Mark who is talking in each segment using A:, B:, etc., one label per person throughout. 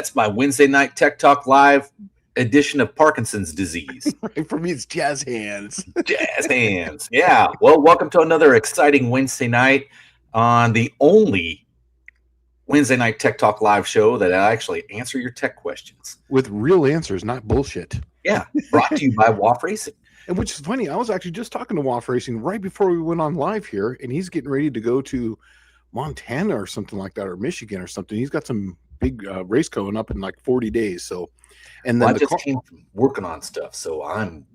A: That's my Wednesday night Tech Talk Live edition of Parkinson's disease.
B: Right, for me, it's jazz hands.
A: Jazz hands. Yeah. Well, welcome to another exciting Wednesday night on the only Wednesday night Tech Talk Live show that I actually answer your tech questions
B: with real answers, not bullshit.
A: Yeah. Brought to you by WAF Racing.
B: And which is funny, I was actually just talking to WAF Racing right before we went on live here, and he's getting ready to go to Montana or something like that, or Michigan or something. He's got some big race coming up in like 40 days. So, and then
A: I just came from working on stuff, so I'm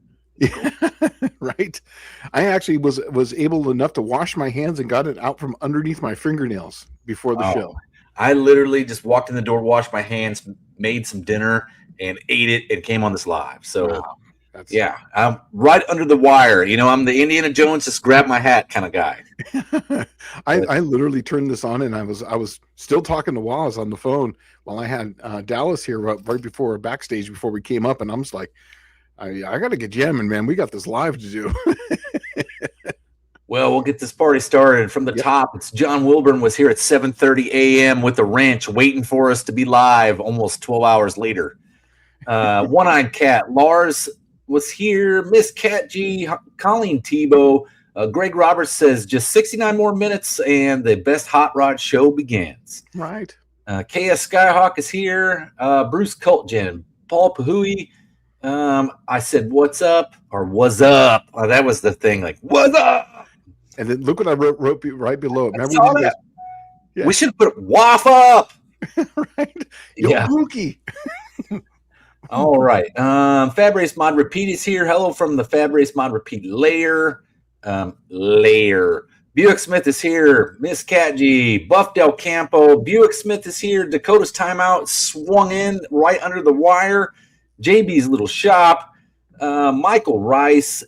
B: right. I actually was able enough to wash my hands and got it out from underneath my fingernails before the show.
A: I literally just walked in the door, washed my hands, made some dinner, and ate it, and came on this live. So, wow. Yeah, I'm right under the wire. You know, I'm the Indiana Jones, just grab my hat kind of guy.
B: I literally turned this on, and I was still talking to Waz on the phone while I had Dallas here right before backstage before we came up, and I'm just like, I got to get jamming, man. We got this live to do.
A: Well, we'll get this party started from the top. It's John Wilburn was here at 7:30 a.m. with the wrench waiting for us to be live almost 12 hours later. One-Eyed Cat. Lars was here. Miss Cat G. Colleen Tebow. Greg Roberts says just 69 more minutes and the best hot rod show begins.
B: Right.
A: KS Skyhawk is here. Bruce Cultgen. Paul Pahui. I said, what's up? Or was up? That was the thing. Like, what's up?
B: And then look what I wrote right below it. Remember when you guys,
A: we should put waff up.
B: Right. Yo, Mookie.
A: All right. Fab Race Mod Repeat is here. Hello from the Fab Race Mod Repeat layer. Buick Smith is here. Miss Cat G. Buff Del Campo. Buick Smith is here. Dakota's Timeout swung in right under the wire. JB's Little Shop. Michael Rice.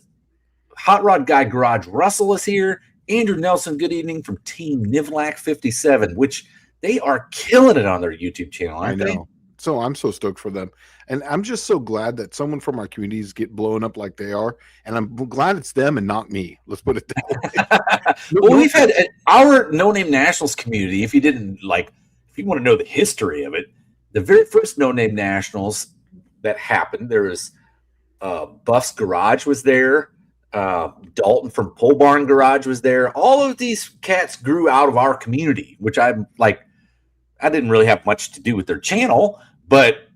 A: Hot Rod Guy Garage Russell is here. Andrew Nelson, good evening from Team Nivlac 57, which they are killing it on their YouTube channel, aren't they?
B: So I'm so stoked for them. And I'm just so glad that someone from our communities get blown up like they are. And I'm glad it's them and not me. Let's put it that way.
A: Well, we've had our No Name Nationals community, if you want to know the history of it, the very first No Name Nationals that happened, there was Buff's Garage was there. Dalton from Pole Barn Garage was there. All of these cats grew out of our community, which I'm like, I didn't really have much to do with their channel, but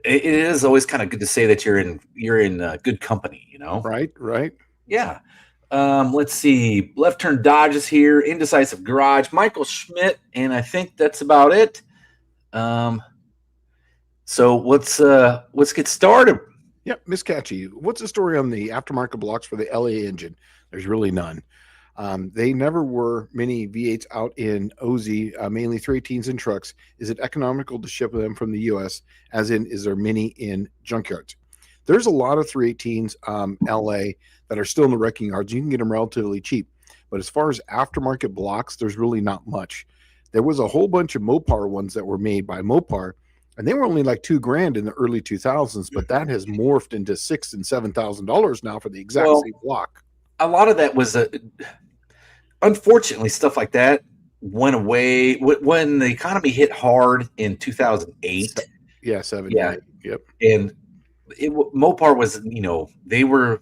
A: it is always kind of good to say that you're in good company, you know?
B: Right.
A: Yeah. Let's see. Left Turn Dodge is here. Indecisive Garage, Michael Schmidt, and I think that's about it. So let's get started.
B: Yep, Miss Catchy. What's the story on the aftermarket blocks for the LA engine? There's really none. They never were many V8s out in OZ, mainly 318s and trucks. Is it economical to ship them from the U.S.? As in, is there many in junkyards? There's a lot of 318s LA that are still in the wrecking yards. You can get them relatively cheap. But as far as aftermarket blocks, there's really not much. There was a whole bunch of Mopar ones that were made by Mopar, and they were only like $2,000 in the early 2000s, but that has morphed into $6,000 and $7,000 now for the exact same block.
A: A lot of that was unfortunately, stuff like that went away when the economy hit hard in 2008.
B: Yeah, 7.
A: Yeah.
B: Yep.
A: And Mopar was, they were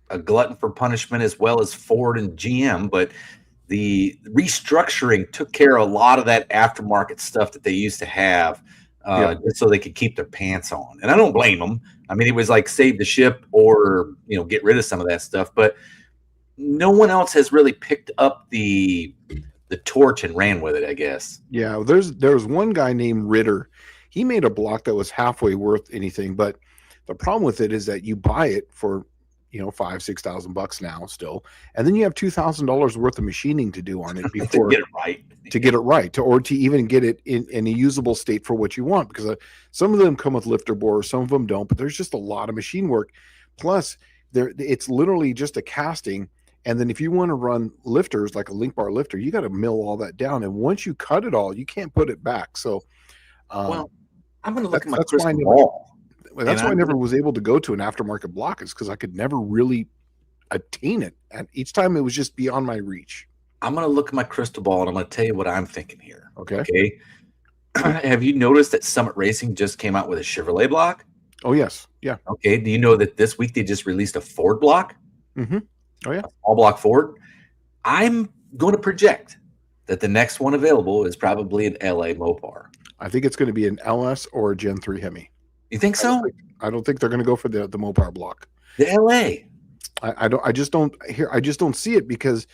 A: a glutton for punishment as well as Ford and GM, but the restructuring took care of a lot of that aftermarket stuff that they used to have. So they could keep their pants on. And I don't blame them. I mean, it was like save the ship or, get rid of some of that stuff. But no one else has really picked up the torch and ran with it, I guess.
B: Yeah, there's one guy named Ritter. He made a block that was halfway worth anything. But the problem with it is that you buy it for, $5,000-6,000 now still. And then you have $2,000 worth of machining to do on it before
A: to get it right.
B: Or to even get it in a usable state for what you want, because some of them come with lifter bores, some of them don't, but there's just a lot of machine work. Plus it's literally just a casting. And then if you want to run lifters like a link bar lifter, you got to mill all that down. And once you cut it all, you can't put it back. So,
A: I'm going to look at my crystal ball.
B: That's why I never was able to go to an aftermarket block, is because I could never really attain it. And each time it was just beyond my reach.
A: I'm going to look at my crystal ball and I'm going to tell you what I'm thinking here.
B: Okay.
A: Have you noticed that Summit Racing just came out with a Chevrolet block?
B: Oh yes, yeah.
A: Okay. Do you know that this week they just released a Ford block,
B: Mm-hmm. Oh yeah.
A: all block Ford? I'm going to project that the next one available is probably an LA Mopar.
B: I think it's going to be an LS or a Gen 3 Hemi.
A: You think so?
B: I don't think they're going to go for the Mopar block.
A: The LA.
B: I just don't see it, because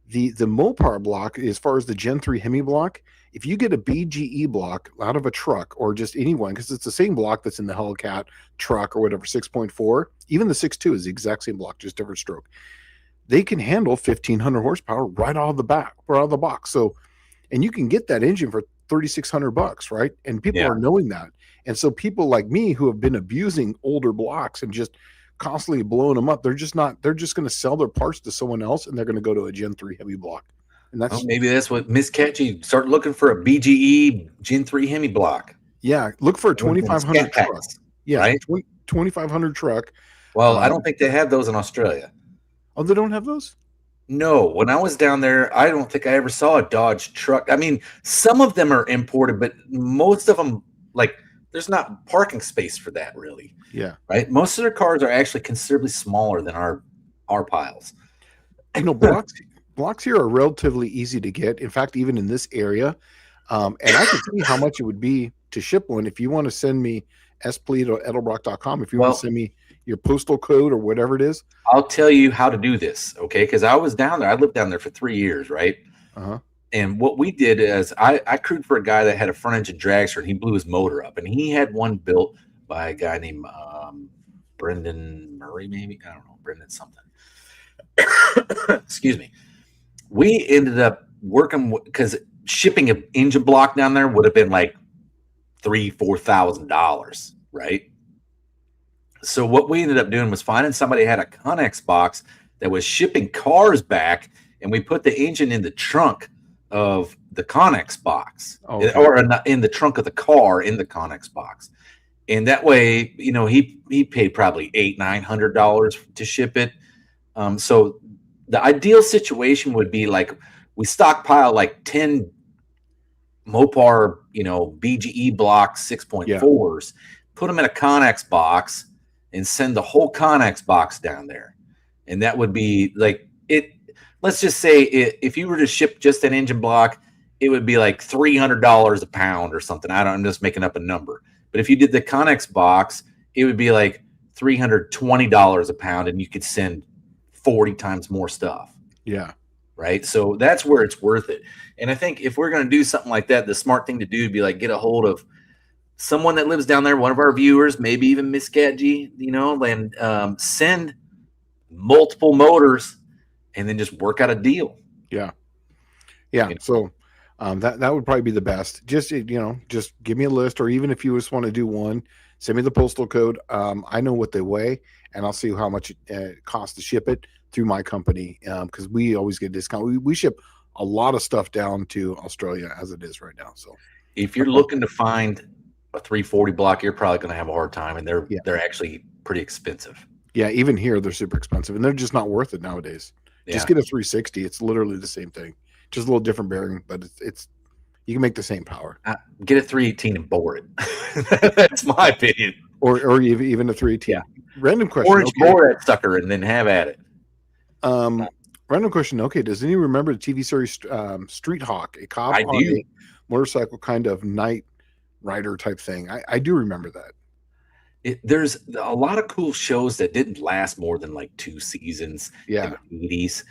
B: the Mopar block, as far as the Gen 3 Hemi block, if you get a BGE block out of a truck, or just anyone, because it's the same block that's in the Hellcat truck or whatever, 6.4, even the 6.2 is the exact same block, just different stroke. They can handle 1,500 horsepower right out of the box. So, and you can get that engine for $3,600, right? And people are knowing that. And so people like me who have been abusing older blocks and just constantly blowing them up, they're just going to sell their parts to someone else, and they're going to go to a Gen 3 Hemi block. And that's
A: maybe that's what Miss Catchy start looking for, a BGE Gen 3 Hemi block.
B: Yeah, look for a 2,500 truck. Yeah,
A: right?
B: 2,500 truck.
A: Well, I don't think they have those in Australia.
B: Oh, they don't have those?
A: No, when I was down there, I don't think I ever saw a Dodge truck. I mean, some of them are imported, but most of them, like, there's not parking space for that, really.
B: Yeah.
A: Right? Most of their cars are actually considerably smaller than our piles.
B: You know, blocks here are relatively easy to get. In fact, even in this area, and I can see how much it would be to ship one. If you want to send me spleet@edelbrock.com, if you want to send me your postal code or whatever it is,
A: I'll tell you how to do this, okay? Because I was down there. I lived down there for 3 years, right?
B: Uh-huh.
A: And what we did is I crewed for a guy that had a front engine dragster, and he blew his motor up. And he had one built by a guy named Brendan Murray, maybe. I don't know, Brendan something. Excuse me. We ended up working, because shipping an engine block down there would have been like $3,000-$4,000, right? So what we ended up doing was finding somebody had a Connex box that was shipping cars back, and we put the engine in the trunk of the Connex box, or in the trunk of the car in the Connex box. And that way, you know, he paid probably $800-$900 to ship it. So the ideal situation would be like we stockpile like 10 Mopar, you know, BGE blocks 6.4s, put them in a Connex box, and send the whole Connex box down there. And that would be like it. Let's just say if you were to ship just an engine block, it would be like $300 a pound or something. I'm just making up a number. But if you did the Connex box, it would be like $320 a pound, and you could send 40 times more stuff.
B: Yeah.
A: Right. So that's where it's worth it. And I think if we're going to do something like that, the smart thing to do would be like get a hold of someone that lives down there, one of our viewers, maybe even Miss Gadji, you know, and send multiple motors and then just work out a deal.
B: Yeah. Yeah. You know? So that would probably be the best. Just, you know, just give me a list, or even if you just want to do one, send me the postal code. I know what they weigh, and I'll see how much it costs to ship it through my company, because we always get a discount. We ship a lot of stuff down to Australia as it is right now. So
A: if you're looking to find a 340 block, you're probably going to have a hard time, and they're actually pretty expensive.
B: Yeah, even here they're super expensive, and they're just not worth it nowadays. Yeah. Just get a 360. It's literally the same thing, just a little different bearing, but it's you can make the same power.
A: Get a 318 and bore it. That's my opinion.
B: Or even a 318. Yeah. Random question.
A: Orange bore that sucker and then have at it.
B: Random question. Okay, does anyone remember the TV series Street Hawk? A cop on a motorcycle, kind of night rider type thing. I do remember that.
A: There's a lot of cool shows that didn't last more than like 2 seasons in the 80s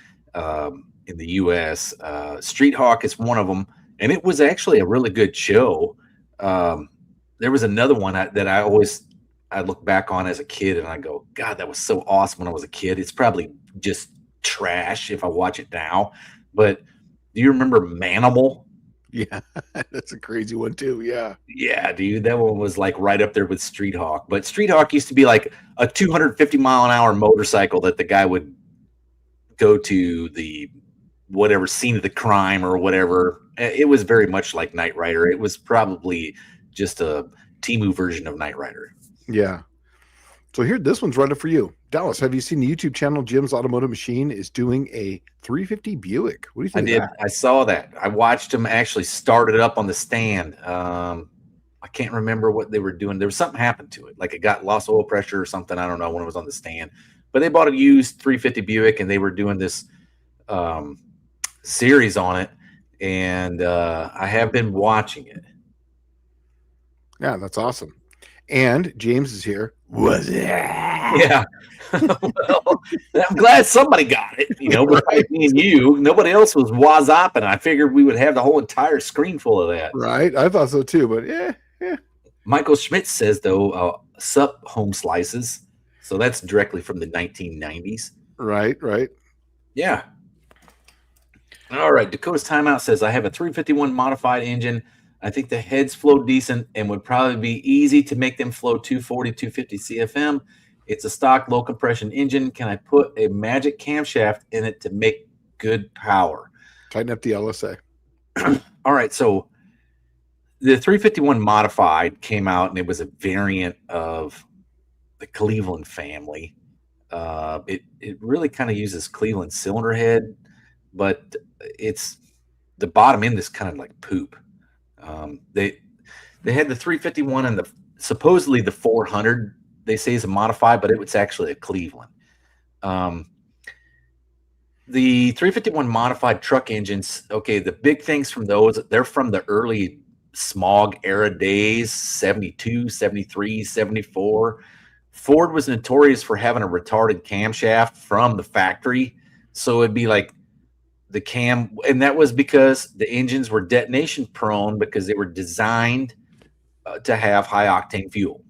A: in the US. Street Hawk is one of them, and it was actually a really good show. There was another one that I look back on as a kid, and I go, God, that was so awesome when I was a kid. It's probably just trash if I watch it now. But do you remember Manimal?
B: Yeah, that's a crazy one too.
A: Yeah, dude, that one was like right up there with Street Hawk. But Street Hawk used to be like a 250-mile-an-hour motorcycle that the guy would go to the whatever scene of the crime or whatever. It was very much like Knight Rider. It was probably just a Temu version of Knight Rider.
B: Yeah. So here, this one's right up for you. Dallas, have you seen the YouTube channel Jim's Automotive Machine is doing a 350 Buick? What do you
A: I
B: think
A: did.
B: of that?
A: I saw that. I watched them actually start it up on the stand. I can't remember what they were doing. There was something happened to it, like it got lost oil pressure or something. I don't know when it was on the stand. But they bought a used 350 Buick, and they were doing this series on it. And I have been watching it.
B: Yeah, that's awesome. And James is here. Was it?
A: Yeah. Well, I'm glad somebody got it. Besides me and you, nobody else was wazzopping. I figured we would have the whole entire screen full of that.
B: Right. I thought so too, but yeah.
A: Michael Schmidt says, though, sup home slices. So that's directly from the 1990s.
B: Right.
A: Yeah. All right. Dakota's Timeout says, I have a 351 modified engine. I think the heads flow decent and would probably be easy to make them flow 240, 250 CFM. It's a stock low compression engine. Can I put a magic camshaft in it to make good power?
B: Tighten up the LSA.
A: All right. So the 351 modified came out, and it was a variant of the Cleveland family. It really kind of uses Cleveland cylinder head, but it's the bottom end is kind of like poop. They had the 351 and supposedly the 400. They say is a modified, but it was actually a Cleveland. The 351 modified truck engines. Okay, the big things from those, they're from the early smog era days, 72, 73, 74. Ford was notorious for having a retarded camshaft from the factory. So it'd be like the cam, and that was because the engines were detonation prone because they were designed to have high octane fuel.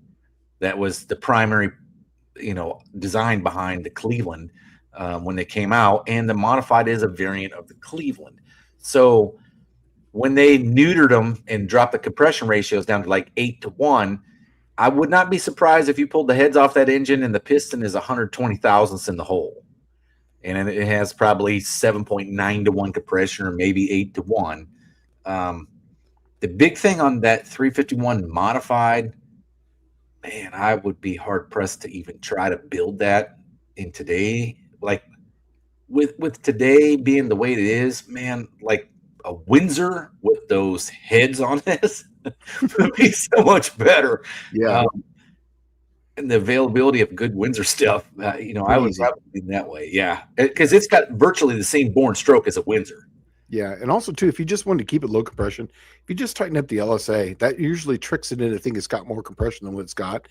A: That was the primary, design behind the Cleveland when they came out, and the modified is a variant of the Cleveland. So when they neutered them and dropped the compression ratios down to like 8-1, I would not be surprised if you pulled the heads off that engine and the piston is 120 thousandths in the hole. And it has probably 7.9-1 compression or maybe 8-1. The big thing on that 351 modified, man, I would be hard pressed to even try to build that in today. Like with today being the way it is, man, like a Windsor with those heads on this would be so much better.
B: Yeah.
A: And the availability of good Windsor stuff, I would probably be that way. Yeah. Because it's got virtually the same bore and stroke as a Windsor.
B: Yeah. And also, too, if you just wanted to keep it low compression, if you just tighten up the LSA, that usually tricks it into thinking it's got more compression than what it's got.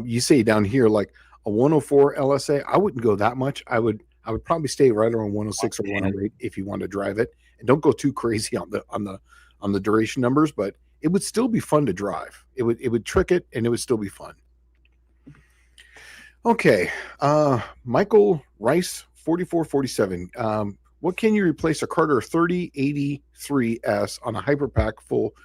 B: You say down here, like a 104 LSA, I wouldn't go that much. I would probably stay right around 106 or 108 if you want to drive it, and don't go too crazy on the duration numbers, but it would still be fun to drive. It would trick it, and it would still be fun. Okay. Michael Rice, 4447. What can you replace a Carter 3083S on a Hyperpack full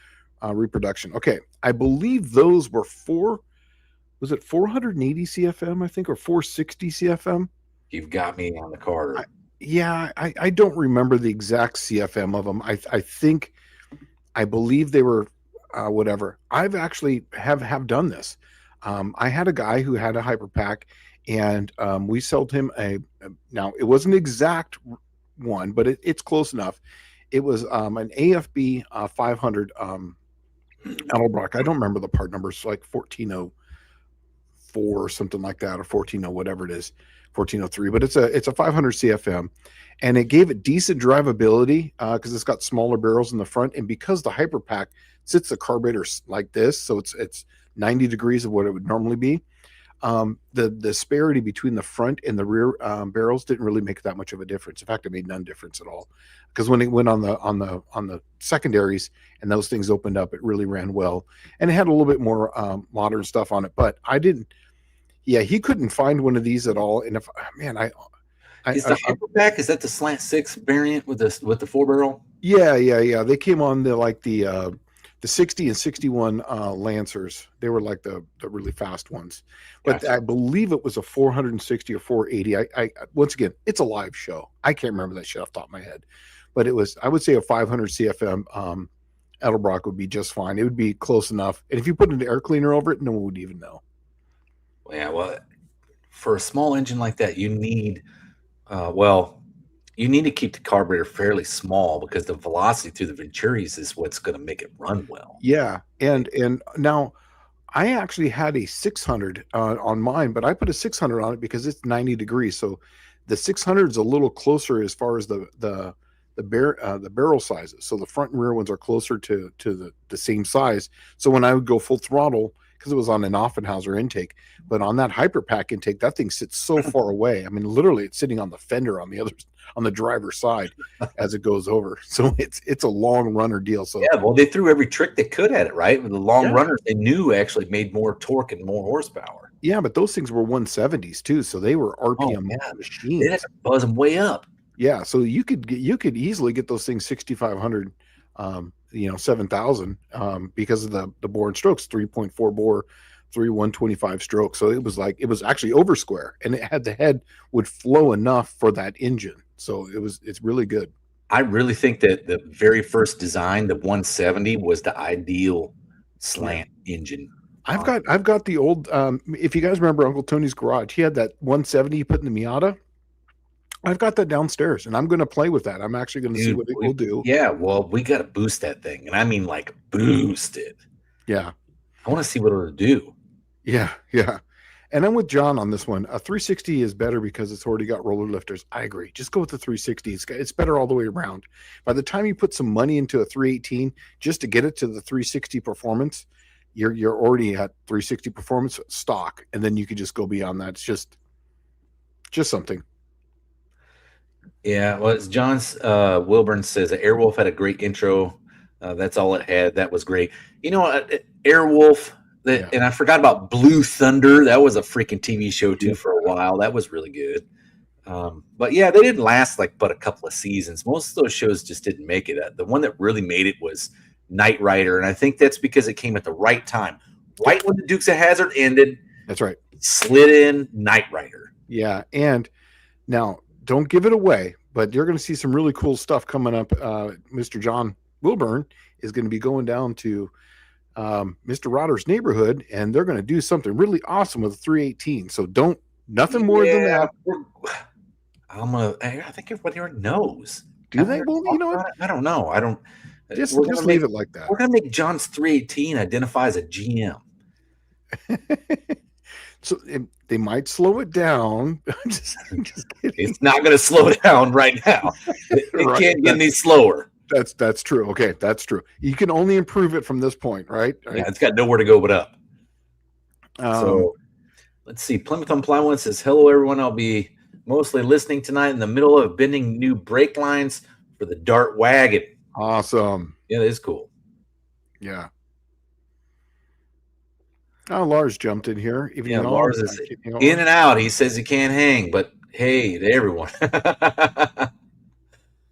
B: reproduction? Okay. I believe those were 480 CFM, I think, or 460 CFM?
A: You've got me on the Carter.
B: I don't remember the exact CFM of them. I believe they were whatever. I've actually have done this. I had a guy who had a Hyperpack, and we sold him now it wasn't an exact one, but it's close enough. It was an AFB 500 Edelbrock. I don't remember the part numbers, like 1404 or something like that, or 14 whatever it is, 1403. But it's a 500 CFM, and it gave it decent drivability because it's got smaller barrels in the front, and because the Hyperpack sits the carburetor like this, so it's 90 degrees of what it would normally be. The disparity between the front and the rear barrels didn't really make that much of a difference. In fact, it made none difference at all, because when it went on the secondaries and those things opened up, it really ran well, and it had a little bit more modern stuff on it. But I didn't. Yeah, he couldn't find one of these at all. And if
A: is the Hyperpack, is that the slant 6 variant with the 4-barrel?
B: Yeah. They came on the 60 and 61 Lancers. They were like the really fast ones. But gotcha. I believe it was a 460 or 480. I once again, it's a live show. I can't remember that shit off the top of my head. But it was, I would say, a 500 CFM Edelbrock would be just fine. It would be close enough. And if you put an air cleaner over it, no one would even know.
A: Yeah, well, for a small engine like that, you need, well, you need to keep the carburetor fairly small because the velocity through the Venturis is what's going to make it run well.
B: Yeah, and now I actually had a 600 on mine, but I put a 600 on it because it's 90 degrees. So the 600 is a little closer as far as the barrel sizes. So the front and rear ones are closer to the same size. So when I would go full throttle, because it was on an Offenhauser intake, but on that Hyperpack intake, that thing sits so far away. I mean, literally, it's sitting on the fender on the driver's side as it goes over. So it's a long runner deal. So
A: Yeah, well, they threw every trick they could at it, right? The long
B: Yeah.
A: runners they knew actually made more torque and more horsepower.
B: yeah, but those things were 170s too, so they were RPM
A: Yeah, they
B: machines.
A: had to buzz them way up.
B: Yeah, so you could easily get those things 6,500, 7,000, because of the bore and strokes, 3.4 bore, 125 stroke. So it was actually over square, and it had the head would flow enough for that engine. So it's really good.
A: I really think that the very first design, the 170, was the ideal slant engine.
B: I've got the old, if you guys remember Uncle Tony's garage, he had that 170 he put in the Miata. I've got that downstairs, and I'm going to play with that. I'm actually going to see what it will do.
A: Yeah, well, we got to boost that thing, and I mean like boost it.
B: Yeah,
A: I want to see what it'll do.
B: yeah. And I'm with John on this one. A 360 is better because it's already got roller lifters. I agree. Just go with the 360. It's better all the way around. By the time you put some money into a 318 just to get it to the 360 performance, you're already at 360 performance stock, and then you could just go beyond that. It's just something.
A: Yeah, well, it's John's Wilburn says Airwolf had a great intro. That's all it had. That was great. You know, Airwolf, and I forgot about Blue Thunder. That was a freaking TV show too for a while. That was really good. But yeah, they didn't last but a couple of seasons. Most of those shows just didn't make it. The one that really made it was Knight Rider, and I think that's because it came at the right time, right when the Dukes of Hazzard ended.
B: That's right.
A: Slid in Knight Rider.
B: Yeah, and now don't give it away, but you're going to see some really cool stuff coming up. Mr. John Wilburn is going to be going down to Mr. Rodder's neighborhood, and they're going to do something really awesome with a 318. So nothing more than that.
A: I think everybody already knows.
B: Do they? Well, you know what?
A: I don't know. I don't.
B: Just leave it like that.
A: We're going to make John's 318 identify as a GM.
B: So they might slow it down. just kidding.
A: It's not going to slow down right now. It
B: Right.
A: can't get any slower.
B: That's true. Okay, that's true. You can only improve it from this point, right?
A: Yeah, it's got nowhere to go but up.
B: Um,
A: So let's see. Plymouth on Plywood says, hello, everyone. I'll be mostly listening tonight in the middle of bending new brake lines for the Dart wagon.
B: Awesome.
A: Yeah, that is cool.
B: Yeah. Oh, Lars jumped in here. Even
A: Yeah,
B: though
A: Lars is in and out. He says he can't hang, but hey, to everyone.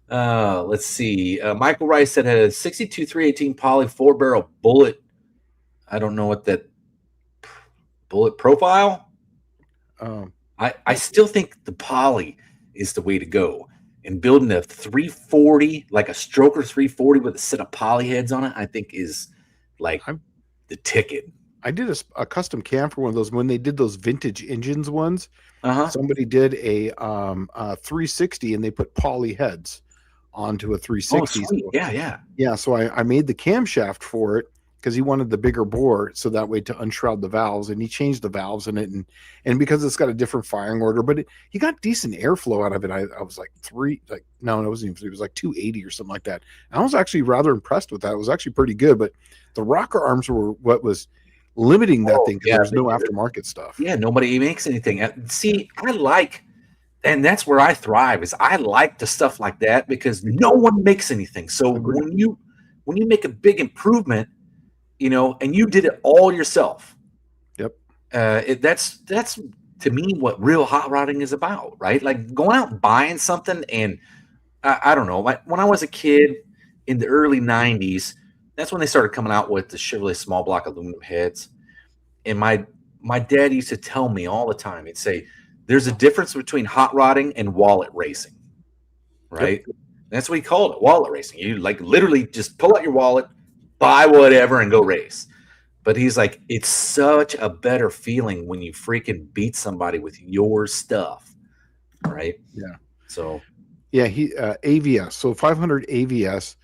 A: Let's see. Michael Rice said had a 62 318 poly 4-barrel bullet. I don't know what that bullet profile. I still think the poly is the way to go. And building a 340, like a Stroker 340 with a set of poly heads on it, I think is like the ticket.
B: I did a custom cam for one of those when they did those vintage engines ones. Somebody did a 360 and they put poly heads onto a 360.
A: Oh, sweet. Yeah.
B: So I made the camshaft for it because he wanted the bigger bore so that way to unshroud the valves, and he changed the valves in it, and because it's got a different firing order, but he got decent airflow out of it. I was like it wasn't even, it was like 280 or something like that. And I was actually rather impressed with that. It was actually pretty good, but the rocker arms were what was limiting that thing because there's no aftermarket stuff.
A: Yeah, nobody makes anything. See, and that's where I thrive, is I like the stuff like that because no one makes anything. So when you make a big improvement, and you did it all yourself.
B: Yep.
A: That's to me what real hot rodding is about, right? Like going out and buying something, and I don't know, like when I was a kid in the early 90s, that's when they started coming out with the Chevrolet small block aluminum heads. And my dad used to tell me all the time, he'd say, there's a difference between hot rodding and wallet racing, right? Yep. That's what he called it, wallet racing. You like literally just pull out your wallet, buy whatever, and go race. But he's like, it's such a better feeling when you freaking beat somebody with your stuff, right?
B: Yeah.
A: So
B: Yeah, he AVS. So 500 AVS,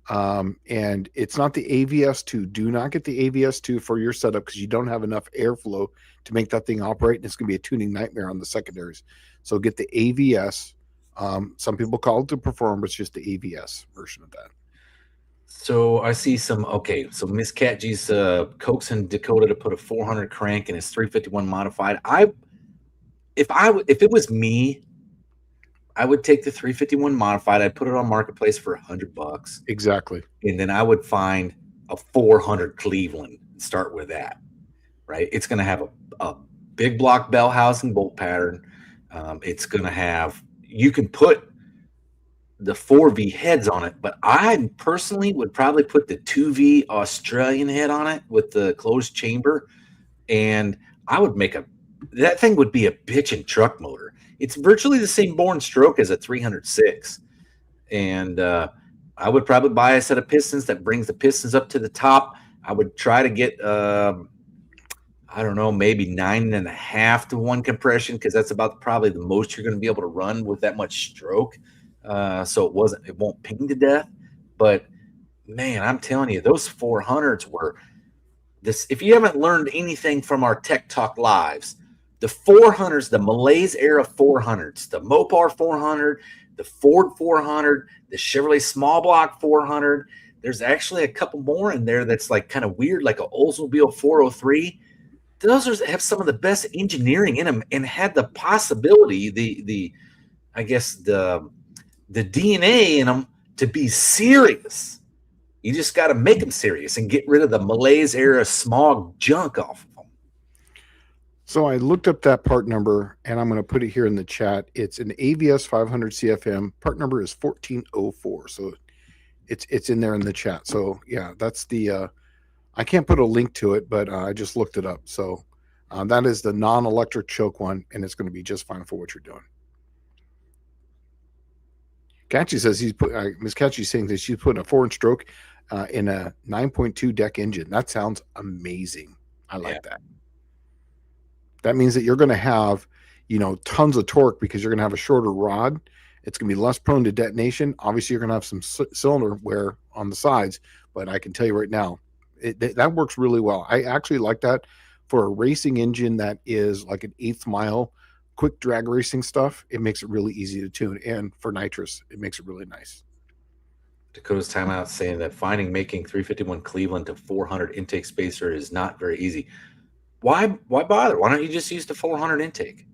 B: and it's not the AVS2. Do not get the AVS2 for your setup because you don't have enough airflow to make that thing operate, and it's going to be a tuning nightmare on the secondaries. So get the AVS. Some people call it the Perform, but it's just the AVS version of that.
A: So I see some. Okay, so Miss Catgy's coaxing Dakota to put a 400 crank in his 351 modified. If it was me, I would take the 351 modified. I'd put it on marketplace for $100,
B: Exactly.
A: and then I would find a 400 Cleveland and start with that. Right, it's going to have a big block bell housing bolt pattern. It's going to have, you can put the 4V heads on it, but I personally would probably put the 2V Australian head on it with the closed chamber, and I would make that thing would be a bitchin' truck motor. It's virtually the same bore and stroke as a 306, and I would probably buy a set of pistons that brings the pistons up to the top. I would try to get I don't know, maybe 9.5 to 1 compression, because that's about probably the most you're going to be able to run with that much stroke. So it won't ping to death. But man, I'm telling you, those 400s were this. If you haven't learned anything from our Tech Talk lives, the 400s, the Malaise era 400s, the Mopar 400, the Ford 400, the Chevrolet small block 400. There's actually a couple more in there that's like kind of weird, like an Oldsmobile 403. Those have some of the best engineering in them, and had the possibility, the I guess the DNA in them to be serious. You just got to make them serious and get rid of the Malaise era smog junk off of them.
B: So I looked up that part number, and I'm going to put it here in the chat. It's an AVS 500 CFM. Part number is 1404. So it's in there in the chat. So yeah, that's the I can't put a link to it, but I just looked it up. So that is the non-electric choke one, and it's going to be just fine for what you're doing. Catchy says Miss Catchy's saying that she's putting a 4-inch stroke in a 9.2 deck engine. That sounds amazing. I like that. That means that you're going to have, tons of torque because you're going to have a shorter rod. It's going to be less prone to detonation. Obviously, you're going to have some cylinder wear on the sides, but I can tell you right now, that works really well. I actually like that for a racing engine that is like an 1/8 mile quick drag racing stuff. It makes it really easy to tune, and for nitrous, it makes it really nice.
A: Dakota's timeout saying that making 351 Cleveland to 400 intake spacer is not very easy. Why bother? Why don't you just use the 400 intake?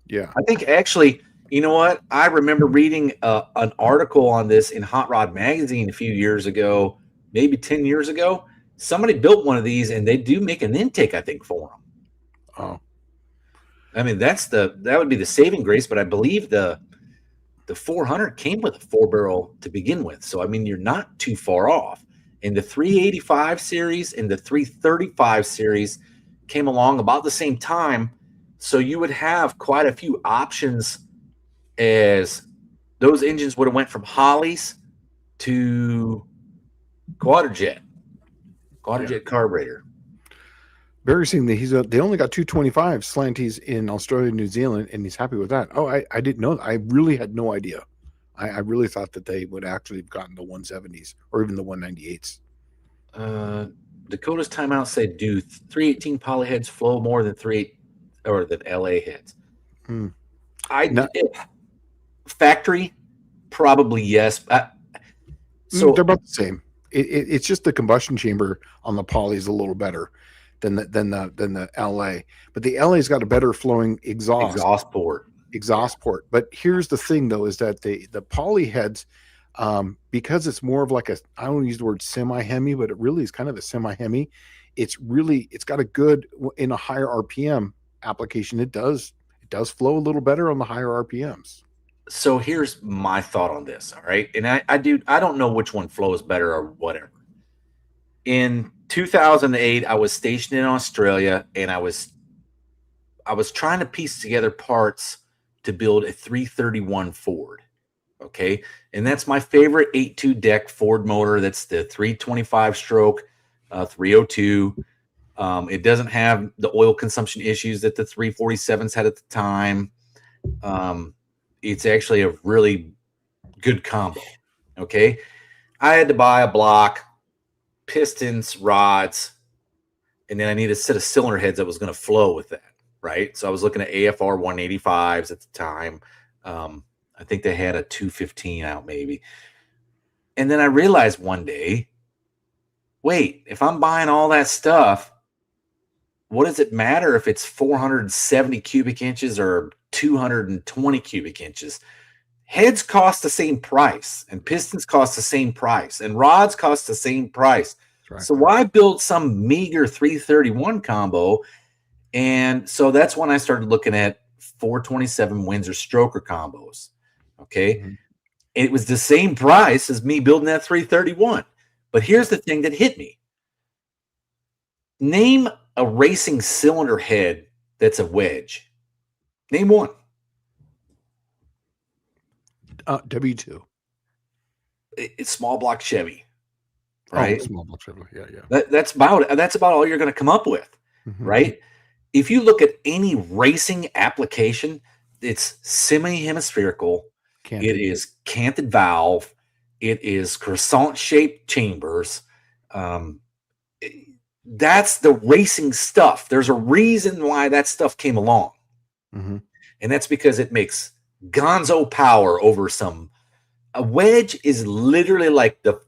B: Yeah,
A: I think actually, you know what? I remember reading an article on this in Hot Rod Magazine a few years ago, maybe 10 years ago. Somebody built one of these, and they do make an intake, I think, for them.
B: Oh,
A: I mean, that would be the saving grace, but I believe the 400 came with a 4-barrel to begin with. So, I mean, you're not too far off. And the 385 series and the 335 series came along about the same time. So you would have quite a few options, as those engines would have went from Holleys to Quadrajet carburetor.
B: Barry's saying that they only got 225 slanties in Australia and New Zealand, and he's happy with that. Oh, I didn't know. I really had no idea. I really thought that they would actually have gotten the 170s or even the 198s.
A: Dakota's timeout said, do 318 poly heads flow more than than LA heads? Factory, probably yes.
B: So they're about the same. It's just the combustion chamber on the poly is a little better than the LA, but the LA's got a better flowing exhaust port. But here's the thing, though, is that the poly heads, because it's more of like I don't use the word semi-hemi, but it really is kind of a semi-hemi. It's got a good, in a higher RPM application. It does flow a little better on the higher RPMs.
A: So here's my thought on this. All right. And I don't know which one flows better or whatever. In 2008, I was stationed in Australia, and I was trying to piece together parts to build a 331 Ford. Okay. And that's my favorite 8.2 deck Ford motor. That's the 325 stroke. 302. It doesn't have the oil consumption issues that the 347s had at the time. It's actually a really good combo. Okay. I had to buy a block, pistons, rods, and then I needed a set of cylinder heads that was going to flow with that. Right. So I was looking at AFR 185s at the time. I think they had a 215 out maybe. And then I realized one day, wait, if I'm buying all that stuff, what does it matter if it's 470 cubic inches or 220 cubic inches? Heads cost the same price, and pistons cost the same price, and rods cost the same price.
B: Right.
A: So why build some meager 331 combo? And so that's when I started looking at 427 Windsor stroker combos. Okay.
B: Mm-hmm.
A: It was the same price as me building that 331. But here's the thing that hit me. Name a racing cylinder head that's a wedge. Name one.
B: W2.
A: It's small block Chevy. Right?
B: Oh, small block Chevy. Yeah.
A: That's about all you're going to come up with. Mm-hmm. Right? If you look at any racing application, it's semi-hemispherical. It is canted valve. It is croissant-shaped chambers. That's the racing stuff. There's a reason why that stuff came along.
B: Mm-hmm.
A: And that's because it makes gonzo power over some. A wedge is literally like the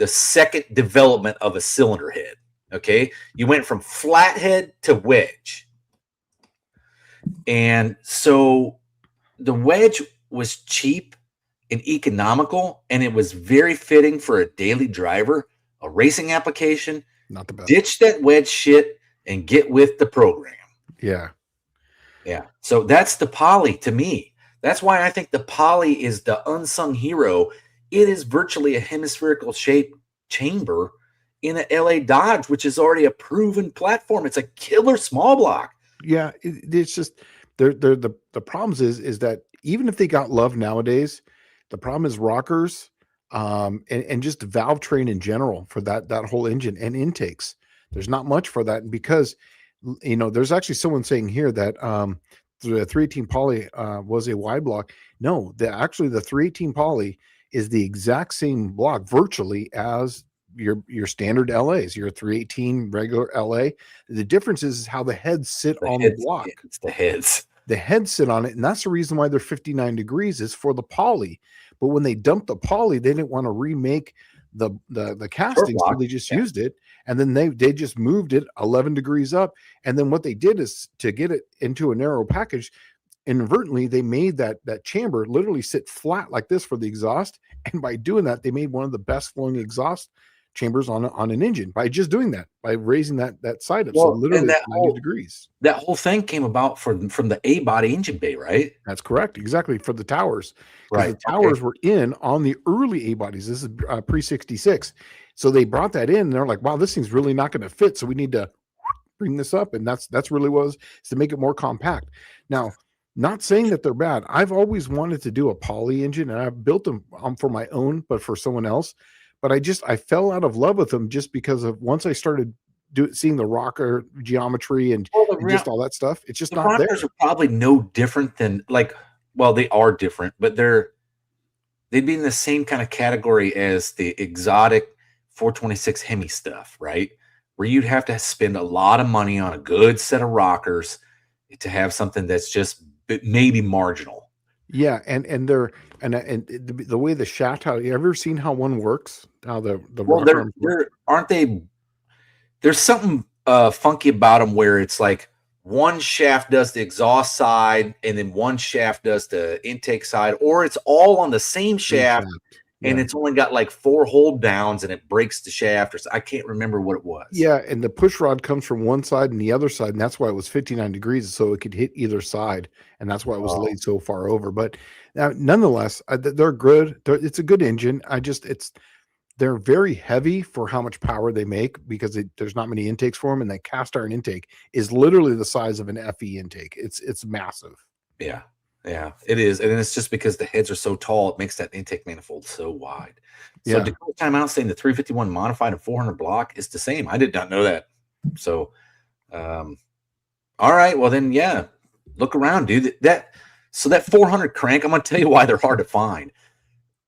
A: second development of a cylinder head. Okay? You went from flathead to wedge. And so the wedge was cheap and economical, and it was very fitting for a daily driver, a racing application.
B: Not the best.
A: Ditch that wedge shit and get with the program.
B: Yeah.
A: Yeah. So that's the Poly to me. That's why I think the Poly is the unsung hero. It is virtually a hemispherical shaped chamber in a LA Dodge, which is already a proven platform. It's a killer small block.
B: Yeah. It's just the problems is that even if they got love nowadays, the problem is rockers and just valve train in general for that whole engine and intakes. There's not much for that because, there's actually someone saying here that the 318 Poly was a Y block. No, actually the 318 Poly is the exact same block virtually as your standard LAs, your 318 regular LA. The difference is how the heads sit on the block.
A: It's the heads.
B: The heads sit on it, and that's the reason why they're 59 degrees is for the Poly. But when they dumped the Poly, they didn't want to remake the casting, so they just used it, and then they just moved it 11 degrees up. And then what they did is to get it into a narrow package, inadvertently they made that chamber literally sit flat like this for the exhaust. And by doing that, they made one of the best flowing exhaust chambers on an engine by just doing that, by raising that side up. So literally 90 degrees.
A: That whole thing came about from the A-body engine bay, right?
B: That's correct. Exactly. For the towers.
A: Right.
B: The towers were in on the early A-bodies. This is pre-66. So they brought that in and they're like, wow, this thing's really not going to fit. So we need to bring this up. And that's really was to make it more compact. Now, not saying that they're bad. I've always wanted to do a Poly engine, and I've built them for my own, but for someone else. But I fell out of love with them just because of once I started seeing the rocker geometry and just all that stuff. It's just not there.
A: Rockers are probably no different than they are different, but they'd be in the same kind of category as the exotic 426 Hemi stuff, right? Where you'd have to spend a lot of money on a good set of rockers to have something that's just maybe marginal.
B: Yeah, and they're and the way the shaft, how you ever seen how one works? How the
A: aren't they? There's something funky about them where it's like one shaft does the exhaust side and then one shaft does the intake side, or it's all on the same shaft. And it's only got like 4 hold downs and it breaks the shaft, or I can't remember what it was.
B: Yeah, and the push rod comes from one side and the other side, and that's why it was 59 degrees, so it could hit either side, and that's why it was laid so far over. But nonetheless, they're good. It's a good engine. They're very heavy for how much power they make because there's not many intakes for them, and that cast iron intake is literally the size of an FE intake. It's massive.
A: Yeah. Yeah, it is. And it's just because the heads are so tall, it makes that intake manifold so wide. So
B: Yeah.
A: Dakota timeout saying the 351 modified and 400 block is the same. I did not know that. So, all right. Well, then, yeah, look around, dude. So that 400 crank, I'm going to tell you why they're hard to find.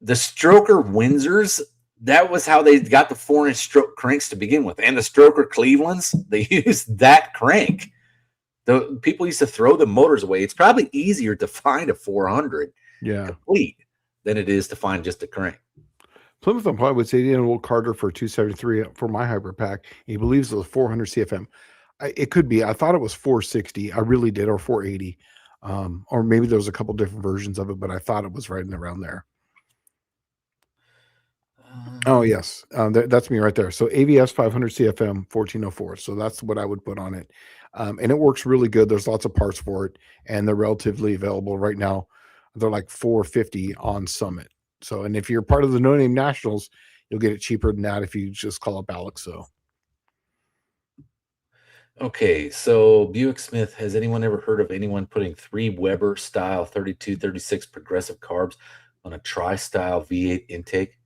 A: The Stroker Windsors, that was how they got the 4-inch stroke cranks to begin with. And the Stroker Clevelands, they used that crank. The people used to throw the motors away. It's probably easier to find a 400 complete than it is to find just a crank.
B: Plymouth Unplugged would say Will Carter for 273 for my Hyper Pack. He believes it was 400 CFM. It could be. I thought it was 460. I really did, or 480. Or maybe there was a couple different versions of it, but I thought it was right around there. Oh, yes. That's me right there. So AVS 500 CFM 1404. So that's what I would put on it. And it works really good. There's lots of parts for it, and they're relatively available right now. They're like $450 on Summit. So, and if you're part of the No Name Nationals, you'll get it cheaper than that if you just call up Alex. So,
A: okay. So Buick Smith, has anyone ever heard of anyone putting 3 Weber style 3236 progressive carbs on a tri-style V8 intake?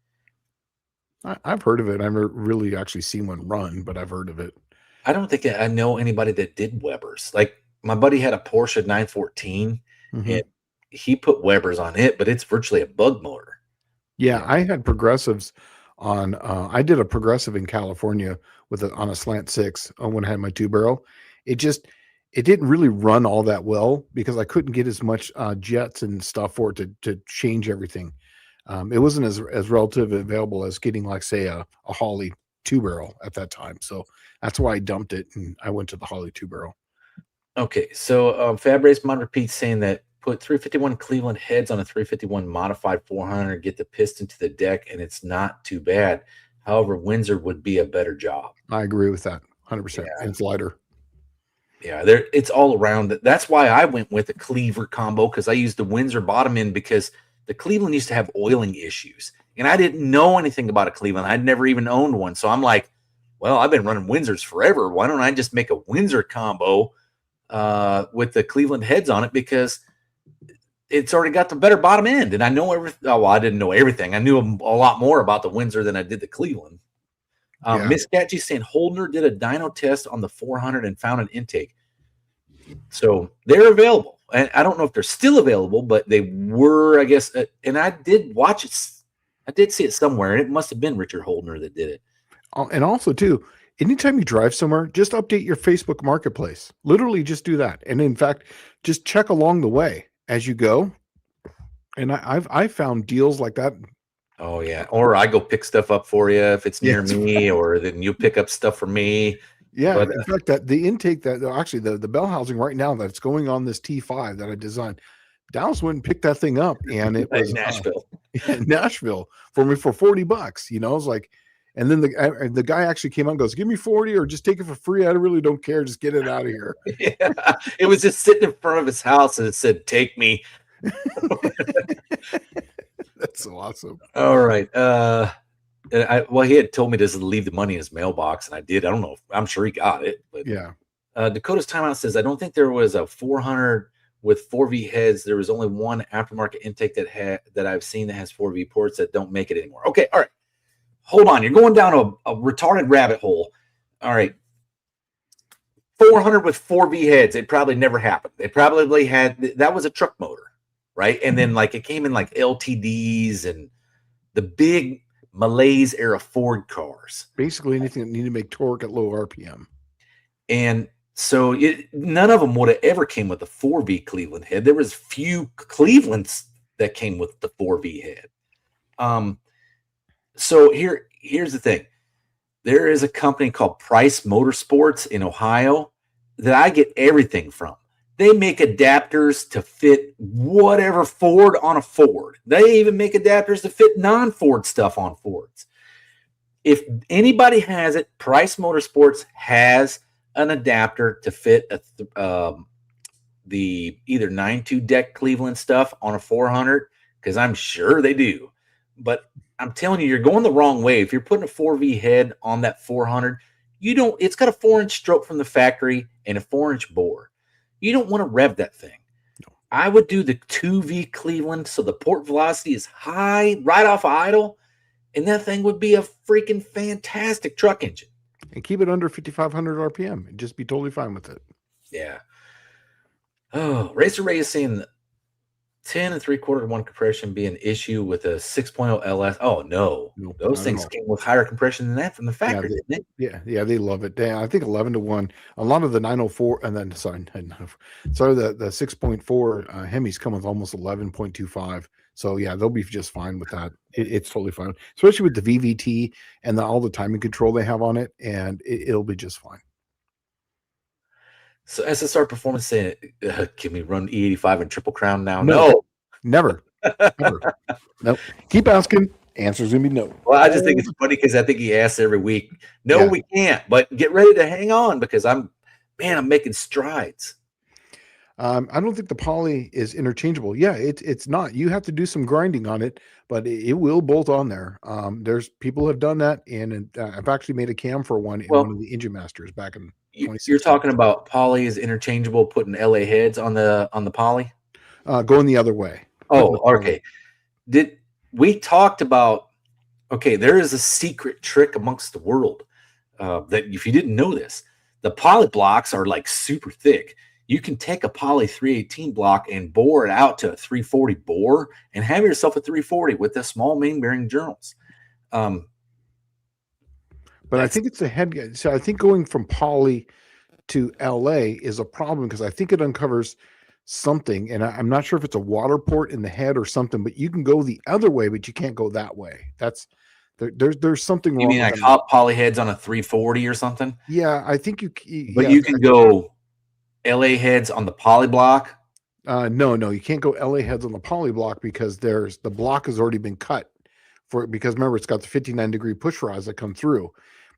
B: I've heard of it. I've never really actually seen one run, but I've heard of it.
A: I don't think I know anybody that did Webers. Like my buddy had a Porsche 914 and he put Webers on it, but it's virtually a bug motor.
B: Yeah, I had progressives on. I did a progressive in California on a slant 6 when I had my 2-barrel. It didn't really run all that well because I couldn't get as much jets and stuff for it to change everything. It wasn't as relative available as getting, like, say, a Holley 2-barrel at that time. So that's why I dumped it and I went to the Holley 2-barrel.
A: Okay, so Fab Race Mod Repeat saying that put 351 Cleveland heads on a 351 modified 400, get the piston to the deck, and it's not too bad. However, Windsor would be a better job.
B: I agree with that 100%. Yeah. And it's lighter.
A: Yeah, it's all around. That's why I went with the Cleaver combo, because I used the Windsor bottom end because the Cleveland used to have oiling issues. And I didn't know anything about a Cleveland. I'd never even owned one. So I'm like, well, I've been running Windsors forever. Why don't I just make a Windsor combo with the Cleveland heads on it, because it's already got the better bottom end. And I know everything. Oh, well, I didn't know everything. I knew a lot more about the Windsor than I did the Cleveland. Miss Catchy saying Holdner did a dyno test on the 400 and found an intake. So they're available. And I don't know if they're still available, but they were, I guess. And I did watch it. I did see it somewhere, and it must have been Richard Holdner that did it.
B: And also, too, anytime you drive somewhere, just update your Facebook Marketplace. Literally just do that. And in fact, just check along the way as you go. And I've found deals like that.
A: Oh, yeah. Or I go pick stuff up for you if it's near me, or then you pick up stuff for me.
B: Yeah. But, in fact, that the intake that actually the bell housing right now that's going on this T5 that I designed, Dallas went and picked that thing up, and it was
A: Nashville.
B: Nashville for me for $40. You know, I was like, and then the guy actually came out and goes, "Give me 40 or just take it for free. I really don't care. Just get it out of here."
A: Yeah. It was just sitting in front of his house, and it said, "Take me."
B: That's so awesome.
A: All right. Well, he had told me to leave the money in his mailbox, and I did. I don't know. I'm sure he got it. But
B: yeah.
A: Dakota's Timeout says, I don't think there was a 400 with 4V heads. There was only one aftermarket intake that I've seen that has 4V ports that don't make it anymore. Okay. All right. Hold on. You're going down a retarded rabbit hole. All right. 400 with 4V heads. It probably never happened. They probably that was a truck motor. Right. And then it came in like LTDs and the big Malaise era Ford cars.
B: Basically anything that needed to make torque at low RPM.
A: And so none of them would have ever came with the 4V Cleveland head. There was few Clevelands that came with the 4V head. So here's the thing. There is a company called Price Motorsports in Ohio that I get everything from. They make adapters to fit whatever Ford on a Ford. They even make adapters to fit non-Ford stuff on Fords. If anybody has it, Price Motorsports has an adapter to fit the either 9.2 deck Cleveland stuff on a 400, because I'm sure they do. But I'm telling you, you're going the wrong way. If you're putting a 4V head on that 400, it's got a 4-inch stroke from the factory and a 4-inch bore. You don't want to rev that thing. I would do the 2V Cleveland, so the port velocity is high right off of idle, and that thing would be a freaking fantastic truck engine.
B: And keep it under 5,500 RPM and just be totally fine with it.
A: Yeah. Oh, Racer Ray is saying 10 and 3/4 to 1 compression be an issue with a 6.0 LS. Oh, no.
B: No,
A: Those
B: not at
A: things
B: all.
A: came with higher compression than that from the factory, didn't it?
B: Yeah, they love it. I think 11 to 1. A lot of the 904 and then sorry, the 6.4 Hemis come with almost 11.25. So yeah, they'll be just fine with that. It's totally fine, especially with the VVT and all the timing control they have on it, and it'll be just fine.
A: So SSR Performance saying, can we run E85 and Triple Crown now?
B: No. Never. Nope. Keep asking. Answer's gonna be no.
A: Well, I just think it's funny because I think he asks every week. No, we can't. But get ready to hang on because I'm making strides.
B: I don't think the poly is interchangeable. Yeah, it's not. You have to do some grinding on it, but it will bolt on there. There's people have done that, and I've actually made a cam for one in one of the Engine Masters back in.
A: You're talking about poly is interchangeable, putting LA heads on the poly.
B: Going the other way.
A: Oh, okay. We talked about? Okay, there is a secret trick amongst the world that if you didn't know this, the poly blocks are like super thick. You can take a poly 318 block and bore it out to a 340 bore and have yourself a 340 with the small main bearing journals.
B: But I think it's the head. So I think going from poly to LA is a problem because I think it uncovers something, and I'm not sure if it's a water port in the head or something. But you can go the other way, but you can't go that way. There's something wrong.
A: You mean like hot poly heads on a 340 or something?
B: Yeah, I think you.
A: But you can go LA heads on the poly block.
B: No, you can't go LA heads on the poly block because the block has already been cut because remember it's got the 59-degree push rods that come through.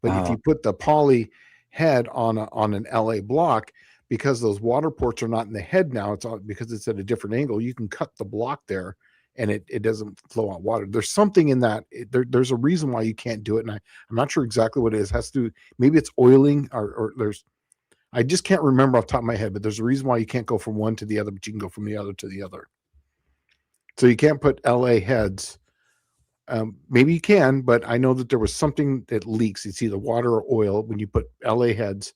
B: But if you put the poly head on an LA block, because those water ports are not in the head now, because it's at a different angle. You can cut the block there, and it doesn't flow out water. There's something in that. There's a reason why you can't do it, and I'm not sure exactly what it is. It has to do, maybe it's oiling or there's. I just can't remember off the top of my head, but there's a reason why you can't go from one to the other, but you can go from the other to the other. So you can't put LA heads. Maybe you can, but I know that there was something that leaks. It's either water or oil when you put LA heads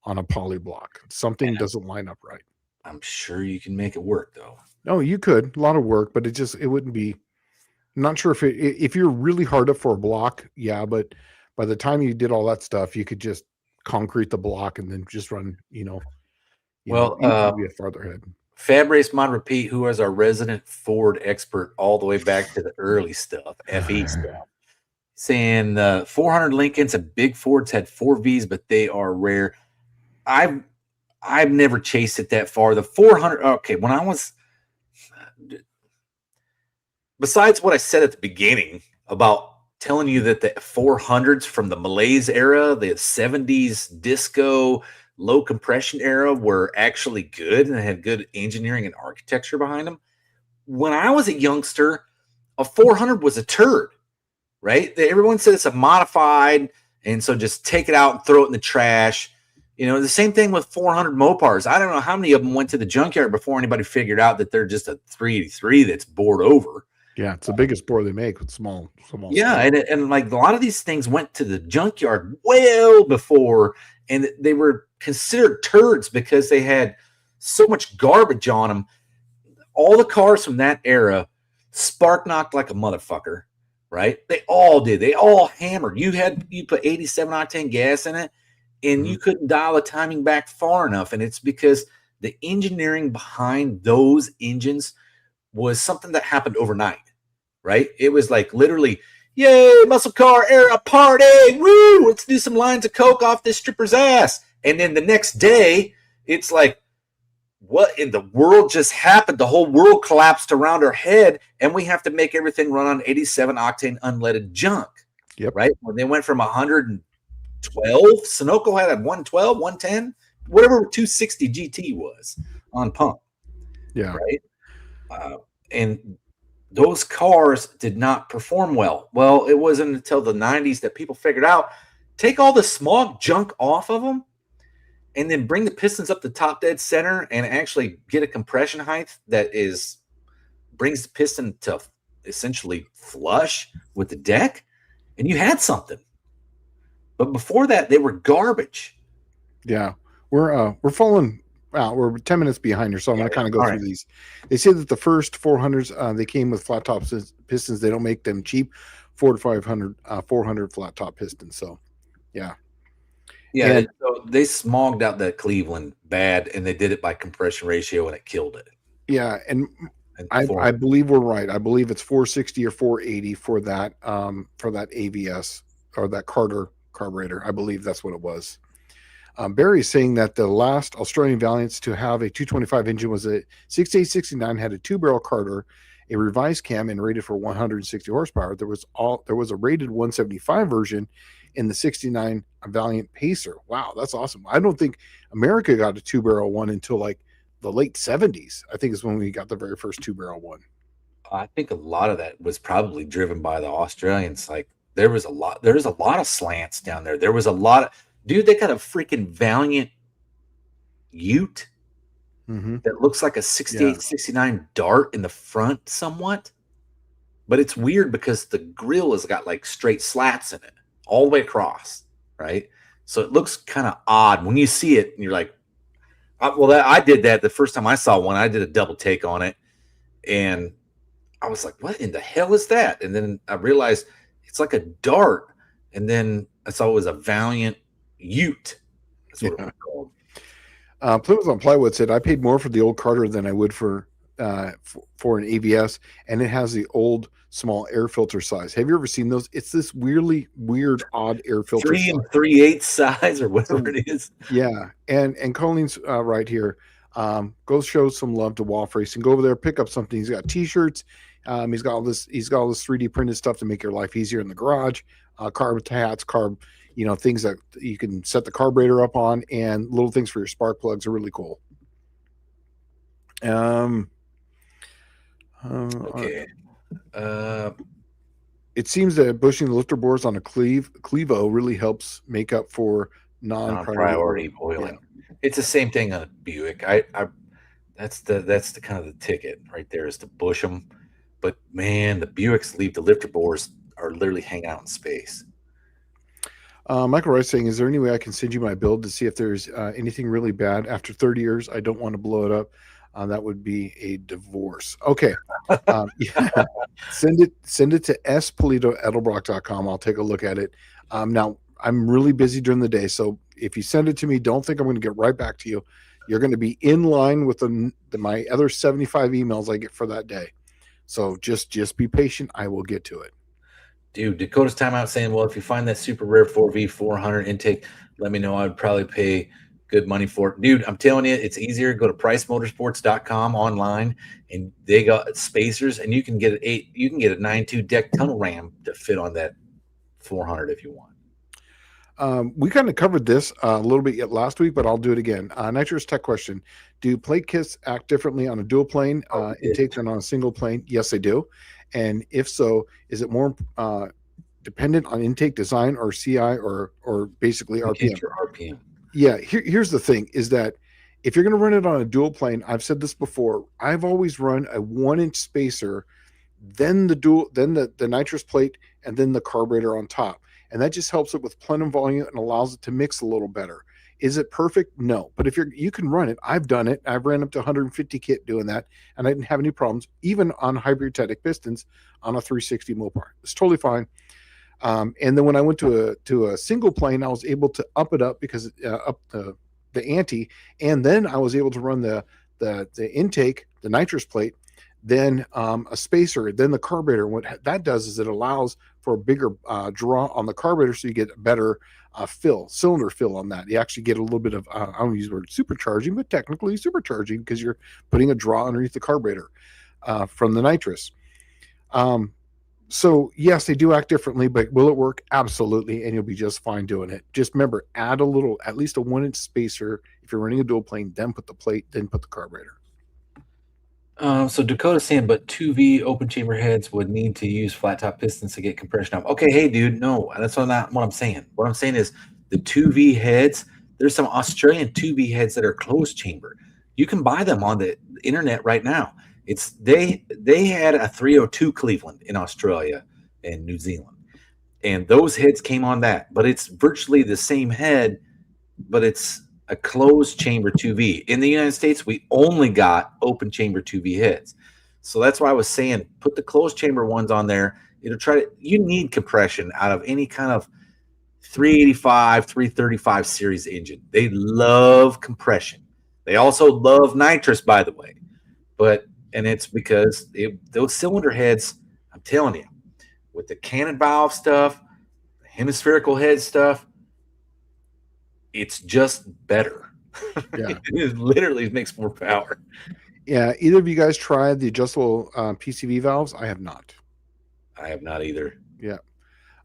B: on a poly block. Something doesn't line up right.
A: I'm sure you can make it work, though.
B: No, you could. A lot of work, but it wouldn't be. I'm not sure if you're really hard up for a block, yeah, but by the time you did all that stuff, you could just concrete the block and then just run, you be a farther ahead.
A: Fab Race Mod Repeat, who is our resident Ford expert all the way back to the early stuff, FE stuff, saying 400 Lincolns and big Fords had 4Vs, but they are rare. I've never chased it that far. The 400, okay, when I was, besides what I said at the beginning about telling you that the 400s from the Malaise era, the 70s disco, low compression era were actually good and had good engineering and architecture behind them. When I was a youngster, a 400 was a turd, right? Everyone said it's a modified, and so just take it out and throw it in the trash. The same thing with 400 Mopars. I don't know how many of them went to the junkyard before anybody figured out that they're just a 383 that's bored over.
B: Yeah, it's the biggest bore they make with small.
A: Yeah, and like a lot of these things went to the junkyard well before, and they were considered turds because they had so much garbage on them. All the cars from that era spark knocked like a motherfucker, right? They all did. They all hammered. You put 87 octane gas in it, and you couldn't dial the timing back far enough. And it's because the engineering behind those engines was something that happened overnight, right? It was like literally, yay, muscle car era party, woo, let's do some lines of coke off this stripper's ass. And then the next day, it's like, what in the world just happened? The whole world collapsed around our head, and we have to make everything run on 87 octane unleaded junk.
B: Yep.
A: Right? When they went from 112, Sunoco had a 112, 110, whatever 260 GT was on pump.
B: Yeah.
A: Right? And those cars did not perform well. Well, it wasn't until the 90s that people figured out, take all the smog junk off of them, and then bring the pistons up the top dead center and actually get a compression height that brings the piston to essentially flush with the deck, and you had something. But before that, they were garbage.
B: Yeah, we're falling. We're 10 minutes behind here, so I'm going to kind of go through these. They say that the first 400s they came with flat top pistons. They don't make them cheap. 400 to 500, 400 flat top pistons. So, yeah.
A: Yeah, so they smogged out that Cleveland bad, and they did it by compression ratio, and it killed it.
B: Yeah, and I believe we're right. I believe it's 460 or 480 for that AVS or that Carter carburetor. I believe that's what it was. Barry is saying that the last Australian Valiants to have a 225 engine was a 6869, had a 2-barrel Carter, a revised cam, and rated for 160 horsepower. There was a rated 175 version in the 69 Valiant Pacer. Wow, that's awesome. I don't think America got a 2-barrel one until like the late 70s. I think is when we got the very first 2-barrel one.
A: I think a lot of that was probably driven by the Australians. Like there's a lot of slants down there. There was a lot of, dude, they got a freaking Valiant Ute that looks like a 68, 69 Dart in the front somewhat. But it's weird because the grill has got like straight slats in it all the way across, right? So it looks kind of odd when you see it and you're like, I did that the first time I saw one. I did a double take on it and I was like, what in the hell is that? And then I realized it's like a Dart. And then I saw it was a Valiant Ute. That's what it was called.
B: Plymouth on Plywood said, I paid more for the old Carter than I would for an AVS, and it has the old small air filter size. Have you ever seen those? It's this weird, odd air filter
A: 3 3/8 size or whatever it is.
B: Yeah, and Colleen's right here. Go show some love to Wolf Racing. Go over there, pick up something. He's got T-shirts. He's got all this 3D printed stuff to make your life easier in the garage. Carb hats, things that you can set the carburetor up on, and little things for your spark plugs are really cool.
A: Okay.
B: It seems that bushing the lifter bores on a Clevo really helps make up for non-priority
A: oiling. Yeah. It's the same thing on a Buick. That's the kind of the ticket right there is to bush them. But man, the Buicks leave the lifter bores are literally hanging out in space.
B: Michael Rice saying, is there any way I can send you my build to see if there's anything really bad? After 30 years, I don't want to blow it up. That would be a divorce. Okay. Send it to spolito@edelbrock.com. I'll take a look at it. Now, I'm really busy during the day, so if you send it to me, don't think I'm going to get right back to you. You're going to be in line with my other 75 emails I get for that day. So just be patient. I will get to it.
A: Dude, Dakota's timeout saying, well, if you find that super rare 4V 400 intake, let me know. I would probably pay good money for it. Dude, I'm telling you, it's easier. Go to pricemotorsports.com online, and they got spacers, and you can get a 9.2 deck tunnel ram to fit on that 400 if you want.
B: We kind of covered this a little bit last week, but I'll do it again. Nitrous Tech question. Do plate kits act differently on a dual plane intake than on a single plane? Yes, they do. And if so, is it more dependent on intake design or CI or basically RPM?
A: RPM.
B: Yeah, here's the thing is that if you're going to run it on a dual plane, I've said this before, I've always run a 1-inch spacer, then the nitrous plate, and then the carburetor on top. And that just helps it with plenum volume and allows it to mix a little better. Is it perfect? No. But if you can run it, I've done it. I've ran up to 150 kit doing that, and I didn't have any problems, even on hybridic pistons on a 360 Mopar. It's totally fine. And then when I went to a single plane, I was able to up it up because up the ante, and then I was able to run the intake, the nitrous plate, then a spacer, then the carburetor. What that does is it allows for a bigger draw on the carburetor, so you get a better cylinder fill on that. You actually get a little bit of I don't use the word supercharging, but technically supercharging because you're putting a draw underneath the carburetor from the nitrous. So yes, they do act differently, but will it work? Absolutely, and you'll be just fine doing it. Just remember, add at least a 1-inch spacer if you're running a dual plane, then put the plate, then put the carburetor.
A: So Dakota's saying, but 2V open chamber heads would need to use flat top pistons to get compression up. Okay, hey dude, no, that's not what I'm saying. What I'm saying is the 2V heads, there's some Australian 2V heads that are closed chamber. You can buy them on the internet right now. They had a 302 Cleveland in Australia and New Zealand, and those heads came on that, but it's virtually the same head, but it's a closed chamber 2V. In the United States, we only got open chamber 2V heads. So that's why I was saying put the closed chamber ones on there. You need compression out of any kind of 385, 335 series engine. They love compression. They also love nitrous, by the way. And it's because those cylinder heads, I'm telling you, with the cannon valve stuff, the hemispherical head stuff, it's just better.
B: Yeah.
A: It literally makes more power.
B: Yeah. Either of you guys tried the adjustable PCV valves? I have not.
A: I have not either.
B: Yeah.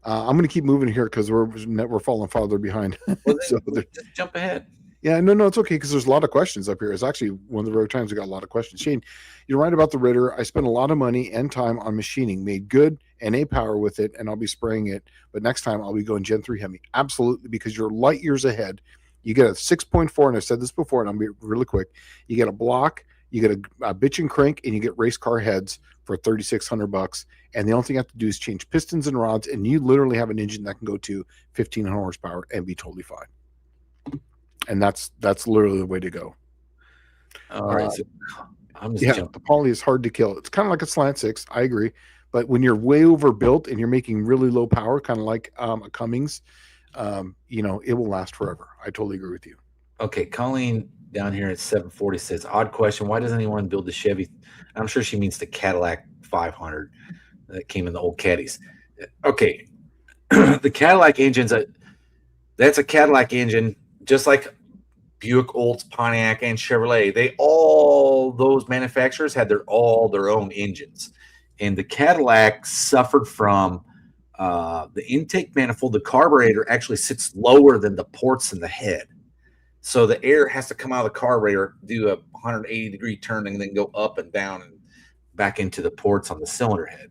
B: I'm going to keep moving here because we're falling farther behind.
A: Well,
B: So
A: just jump ahead.
B: yeah, no, it's okay because there's a lot of questions up here. It's actually one of the rare times we got a lot of questions. Shane, you're right about the Ritter. I spent a lot of money and time on machining, made good NA power with it, and I'll be spraying it. But next time I'll be going Gen 3 Hemi. Absolutely, because you're light years ahead. You get a 6.4, and I've said this before, and I'll be really quick. You get a block, you get a bitch and crank, and you get race car heads for $3,600. And the only thing you have to do is change pistons and rods, and you literally have an engine that can go to 1,500 horsepower and be totally fine. And that's literally the way to go.
A: All right. So I'm just
B: Yeah, the poly is hard to kill. It's kind of like a slant six. I agree. But when you're way overbuilt and you're making really low power, kind of like a Cummins, it will last forever. I totally agree with you.
A: Okay, Colleen down here at 740 says, odd question. Why doesn't anyone build the Chevy? I'm sure she means the Cadillac 500 that came in the old Caddies. Okay, the Cadillac engines, that's a Cadillac engine, just like Buick, Olds, Pontiac, and Chevrolet. Those manufacturers had their own engines. And the Cadillac suffered from the intake manifold. The carburetor actually sits lower than the ports in the head. So the air has to come out of the carburetor, do a 180-degree turn, and then go up and down and back into the ports on the cylinder head.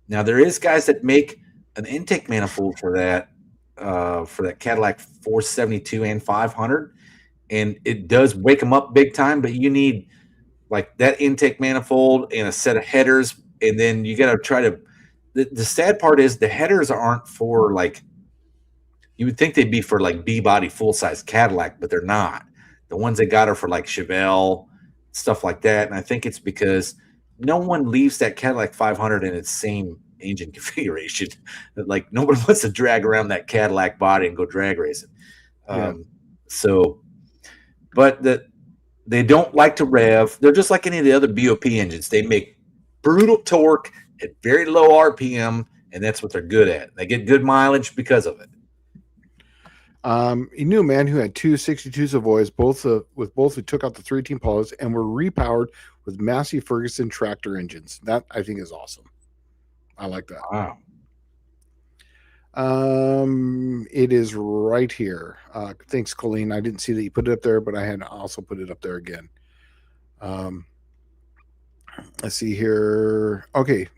A: Now, there is guys that make an intake manifold for that Cadillac 472 and 500, and it does wake them up big time, but you need like that intake manifold and a set of headers, and then you got to try to the sad part is the headers aren't for like, you would think they'd be for like B-body full-size Cadillac, but they're not. The ones they got are for like Chevelle, stuff like that. And I think it's because no one leaves that Cadillac 500 in its same engine configuration. Like nobody wants to drag around that Cadillac body and go drag racing.
B: Yeah.
A: But they don't like to rev. They're just like any of the other BOP engines. They make brutal torque at very low RPM, and that's what they're good at. They get good mileage because of it.
B: He knew a man who had two 62 Savoys, both who took out the 318 Polos and were repowered with Massey Ferguson tractor engines. That I think is awesome. I like that.
A: Wow.
B: It is right here. Thanks, Colleen. I didn't see that you put it up there, but I had also put it up there again. Let's see here. Okay.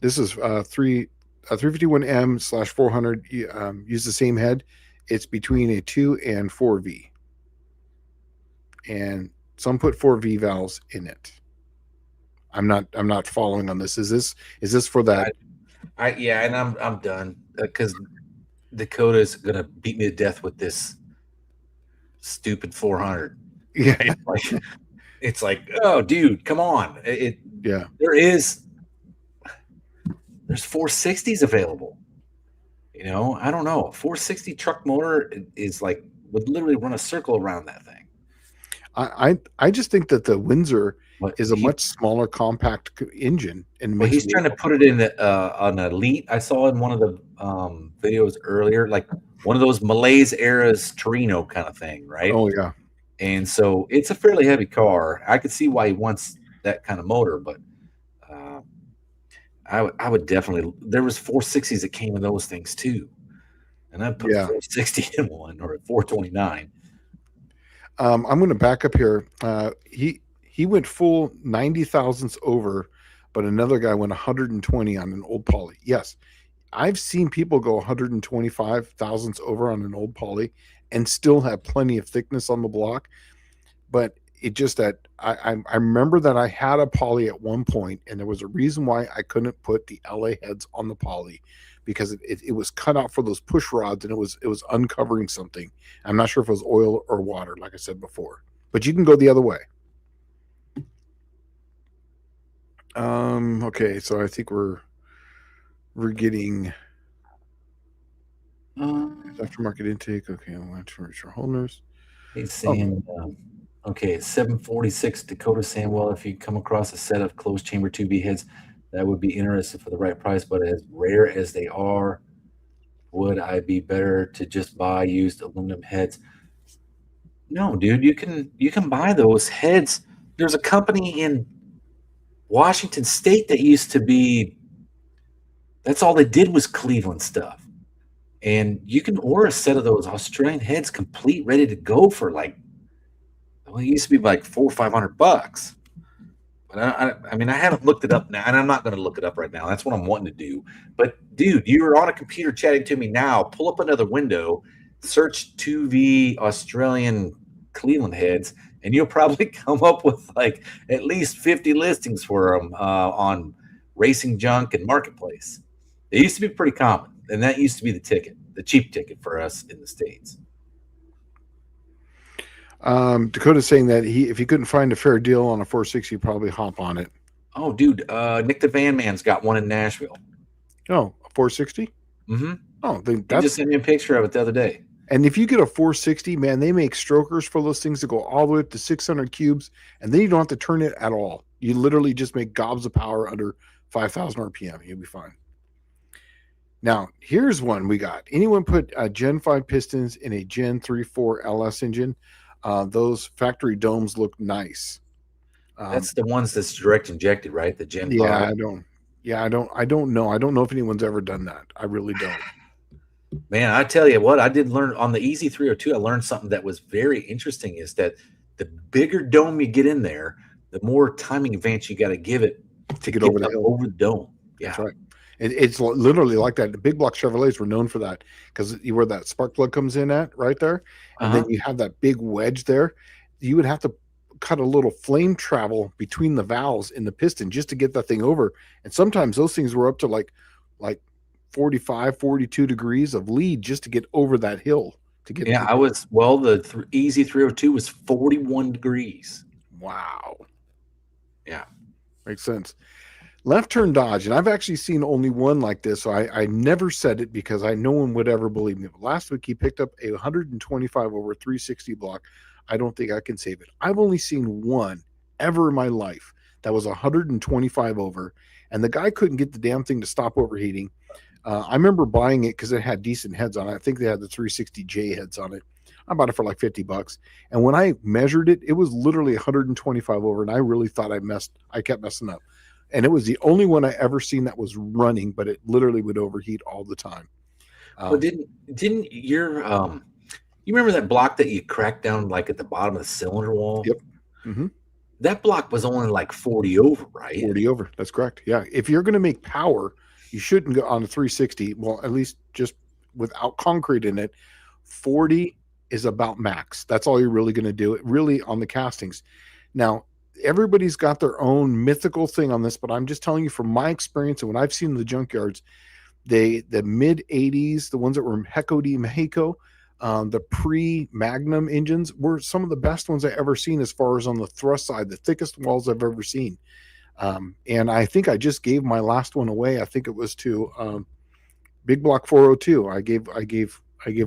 B: This is 351M/400. Use the same head. It's between a 2 and 4V, and some put 4V valves in it. I'm not following on this. Is this for that?
A: And I'm done because Dakota's gonna beat me to death with this stupid 400.
B: Yeah.
A: It's like, oh, dude, come on.
B: Yeah.
A: There's 460s available. I don't know. 460 truck motor is like would literally run a circle around that thing.
B: I just think that the Windsor is a much smaller, compact engine, and
A: he's trying to put it in an Elite. I saw in one of the videos earlier, like one of those Malaise eras Torino kind of thing, right?
B: Oh yeah.
A: And so it's a fairly heavy car. I could see why he wants that kind of motor, but I would definitely. There was 460s that came in those things too, and I put 460 in one or 429.
B: I'm going to back up here. He went full 90 thousandths over, but another guy went 120 on an old Poly. Yes, I've seen people go 125 thousandths over on an old Poly, and still have plenty of thickness on the block. But it just that I remember that I had a poly at one point, and there was a reason why I couldn't put the LA heads on the poly, because it was cut out for those push rods, and it was uncovering something. I'm not sure if it was oil or water, like I said before. But you can go the other way. Okay, so I think we're getting aftermarket intake. Okay, I'm going to reach our holders.
A: He's saying, okay, 746 Dakota Sandwell. If you come across a set of closed chamber 2V heads, that would be interesting for the right price. But as rare as they are, would I be better to just buy used aluminum heads? No, dude, you can buy those heads. There's a company in Washington State that used to be. That's all they did was Cleveland stuff. And you can order a set of those Australian heads complete, ready to go for like, well, it used to be like $400 or $500. But I mean, I haven't looked it up now, and I'm not going to look it up right now. That's what I'm wanting to do. But dude, you're on a computer chatting to me now. Pull up another window, search 2V Australian Cleveland heads, and you'll probably come up with like at least 50 listings for them on Racing Junk and Marketplace. They used to be pretty common, and that used to be the ticket, the cheap ticket for us in the States.
B: Dakota's saying that if he couldn't find a fair deal on a 460, he'd probably hop on it.
A: Oh, dude, Nick the Van Man's got one in Nashville.
B: Oh, a 460?
A: Mm-hmm.
B: Oh,
A: he just sent me a picture of it the other day.
B: And if you get a 460, man, they make strokers for those things that go all the way up to 600 cubes, and then you don't have to turn it at all. You literally just make gobs of power under 5,000 RPM. You'll be fine. Now, here's one we got. Anyone put Gen 5 pistons in a Gen 3.4 LS engine? Those factory domes look nice.
A: That's the ones that's direct injected, right? The Gen 5.
B: I don't know. I don't know if anyone's ever done that. I really don't.
A: Man, I tell you what, I did learn on the Easy 302. I learned something that was very interesting, is that the bigger dome you get in there, the more timing advance you got to give it to get over the dome. Yeah,
B: that's right. It's literally like that. The big block Chevrolets were known for that, because where that spark plug comes in at right there, and then you have that big wedge there. You would have to cut a little flame travel between the valves in the piston just to get that thing over. And sometimes those things were up to like 45, 42 degrees of lead just to get over that hill. The Easy 302 was 41 degrees. Wow.
A: Yeah.
B: Makes sense. Left turn Dodge, and I've actually seen only one like this, so I never said it because no one would ever believe me. But last week he picked up a 125 over 360 block. I don't think I can save it. I've only seen one ever in my life that was 125 over, and the guy couldn't get the damn thing to stop overheating. I remember buying it because it had decent heads on it. I think they had the 360J heads on it. I bought it for like $50. And when I measured it, it was literally 125 over, and I really thought I kept messing up. And it was the only one I ever seen that was running, but it literally would overheat all the time.
A: Well, didn't your you remember that block that you cracked down like at the bottom of the cylinder wall?
B: Yep. Mm-hmm.
A: That block was only like 40 over, right?
B: 40 over. That's correct. Yeah. If you're going to make power, you shouldn't go on a 360. Well, at least just without concrete in it. 40 is about max. That's all you're really going to do. It really on the castings. Now, everybody's got their own mythical thing on this, but I'm just telling you from my experience and what I've seen in the junkyards, the mid 80s, the ones that were Heco de Mexico, the pre-Magnum engines were some of the best ones I ever seen as far as on the thrust side, the thickest walls I've ever seen. And I think I just gave my last one away. I think it was to Big Block 402. I gave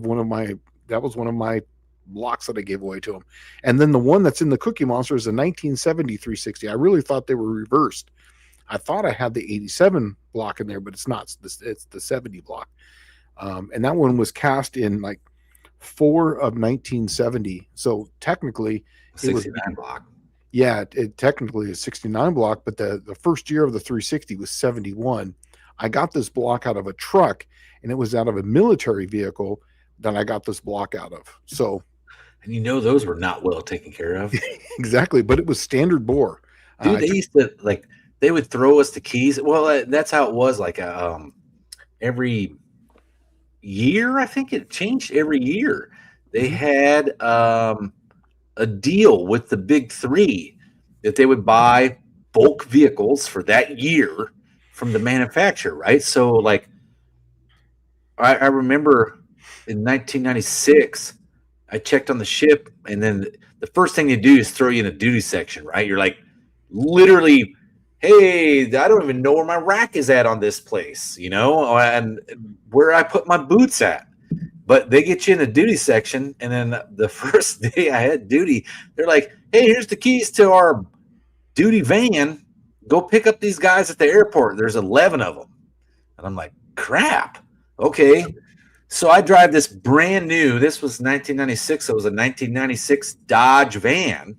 B: one of my blocks that I gave away to him. And then the one that's in the Cookie Monster is a 1970 360. I really thought they were reversed. I thought I had the 87 block in there, but it's not. It's the 70 block. And that one was cast in like 4 of 1970. So technically,
A: 69 block.
B: Yeah, it technically is 69 block, but the first year of the 360 was 71. I got this block out of a truck, and it was out of a military vehicle that I got this block out of. So,
A: and those were not well taken care of.
B: Exactly, but it was standard bore.
A: Dude, they used to they would throw us the keys. Well, that's how it was. Like every year, I think it changed every year. they
B: Mhm.
A: had a deal with the big three that they would buy bulk vehicles for that year from the manufacturer, right? So, like, I remember in 1996, I checked on the ship, and then the first thing they do is throw you in a duty section, right? You're like, literally, hey, I don't even know where my rack is at on this place, and where I put my boots at. But they get you in a duty section, and then the first day I had duty, they're like, hey, here's the keys to our duty van. Go pick up these guys at the airport. There's 11 of them. And I'm like, crap. Okay. So I drive this brand new, this was 1996. It was a 1996 Dodge van,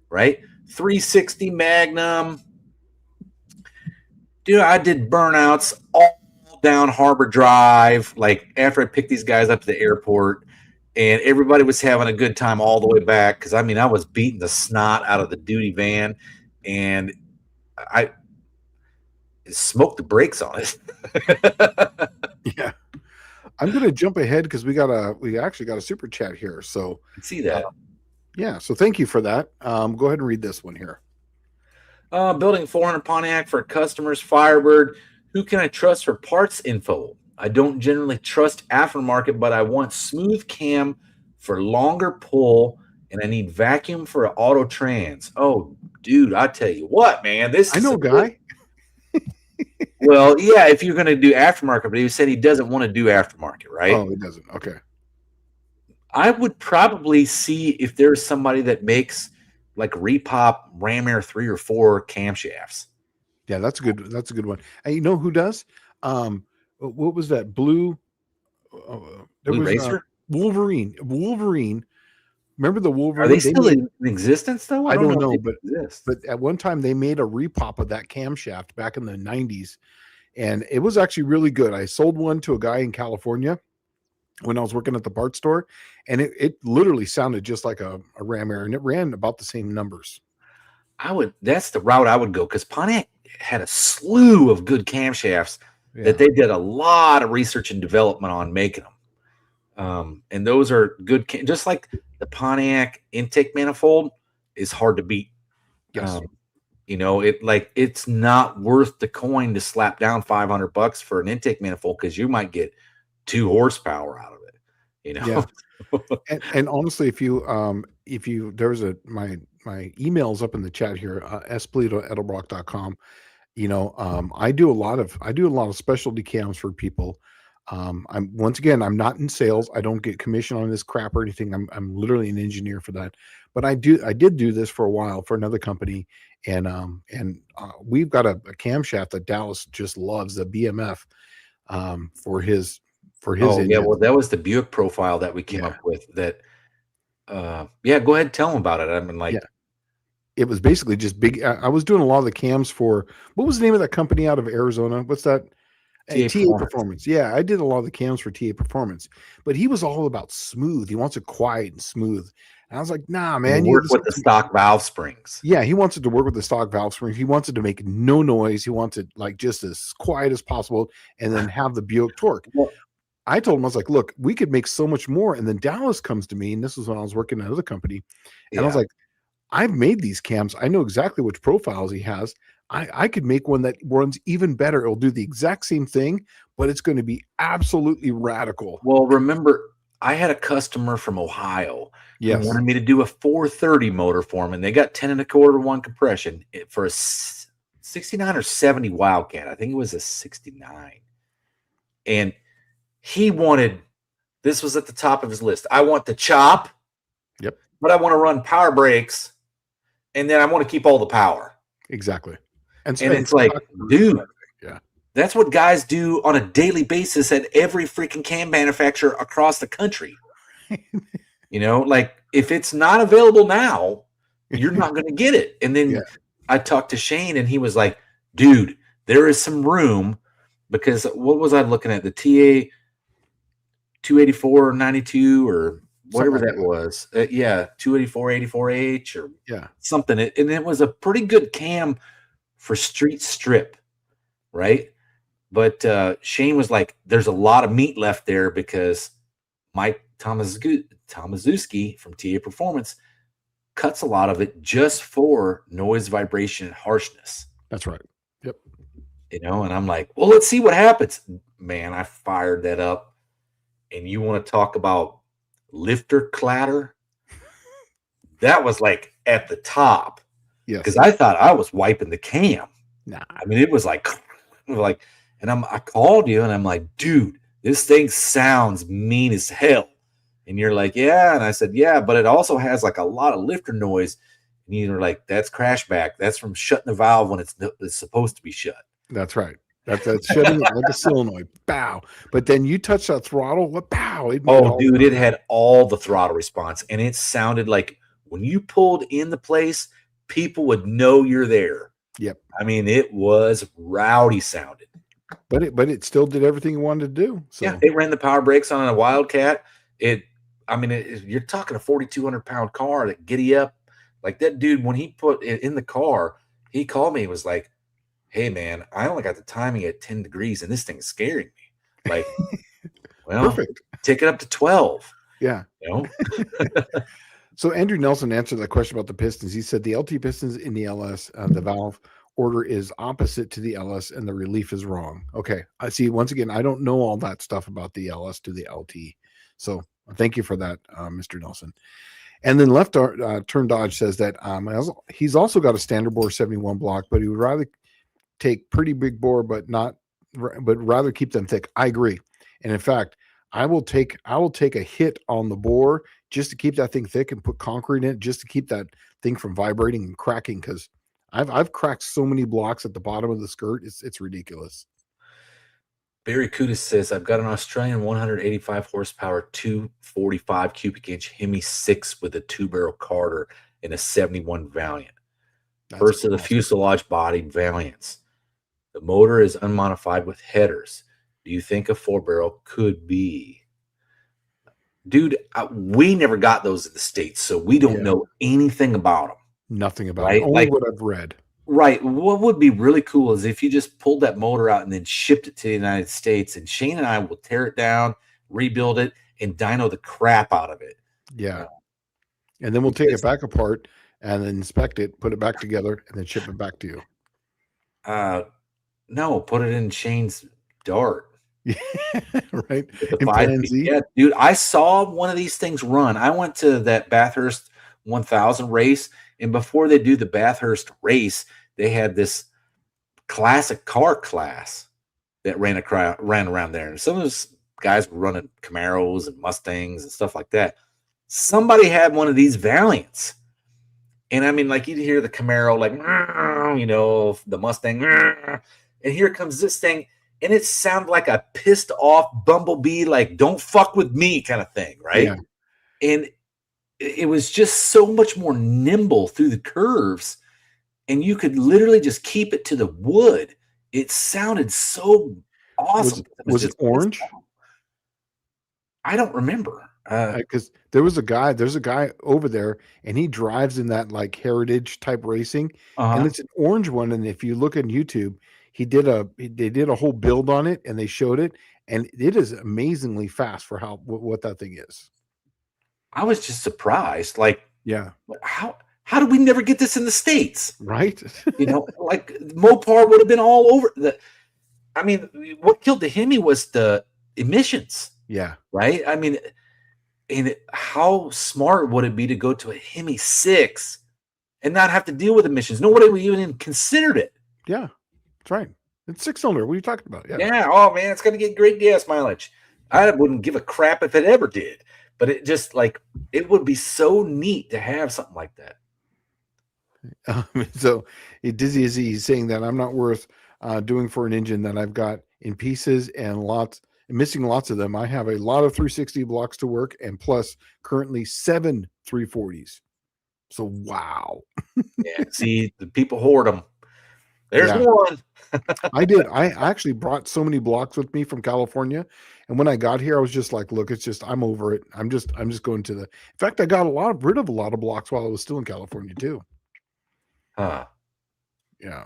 A: right? 360 Magnum. Dude, I did burnouts all down Harbor Drive, like after I picked these guys up to the airport, and everybody was having a good time all the way back. Because I mean, I was beating the snot out of the duty van, and I smoked the brakes on it.
B: Yeah. I'm going to jump ahead because we actually got a super chat here. So
A: See that.
B: yeah, so thank you for that. Go ahead and read this one here.
A: Building 400 Pontiac for customers, Firebird. Who can I trust for parts info? I don't generally trust aftermarket, but I want smooth cam for longer pull, and I need vacuum for auto trans. Oh, dude, I tell you what, man, this
B: I
A: is
B: know
A: a
B: a guy.
A: well, yeah, if you're going to do aftermarket, but he said he doesn't want to do aftermarket, right?
B: Oh, he doesn't. Okay.
A: I would probably see if there's somebody that makes like repop Ram Air 3 or 4 camshafts.
B: Yeah, that's a good. That's a good one. And you know who does? What was that? Blue. There
A: Blue
B: was
A: Racer?
B: Wolverine. Wolverine. Remember the Wolverine?
A: Are they still in existence though?
B: I don't
A: if
B: know,
A: they
B: but
A: exist.
B: at one time they made a repop of that camshaft back in the 90s, and it was actually really good. I sold one to a guy in California when I was working at the parts store, and it literally sounded just like a Ram Air, and it ran about the same numbers.
A: That's the route I would go, because Pontiac had a slew of good camshafts that they did a lot of research and development on making them. And those are good, just like the Pontiac intake manifold is hard to beat.
B: Yes.
A: It's not worth the coin to slap down $500 for an intake manifold, because you might get 2 horsepower out of it.
B: Yeah. and honestly, if you there's my email's up in the chat here, spolito@edelbrock.com. I do a lot of specialty cams for people. I'm not in sales. I don't get commission on this crap or anything. I'm literally an engineer for that. But I did do this for a while for another company, and we've got a camshaft that Dallas just loves, the BMF, for his engine.
A: Yeah, well, that was the Buick profile that we came up with. That go ahead and tell them about it. I mean,
B: it was basically just big. I was doing a lot of the cams for, what was the name of that company out of Arizona? What's that? TA Performance. Yeah, I did a lot of the cams for TA Performance, but he was all about smooth. He wants it quiet and smooth. And I was like, nah, man.
A: You work with the stock valve springs.
B: Yeah, he wants it to work with the stock valve springs. He wants it to make no noise. He wants it like just as quiet as possible, and then have the Buick torque.
A: Well,
B: I told him, I was like, look, we could make so much more. And then Dallas comes to me, and this was when I was working at another company. And I was like, I've made these cams. I know exactly which profiles he has. I could make one that runs even better. It'll do the exact same thing, but it's going to be absolutely radical.
A: Well, remember, I had a customer from Ohio who wanted me to do a 430 motor for him, and they got 10 1/4 1 compression for a 69 or 70 Wildcat. I think it was a 69. And he wanted, this was at the top of his list, I want the chop, but I want to run power brakes, and then I want to keep all the power.
B: Exactly.
A: And it's like, dude, that's what guys do on a daily basis at every freaking cam manufacturer across the country. If it's not available now, you're not going to get it. And then I talked to Shane, and he was like, dude, there is some room, because what was I looking at? The TA 284 92 or whatever that was. 284 84H or something. And it was a pretty good cam for street strip, right? But Shane was like, there's a lot of meat left there, because Mike Tomaszewski from TA Performance cuts a lot of it just for noise, vibration, and harshness.
B: That's right. Yep.
A: And I'm like, well, let's see what happens. Man, I fired that up. And you want to talk about lifter clatter? That was like at the top.
B: Yes.
A: Because I thought I was wiping the cam.
B: Nah.
A: I mean, it was like, and I called you and I'm like, dude, this thing sounds mean as hell. And you're like, yeah. And I said, yeah, but it also has like a lot of lifter noise. And you're like, that's crashback. That's from shutting the valve when it's supposed to be shut.
B: That's right. That's shutting it like a solenoid. Bow. But then you touch that throttle. What? Pow.
A: Dude, it had all the throttle response. And it sounded like when you pulled in the place, people would know you're there.
B: Yep.
A: I mean, it was rowdy sounded.
B: But it still did everything it wanted to do. So.
A: Yeah, it ran the power brakes on a Wildcat. You're talking a 4,200-pound car that giddy up. Like that dude, when he put it in the car, he called me and was like, hey, man, I only got the timing at 10 degrees, and this thing is scaring me. Like, well,
B: perfect.
A: Take it up to 12.
B: Yeah. So Andrew Nelson answered that question about the pistons. He said the LT pistons in the LS, the valve order is opposite to the LS, and the relief is wrong. Okay. I see. Once again, I don't know all that stuff about the LS to the LT. So thank you for that, Mr. Nelson. And then Left Turn Dodge says that he's also got a standard bore 71 block, but he would rather take pretty big bore, but rather keep them thick. I agree. And in fact, I will take a hit on the bore just to keep that thing thick and put concrete in it just to keep that thing from vibrating and cracking. Cause I've cracked so many blocks at the bottom of the skirt. It's ridiculous.
A: Barry Kudis says, I've got an Australian 185 horsepower, 245 cubic inch Hemi 6 with a 2-barrel Carter and a 71 Valiant. First of the fuselage body Valiants. The motor is unmodified with headers. Do you think a 4-barrel could be? Dude, we never got those in the States, so we don't know anything about them.
B: Nothing about it. Only what I've read.
A: Right. What would be really cool is if you just pulled that motor out and then shipped it to the United States, and Shane and I will tear it down, rebuild it, and dyno the crap out of it.
B: Yeah. And then we'll take it back apart and then inspect it, put it back together, and then ship it back to you.
A: No, put it in Shane's Dart.
B: Yeah, right.
A: Yeah, dude, I saw one of these things run. I went to that Bathurst 1000 race, and before they do the Bathurst race, they had this classic car class that ran around there. And some of those guys were running Camaros and Mustangs and stuff like that. Somebody had one of these Valiants. And I mean, like you'd hear the Camaro, like, the Mustang, and here comes this thing, and it sounded like a pissed off bumblebee, like, don't fuck with me kind of thing, right? Yeah. And it was just so much more nimble through the curves, and you could literally just keep it to the wood. It sounded so awesome.
B: Was it orange?
A: I don't remember.
B: Because there's a guy over there, and he drives in that like heritage type racing, and it's an orange one. And if you look on YouTube, they did a whole build on it, and they showed it, and it is amazingly fast for what that thing is.
A: I was just surprised. Like,
B: yeah,
A: how did we never get this in the States?
B: Right?
A: Like Mopar would have been all over I mean, what killed the Hemi was the emissions.
B: Yeah.
A: Right. I mean. And how smart would it be to go to a Hemi 6 and not have to deal with emissions? Nobody would even considered it.
B: Yeah, that's right. It's 6-cylinder. What are you talking about?
A: Yeah. Oh, man, it's going to get great gas mileage. I wouldn't give a crap if it ever did. But it just it would be so neat to have something like that.
B: So Dizzy Izzy is saying that I'm not worth doing for an engine that I've got in pieces and missing lots of them. I have a lot of 360 blocks to work, and plus currently 7 340s. So wow.
A: Yeah, see, the people hoard them. There's one.
B: I did. I actually brought so many blocks with me from California, and when I got here, I was just like, "Look, it's just I'm over it. I'm just going to the." In fact, I got rid of a lot of blocks while I was still in California too.
A: Huh.
B: Yeah.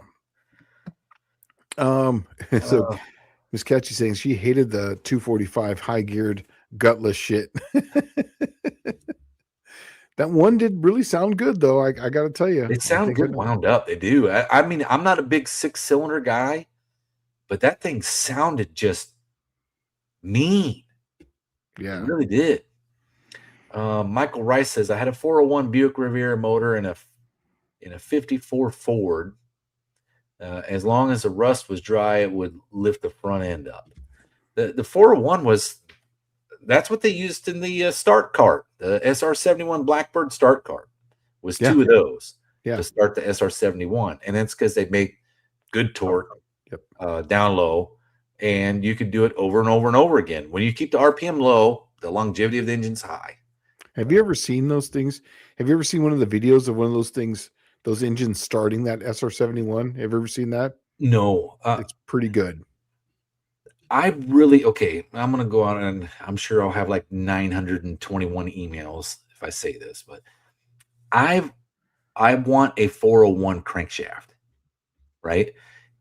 B: So. Miss Catchy saying she hated the 245 high geared gutless shit. That one did really sound good, though. I got to tell you,
A: They sound good wound up. They do. I mean, I'm not a big 6-cylinder guy, but that thing sounded just mean. It
B: Yeah.
A: really did. Michael Rice says I had a 401 Buick Riviera motor in a 54 Ford. As long as the rust was dry, it would lift the front end up. The 401 that's what they used in the start cart. The SR71 Blackbird start cart was
B: Yeah.
A: two of those
B: Yeah.
A: to start the SR71, and that's because they make good torque,
B: Yep.
A: down low, and you could do it over and over and over again. When you keep the RPM low, the longevity of the engine's high.
B: Have you ever seen those things? Have you ever seen one of the videos of one of those things, those engines starting that SR71? Have you ever seen that?
A: No,
B: It's pretty good.
A: I'm going to go on, and I'm sure I'll have like 921 emails if I say this, but I want a 401 crankshaft, right?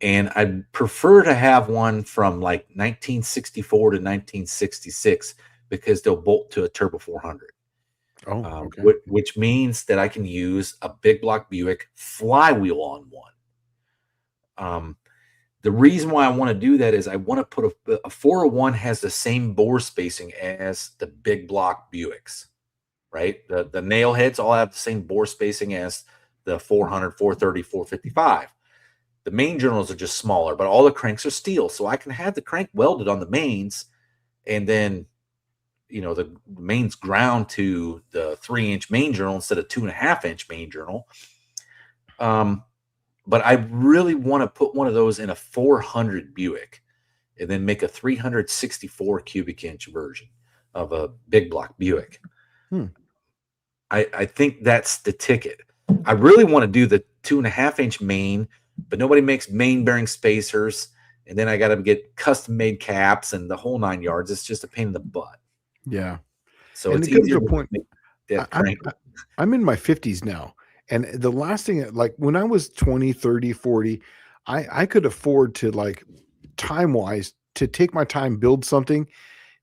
A: And I'd prefer to have one from like 1964 to 1966 because they'll bolt to a turbo 400.
B: Oh, okay.
A: Which means that I can use a big block Buick flywheel on one. The reason why I want to do that is I want to put a 401 has the same bore spacing as the big block Buicks, right? The nail heads all have the same bore spacing as the 400, 430, 455. The main journals are just smaller, but all the cranks are steel. So I can have the crank welded on the mains, and then, the mains ground to the 3-inch main journal instead of 2.5-inch main journal. But I really want to put one of those in a 400 Buick and then make a 364 cubic inch version of a big block Buick. I think that's the ticket. I really want to do the 2.5-inch main, but nobody makes main bearing spacers. And then I got to get custom made caps and the whole 9 yards. It's just a pain in the butt.
B: Yeah.
A: So
B: and
A: it's
B: it comes
A: easier
B: to a point. I'm in my 50s now. And the last thing, like when I was 20, 30, 40, I could afford to, like, time wise, to take my time, build something.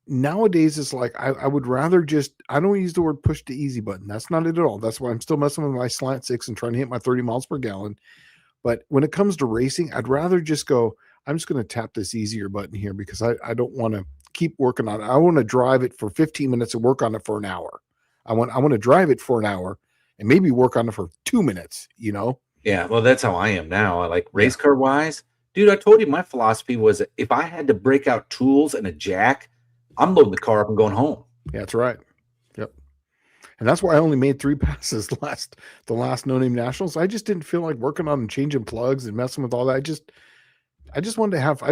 B: Nowadays, it's like I would rather just, I don't use the word push the easy button. That's not it at all. That's why I'm still messing with my slant six and trying to hit my 30 miles per gallon. But when it comes to racing, I'd rather just go, I'm just going to tap this easier button here because I don't want to keep working on it. I want to drive it for 15 minutes and work on it for an hour. I want to drive it for an hour and maybe work on it for 2 minutes,
A: Yeah, well, that's how I am now. I like race car wise. Dude, I told you my philosophy was that if I had to break out tools and a jack, I'm loading the car up and going home.
B: Yeah, that's right. Yep. And that's why I only made 3 passes the last No Name Nationals. I just didn't feel like working on changing plugs and messing with all that. I just want to have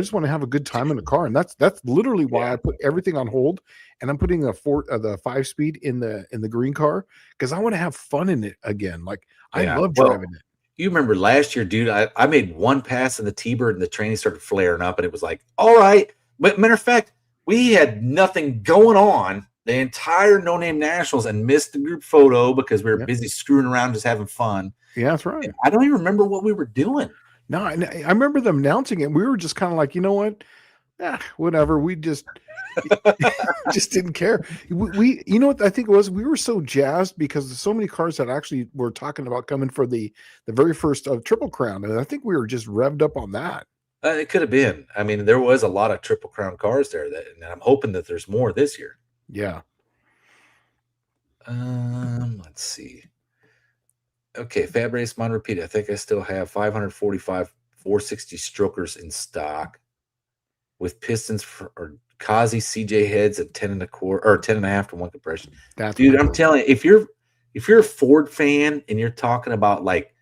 B: a good time in the car, and that's literally why I put everything on hold. And I'm putting the 5-speed in the green car because I want to have fun in it again. Like, I love driving it.
A: You remember last year, dude, I made 1 pass in the T-Bird and the tranny started flaring up, and it was like, all right. But matter of fact, we had nothing going on the entire No Name Nationals and missed the group photo because we were busy screwing around, just having fun.
B: Yeah, that's right.
A: And I don't even remember what we were doing.
B: No, I remember them announcing it. We were just kind of like, you know what? Whatever. We just just didn't care. We you know what I think it was? We were so jazzed because there's so many cars that actually were talking about coming for the very first of Triple Crown. And I think we were just revved up on that.
A: It could have been. I mean, there was a lot of Triple Crown cars there, and I'm hoping that there's more this year.
B: Yeah.
A: Let's see. Okay, Fab Race Mon repeat. I think I still have 545 460 strokers in stock with pistons or Kazi CJ heads at 10 1/4 or 10.5 to 1 compression. Dude, I'm telling you, if you're a Ford fan and you're talking about like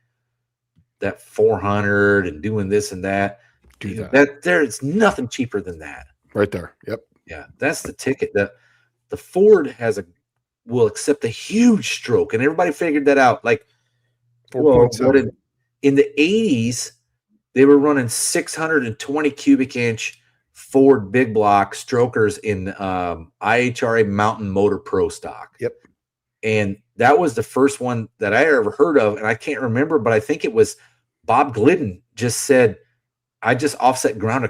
A: that 400 and doing this and that, there's nothing cheaper than that.
B: Right there. Yep.
A: Yeah, that's the ticket. The Ford will accept a huge stroke, and everybody figured that out. Like, in the 80s, they were running 620 cubic inch Ford big block strokers in IHRA Mountain Motor Pro stock.
B: Yep.
A: And that was the first one that I ever heard of, and I can't remember, but I think it was Bob Glidden just said, I just offset ground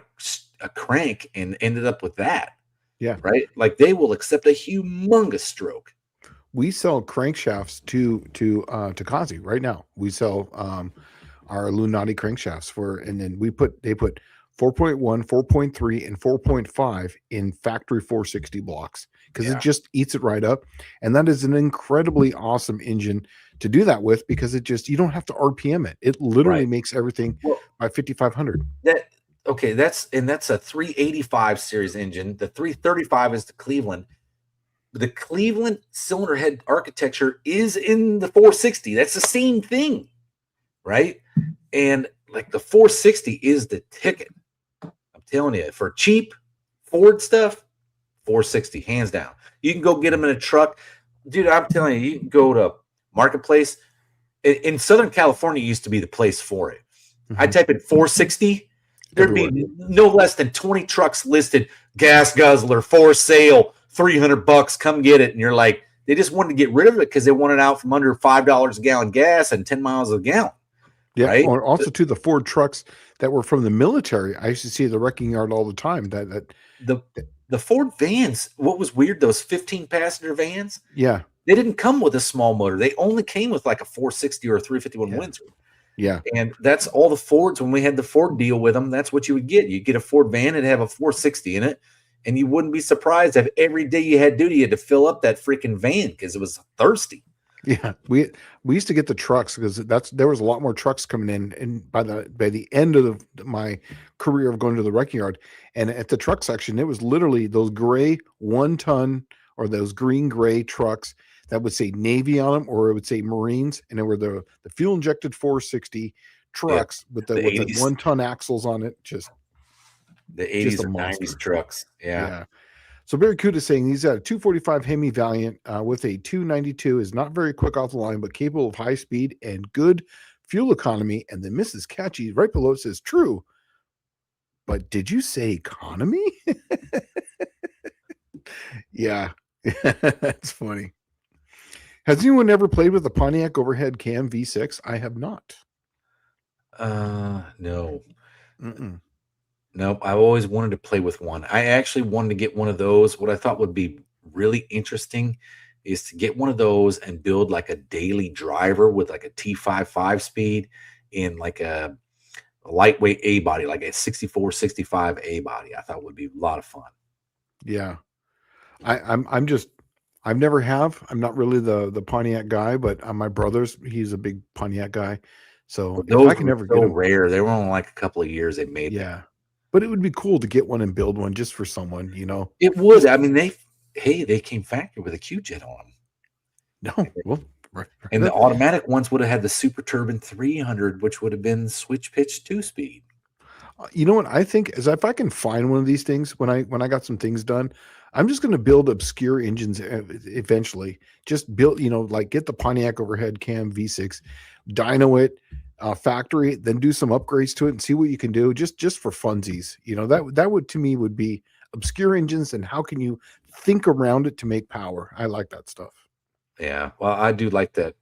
A: a crank and ended up with that.
B: Yeah.
A: Right? Like, they will accept a humongous stroke.
B: we sell crankshafts to Kazi right now. We sell our Illuminati crankshafts and then they put 4.1, 4.3, and 4.5 in factory 460 blocks because it just eats it right up. And that is an incredibly awesome engine to do that with because you don't have to RPM it. It literally makes everything by 5,500.
A: That's a 385 series engine. The 335 is the Cleveland. The Cleveland cylinder head architecture is in the 460. That's the same thing, right? And like the 460 is the ticket. I'm telling you, for cheap Ford stuff, 460, hands down. You can go get them in a truck. Dude, I'm telling you, you can go to Marketplace. In Southern California, used to be the place for it. Mm-hmm. I type in 460, there'd be no less than 20 trucks listed, gas guzzler, for sale, $300, come get it. And you're like, they just wanted to get rid of it because they wanted out from under $5 a gallon gas and 10 miles a gallon.
B: Yeah.
A: Right?
B: Or also to the Ford trucks that were from the military. I used to see at the wrecking yard all the time.
A: The Ford vans, what was weird, those 15 passenger vans.
B: Yeah.
A: They didn't come with a small motor. They only came with like a 460 or a 351 Windsor.
B: Yeah.
A: And that's all the Fords. When we had the Ford deal with them, that's what you would get. You'd get a Ford van and have a 460 in it. And you wouldn't be surprised if every day you had duty, you had to fill up that freaking van because it was thirsty.
B: Yeah, we used to get the trucks because there was a lot more trucks coming in, and by the end of my career of going to the wrecking yard, and at the truck section, it was literally those gray 1 ton or those green gray trucks that would say Navy on them, or it would say Marines, and they were the fuel injected 460 trucks with the 1 ton axles on it. Just
A: the 80s or 90s trucks. Yeah.
B: So Barracuda is saying he's got a 245 Hemi Valiant with a 292, is not very quick off the line, but capable of high speed and good fuel economy. And then Mrs. Catchy right below it says, true. But did you say economy? Yeah, that's funny. Has anyone ever played with a Pontiac overhead cam V6? I have not.
A: No.
B: Mm-mm.
A: Nope, I always wanted to play with one. I actually wanted to get one of those. What I thought would be really interesting is to get one of those and build like a daily driver with like a T55 speed in like a lightweight A body, like a 64, 65 A body. I thought would be a lot of fun.
B: Yeah. I'm not really the Pontiac guy, but my brother's, he's a big Pontiac guy. So
A: if I can never get them rare, they were only like a couple of years they made them.
B: Yeah. But it would be cool to get one and build one just for someone, you know.
A: It would. I mean, they came factory with a Q-Jet on them.
B: No, well,
A: and the automatic ones would have had the Super Turbine 300, which would have been switch pitch 2-speed.
B: You know what I think is, if I can find one of these things when I got some things done, I'm just going to build obscure engines eventually. Just build, like get the Pontiac overhead cam V6, dyno it. Factory, then do some upgrades to it and see what you can do just for funsies. That would, to me, would be obscure engines, and how can you think around it to make power. I like that stuff.
A: Yeah, well, I do like that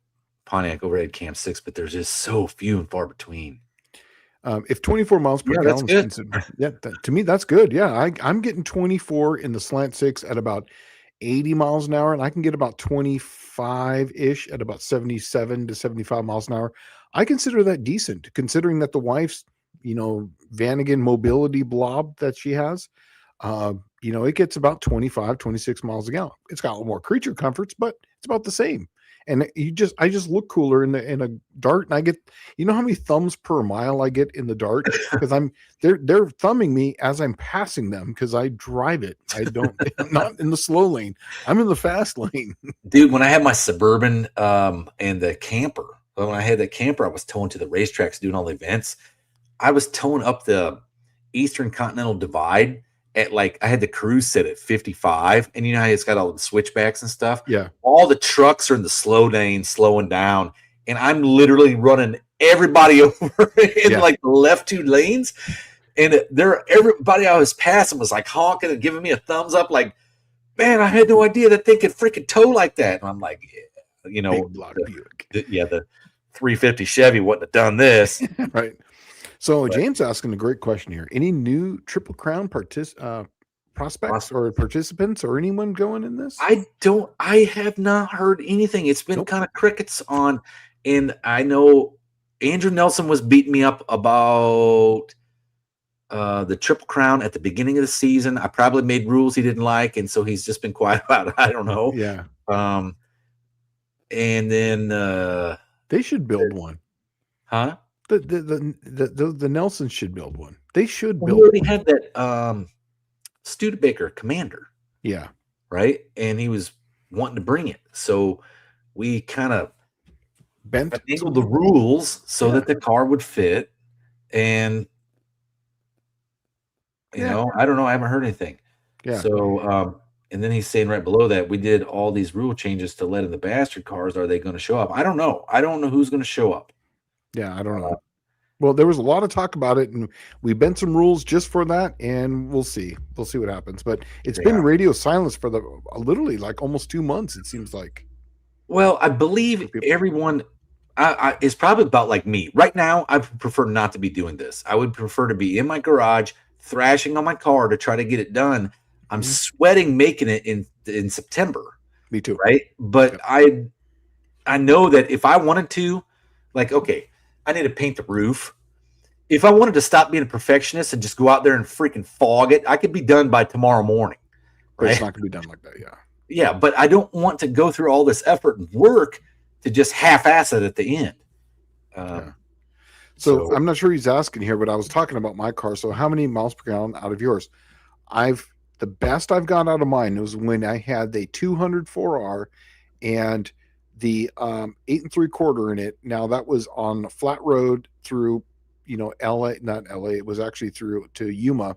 A: Pontiac overhead cam 6, but there's just so few and far between.
B: If 24 miles per gallon is considered, to me that's good. Yeah, I'm getting 24 in the slant 6 at about 80 miles an hour, and I can get about 25-ish at about 77 to 75 miles an hour. I consider that decent, considering that the wife's, Vanagon mobility blob that she has, it gets about 25, 26 miles a gallon. It's got a little more creature comforts, but it's about the same. And I just look cooler in a dart, and I get, how many thumbs per mile I get in the dart because they're thumbing me as I'm passing them because I drive it. I'm not in the slow lane. I'm in the fast lane.
A: Dude, when I had my Suburban and the camper, when I had that camper, I was towing to the racetracks doing all the events. I was towing up the Eastern Continental Divide at I had the cruise set at 55, and how it's got all the switchbacks and stuff.
B: Yeah. All
A: the trucks are in the slow lane, slowing down, and I'm literally running everybody over in the left 2 lanes. And everybody I was passing was like honking and giving me a thumbs up, like, man, I had no idea that they could freaking tow like that. And I'm like, the 350 Chevy wouldn't have done this.
B: Right. So James asking a great question here. Any new Triple Crown prospects or participants or anyone going in this?
A: I have not heard anything. It's been
B: Nope.
A: kind of crickets on, and I know Andrew Nelson was beating me up about the Triple Crown at the beginning of the season. I probably made rules he didn't like, and so he's just been quiet about it. I don't know.
B: Yeah.
A: And then
B: They should build one.
A: huh?
B: The Nelsons should build one. They should
A: We
B: build
A: already
B: one.
A: had that Studebaker Commander,
B: Yeah.
A: right? And he was wanting to bring it. So we kind of
B: Bent
A: finagled the rules so that the car would fit. And you know, I don't know. I haven't heard anything.
B: Yeah.
A: So and then he's saying right below that we did all these rule changes to let in the bastard cars. Are they going to show up? I don't know. I don't know who's going to show up.
B: Yeah, I don't know. Well, there was a lot of talk about it, and we bent some rules just for that, and we'll see. We'll see what happens. But it's been radio silence for literally like almost 2 months, it seems like.
A: Well, I believe everyone is probably about like me. Right now, I prefer not to be doing this. I would prefer to be in my garage, thrashing on my car to try to get it done. I'm sweating making it in September.
B: Me too.
A: Right? But I know that if I wanted to, like, okay, I need to paint the roof. If I wanted to stop being a perfectionist and just go out there and freaking fog it, I could be done by tomorrow morning.
B: But
A: right?
B: it's not going to be done like that, yeah.
A: Yeah, but I don't want to go through all this effort and work to just half-ass it at the end.
B: So I'm not sure he's asking here, but I was talking about my car. So how many miles per gallon out of yours? The best I've got out of mine was when I had the 204R and the 8 3/4 in it. Now that was on a flat road through, LA, not LA. It was actually through to Yuma,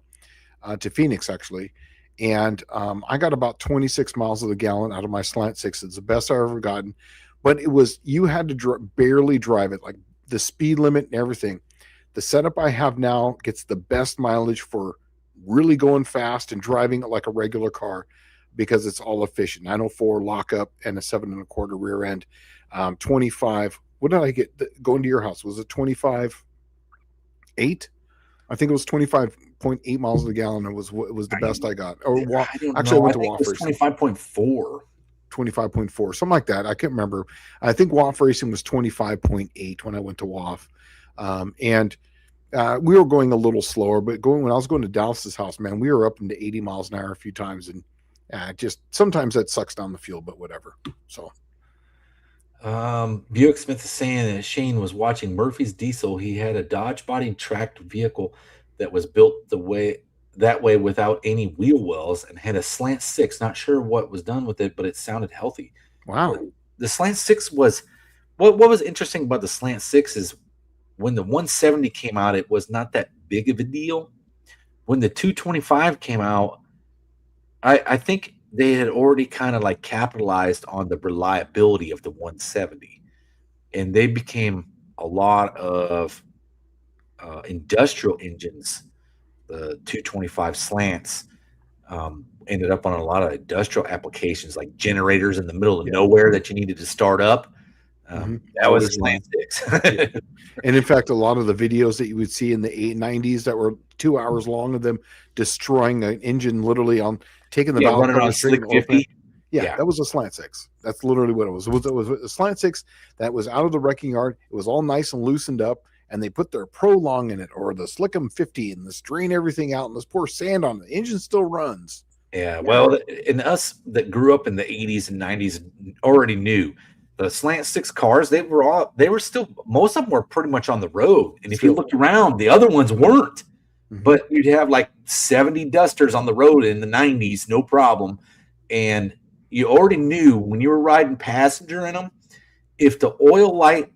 B: to Phoenix actually. And I got about 26 miles of the gallon out of my slant six. It's the best I've ever gotten, but you had to barely drive it, like the speed limit and everything. The setup I have now gets the best mileage for really going fast and driving it like a regular car because it's all efficient. 904 lockup and a 7 1/4 rear end. 25. What did I get going to your house? Was it 25.8? I think it was 25.8 miles of the gallon. It was the best I got. Or actually, I went to WAF Racing.
A: 25.4.
B: 25.4, something like that. I can't remember. I think WAF Racing was 25.8 when I went to WAF. We were going a little slower, but when I was going to Dallas's house, man, we were up into 80 miles an hour a few times, and just sometimes that sucks down the field, but whatever. So
A: Buick Smith is saying that Shane was watching Murphy's Diesel. He had a Dodge body tracked vehicle that was built that way without any wheel wells and had a slant six. Not sure what was done with it, but it sounded healthy.
B: Wow.
A: The slant six was what was interesting about the slant six is when the 170 came out, it was not that big of a deal. When the 225 came out, I think they had already kind of like capitalized on the reliability of the 170, and they became a lot of industrial engines. The 225 slants ended up on a lot of industrial applications, like generators in the middle of nowhere that you needed to start up. That was a slant six.
B: And in fact, a lot of the videos that you would see in the 90s that were 2 hours long of them destroying an engine, literally on taking the valve
A: running on Slick 50.
B: That was a slant six. That's literally what it was. It was a slant six that was out of the wrecking yard. It was all nice and loosened up, and they put their Prolong in it or the Slickum 50 and this drain everything out and this pour sand on it. The engine still runs.
A: Yeah, well, and us that grew up in the 80s and 90s already knew the slant six cars. They were still, most of them were pretty much on the road. And if you looked around, the other ones weren't. But you'd have like 70 Dusters on the road in the 90s, no problem. And you already knew when you were riding passenger in them, if the oil light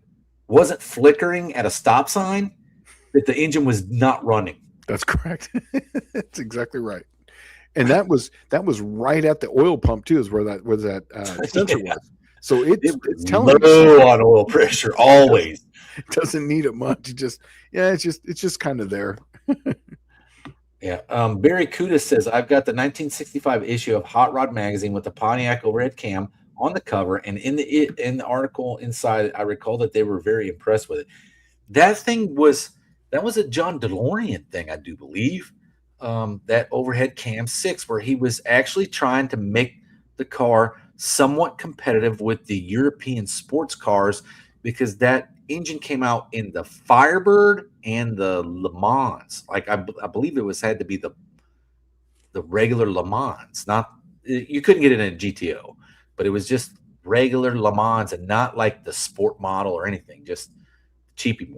A: wasn't flickering at a stop sign, that the engine was not running.
B: That's correct. That's exactly right. And that was right at the oil pump too, is where that sensor was. So it's telling
A: low on oil pressure always.
B: It doesn't need it much. It's just kind of there.
A: Yeah. Barry Kuda says, I've got the 1965 issue of Hot Rod Magazine with the Pontiac overhead cam on the cover, and in the article inside, I recall that they were very impressed with it. That was a John DeLorean thing, I do believe. that overhead cam 6, where he was actually trying to make the car somewhat competitive with the European sports cars, because that engine came out in the Firebird and the Le Mans. Like I believe it was had to be the regular Le Mans, not you couldn't get it in a GTO, but it was just regular Le Mans and not like the sport model or anything, just cheapy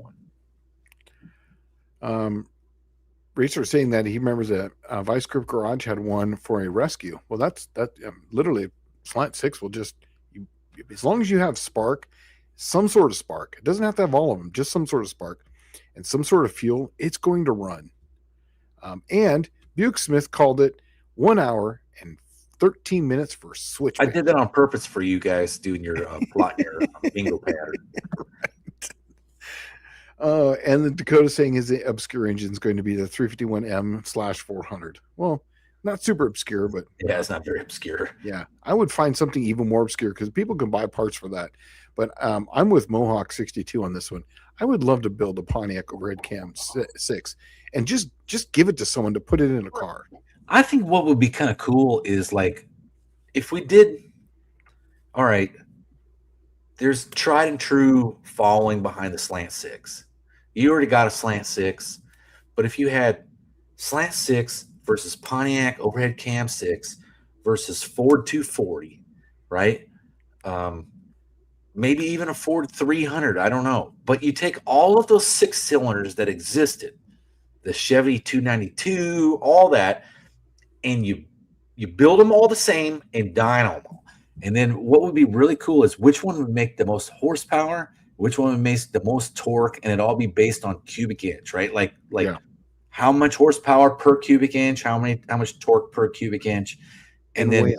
A: one.
B: Racer saying that he remembers that Vice Grip Garage had one for a rescue. Well, that's literally Slant 6 will just as long as you have spark, some sort of spark. It doesn't have to have all of them, just some sort of spark and some sort of fuel. It's going to run. And Buick Smith called it 1 hour and 13 minutes for switch.
A: I did that on purpose for you guys doing your plot your bingo pattern.
B: And the Dakota saying his obscure engine is going to be the 351M/400. Well, not super obscure, but
A: yeah, it's not very obscure.
B: Yeah, I would find something even more obscure because people can buy parts for that. But I'm with Mohawk 62 on this one. I would love to build a Pontiac overhead cam 6 and just give it to someone to put it in a car.
A: I think what would be kind of cool is like if we did. All right, there's tried and true following behind the Slant 6. You already got a Slant 6, but if you had Slant 6 versus Pontiac overhead cam 6 versus Ford 240, right? Maybe even a Ford 300, I don't know. But you take all of those 6 cylinders that existed, the Chevy 292, all that, and you build them all the same and dyno them all. And then what would be really cool is which one would make the most horsepower, which one would make the most torque, and it all be based on cubic inch, right? Like how much horsepower per cubic inch, how much torque per cubic inch, and then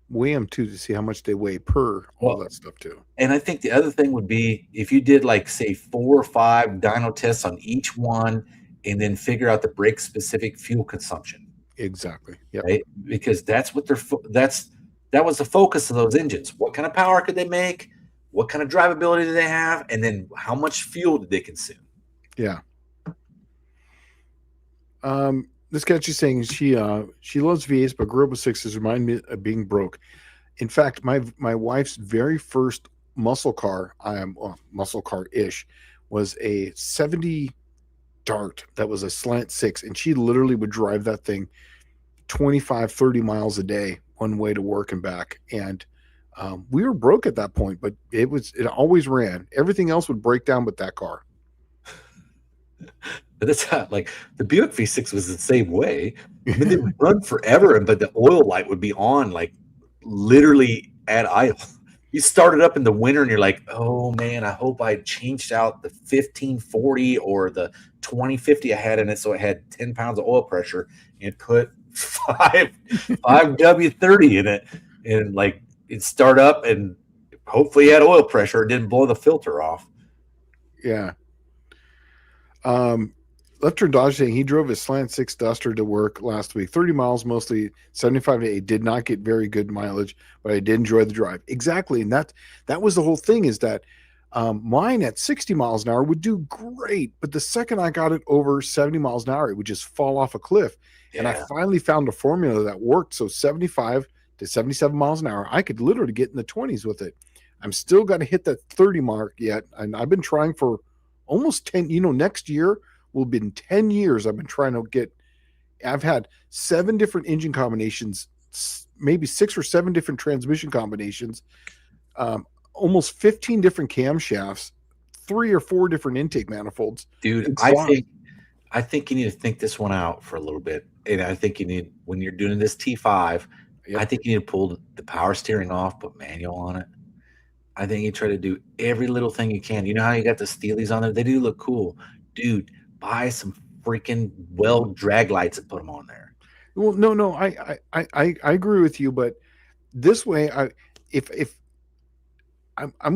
B: weigh them too to see how much they weigh per all that stuff too.
A: And I think the other thing would be if you did like say 4 or 5 dyno tests on each one, and then figure out the brake specific fuel consumption.
B: Exactly. Yeah.
A: Right. Because that's what that was the focus of those engines. What kind of power could they make? What kind of drivability do they have? And then how much fuel did they consume?
B: Yeah. This guy, she's saying she loves V8s, but grew up with 6s. Remind me of being broke. In fact, my wife's very first muscle car, muscle car-ish, was a 70 Dart that was a Slant 6, and she literally would drive that thing 25, 30 miles a day one way to work and back. And we were broke at that point, but it always ran. Everything else would break down but that car.
A: But that's how, like the Buick V6 was the same way. I mean, they would run forever, but the oil light would be on like literally at idle. You start it up in the winter and you're like, oh man, I hope I changed out the 1540 or the 2050 I had in it so it had 10 pounds of oil pressure and put 5 W30 in it, and like it start up and hopefully it had oil pressure. It didn't blow the filter off.
B: Yeah. Left Turn Dodge saying he drove his Slant 6 Duster to work last week. 30 miles, mostly 75 to 8. Did not get very good mileage, but I did enjoy the drive. Exactly. And that was the whole thing, is that mine at 60 miles an hour would do great. But the second I got it over 70 miles an hour, it would just fall off a cliff. Yeah. And I finally found a formula that worked. So 75 to 77 miles an hour, I could literally get in the 20s with it. I'm still got to hit that 30 mark yet. And I've been trying for almost 10, next year will be 10 years. I've been trying to get, I've had 7 different engine combinations, maybe 6 or 7 different transmission combinations, almost 15 different camshafts, 3 or 4 different intake manifolds.
A: Dude, I think you need to think this one out for a little bit. And I think you need, when you're doing this T5, yep, I think you need to pull the power steering off, put manual on it. I think you try to do every little thing you can. You know how you got the Steelies on there? They do look cool. Dude, buy some freaking drag lights and put them on there.
B: Well, no, I agree with you, but this way, I'm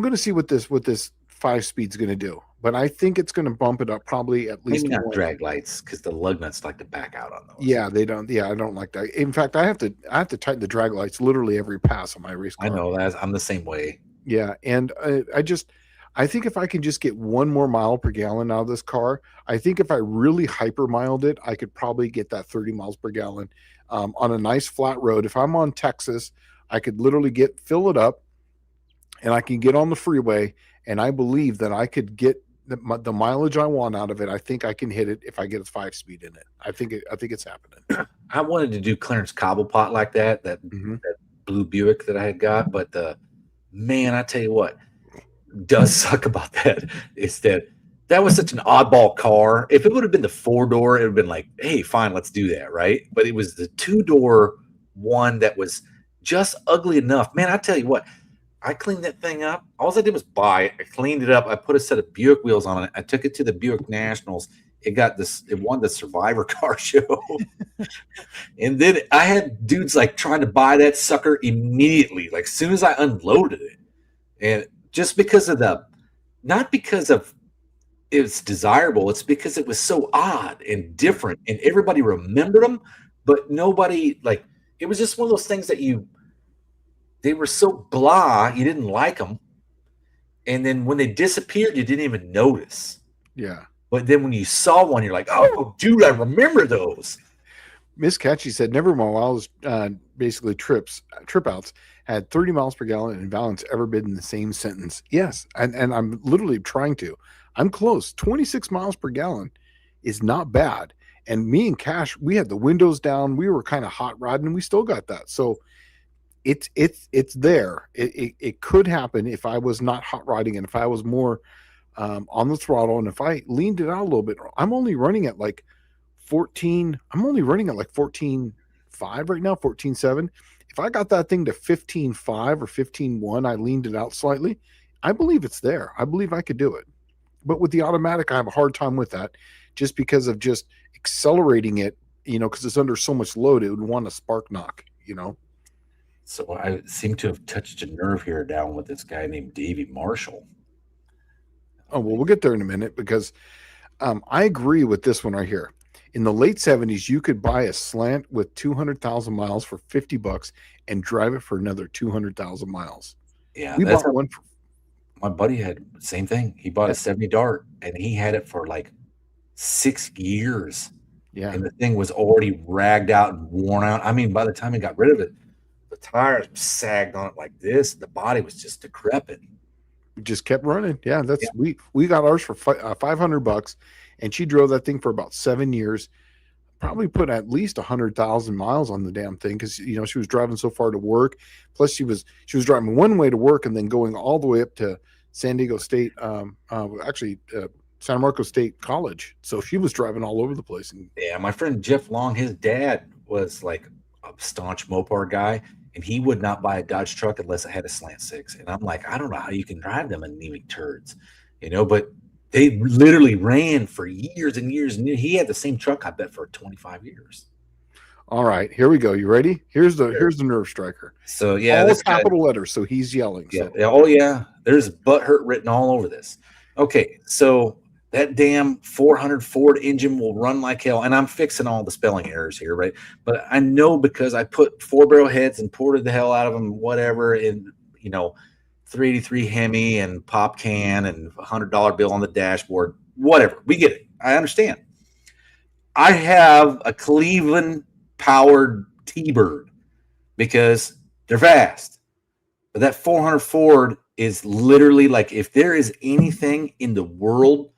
B: going to see what this 5-speed is going to do, but I think it's going to bump it up probably at least.
A: Maybe not drag lights, because the lug nuts like to back out on those.
B: Yeah, they don't. Yeah, I don't like that. In fact, I have to tighten the drag lights literally every pass on my race car.
A: I know that. I'm the same way.
B: Yeah, and I think if I can just get 1 more mile per gallon out of this car, I think if I really hyper miled it, I could probably get that 30 miles per gallon on a nice flat road. If I'm on Texas, I could literally fill it up, and I can get on the freeway, and I believe that I could get the mileage I want out of it. I think I can hit it if I get a 5-speed in it. I think it's happening.
A: I wanted to do Clarence Cobblepot like that
B: Mhm.
A: that blue Buick that I had got, but man, I tell you what does suck about that is that was such an oddball car. If it would have been the 4-door, it would have been like, hey, fine, let's do that, right? But it was the 2-door one that was just ugly enough. Man, I tell you what, I cleaned that thing up. All I did was buy it. I cleaned it up. I put a set of Buick wheels on it. I took it to the Buick Nationals. It won the Survivor car show. And then I had dudes like trying to buy that sucker immediately, like as soon as I unloaded it. And just because of not because of it's desirable, it's because it was so odd and different, and everybody remembered them, but nobody like it was just one of those things that they were so blah, you didn't like them, and then when they disappeared, you didn't even notice.
B: Yeah.
A: But then when you saw one, you're like, oh, dude, I remember those.
B: Miss Catchy said, never in my wildest basically trip outs had 30 miles per gallon and Valence ever been in the same sentence. Yes. And I'm literally trying to. I'm close. 26 miles per gallon is not bad. And me and Cash, we had the windows down. We were kind of hot rodding, and we still got that. So it's there. It could happen if I was not hot rodding and if I was more on the throttle, and if I leaned it out a little bit. I'm only running at like 14. I'm only running at like 14.5 right now, 14.7. If I got that thing to 15.5 or 15.1, I leaned it out slightly. I believe it's there. I believe I could do it. But with the automatic, I have a hard time with that just because of just accelerating it, because it's under so much load, it would want a spark knock,
A: So I seem to have touched a nerve here down with this guy named Davey Marshall.
B: Oh, well, we'll get there in a minute because I agree with this one right here. In the late 70s, you could buy a slant with 200,000 miles for $50 and drive it for another 200,000 miles.
A: Yeah,
B: we bought one.
A: My buddy had the same thing. He bought a 70 Dart, and he had it for like 6 years.
B: Yeah.
A: And the thing was already ragged out and worn out. I mean, by the time he got rid of it, the tires sagged on it like this. The body was just decrepit.
B: We just kept running. Yeah, we got ours for $500, and she drove that thing for about 7 years. Probably put at least 100,000 miles on the damn thing because she was driving so far to work. Plus, she was driving one way to work and then going all the way up to San Diego State, San Marcos State College. So she was driving all over the place.
A: Yeah, my friend Jeff Long, his dad was like a staunch Mopar guy, and he would not buy a Dodge truck unless it had a slant six. And I'm like, I don't know how you can drive them anemic turds, but they literally ran for years and years and years. He had the same truck, I bet, for 25 years.
B: All right, here we go. You ready? Here's the nerve striker.
A: So yeah,
B: all capital letters. So he's yelling.
A: Yeah. So. Oh yeah, there's butthurt written all over this. Okay, so that damn 400 Ford engine will run like hell, and I'm fixing all the spelling errors here, right? But I know because I put 4-barrel heads and ported the hell out of them, whatever, and 383 Hemi and pop can and $100 bill on the dashboard, whatever. We get it. I understand. I have a Cleveland powered T-Bird because they're fast. But that 400 Ford is literally like, if there is anything in the world,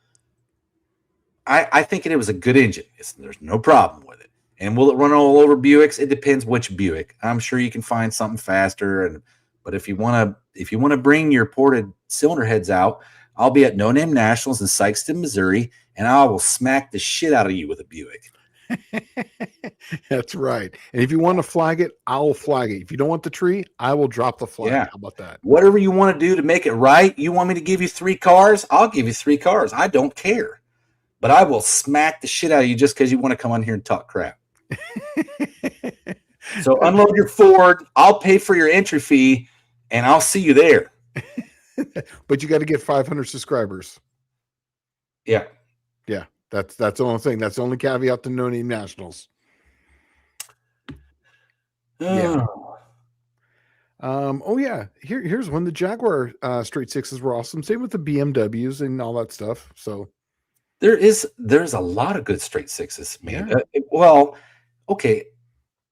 A: I think it was a good engine. There's no problem with it. And will it run all over Buicks? It depends which Buick. I'm sure you can find something faster. But if you want to bring your ported cylinder heads out, I'll be at No Name Nationals in Sikeston, Missouri, and I will smack the shit out of you with a Buick.
B: That's right. And if you want to flag it, I'll flag it. If you don't want the tree, I will drop the flag.
A: Yeah.
B: How about that?
A: Whatever you want to do to make it right. You want me to give you 3 cars? I'll give you 3 cars. I don't care. But I will smack the shit out of you just because you want to come on here and talk crap. So unload your Ford. I'll pay for your entry fee, and I'll see you there.
B: But you got to get 500 subscribers.
A: Yeah.
B: Yeah. That's the only thing. That's the only caveat to No Name Nationals. Yeah. Oh yeah, here's one. The Jaguar straight sixes were awesome. Same with the BMWs and all that stuff. So
A: There's a lot of good straight sixes, man.
B: yeah,
A: Well, okay,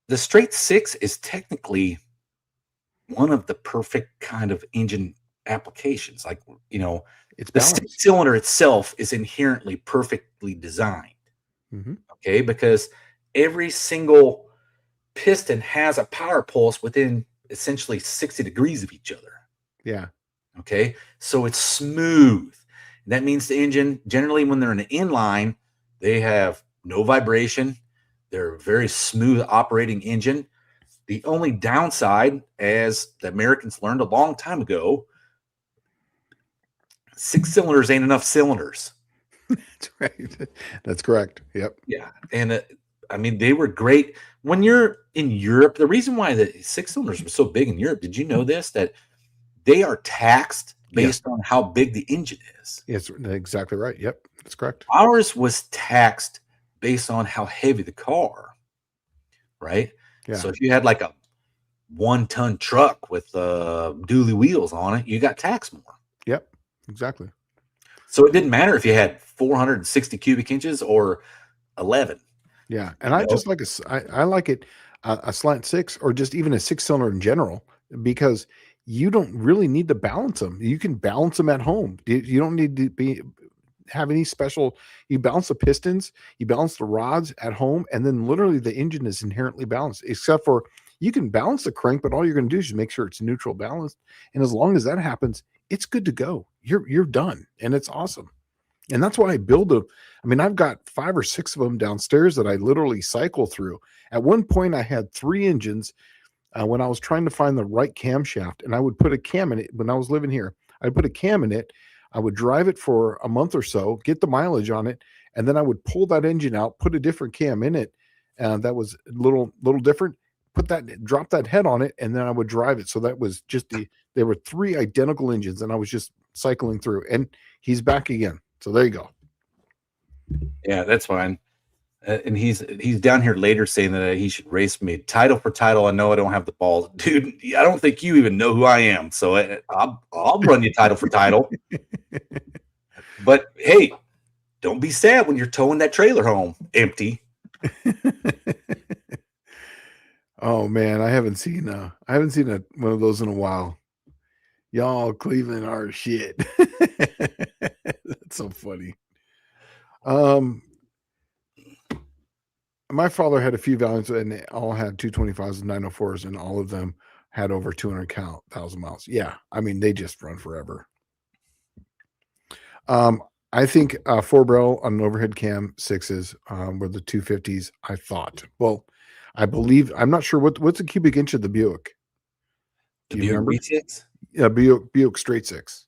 A: the straight six is technically one of the perfect kind of engine applications. Like, you know,
B: it's
A: the six
B: balanced.
A: cylinder itself is inherently perfectly designed.
B: Hmm.
A: Okay, because every single piston has a power pulse within essentially 60 degrees of each other.
B: Yeah,
A: Okay, so it's smooth. That means the engine, generally, when they're in an inline, they have no vibration. They're a very smooth operating engine. The only downside, as the Americans learned a long time ago, six cylinders ain't enough cylinders.
B: that's right. That's correct. Yep.
A: Yeah. And I mean, they were great. When you're in Europe, the reason why the six cylinders were so big in Europe, did you know this? That they are taxed
B: Yes.
A: based on how big the engine is.
B: Yes. Exactly right. Yep. That's correct.
A: Ours was taxed based on how heavy the car, right?
B: Yeah.
A: So if you had like a 1 ton truck with dually wheels on it, you got taxed more.
B: Yep. Exactly.
A: So it didn't matter if you had 460 cubic inches or 11.
B: Yeah. And
A: You
B: I
A: know?
B: just like I like it a slant six or just even a six cylinder in general because you don't really need to balance them. You can balance them at home. You don't need to have any special. You balance the pistons, you balance the rods at home, and then literally the engine is inherently balanced, except for you can balance the crank, but all you're going to do is just make sure it's neutral balanced. And as long as that happens, it's good to go. You're done, and it's awesome. And that's why I build a. I mean, I've got 5 or 6 of them downstairs that I literally cycle through. At one point, I had 3 engines when I was trying to find the right camshaft, and I would put a cam in it. When I was living here, I'd put a cam in it. I would drive it for a month or so, get the mileage on it, and then I would pull that engine out, put a different cam in it, that was a little different. Drop that head on it, and then I would drive it. So that was just there were 3 identical engines, and I was just cycling through. And he's back again. So there you go.
A: Yeah, that's fine. And he's down here later saying that he should race me title for title. I know I don't have the balls, dude. I don't think you even know who I am. So I'll run you title for title. But hey, don't be sad when you're towing that trailer home empty.
B: Oh man, I haven't seen one of those in a while. Y'all Cleveland are shit. That's so funny. Um my father had a few Valiants and they all had 225s and 904s, and all of them had over 200,000 miles. Yeah, I mean they just run forever. I think 4 barrel on an overhead cam sixes were the 250s. I thought. Well, I believe I'm not sure what's the cubic inch of the Buick.
A: The
B: Do you remember?
A: Buick V6.
B: Yeah, Buick straight six.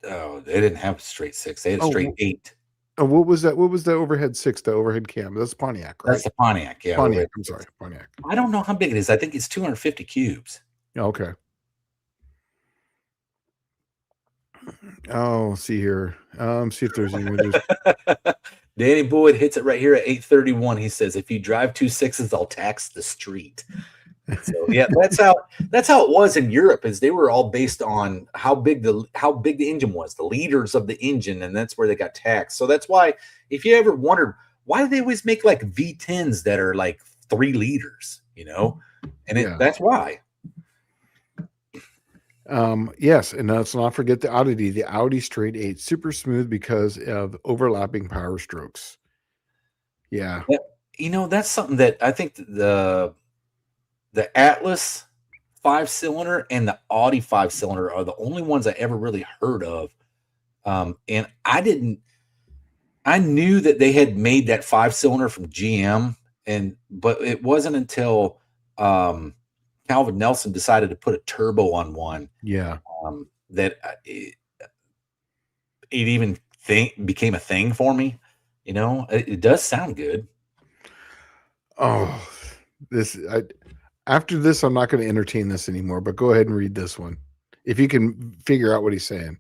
A: Oh, they didn't have a straight six. They had a
B: Oh,
A: straight eight.
B: what was that? What was the overhead six? The overhead cam. That's Pontiac, right?
A: That's the Pontiac. Yeah,
B: Pontiac. I'm sorry, Pontiac.
A: I don't know how big it is. I think it's 250 cubes.
B: Yeah, okay. Oh, see here. See if there's any windows.
A: Danny Boyd hits it right here at 831. He says, if you drive 2.6s, I'll tax the street. So yeah, that's how it was in Europe, is they were all based on how big the engine was, the liters of the engine, and that's where they got taxed. So that's why, if you ever wondered why do they always make like V10s that are like 3 liters, and
B: Yeah.
A: that's why.
B: Yes, and let's not forget the Audi straight eight, super smooth because of overlapping power strokes. Yeah.
A: That's something that I think the Atlas 5-cylinder and the Audi 5-cylinder are the only ones I ever really heard of. And I knew that they had made that 5-cylinder from GM, but it wasn't until Calvin Nelson decided to put a turbo on one.
B: Yeah.
A: That it even became a thing for me. It does sound good.
B: Oh, after this, I'm not going to entertain this anymore, but go ahead and read this one. If you can figure out what he's saying.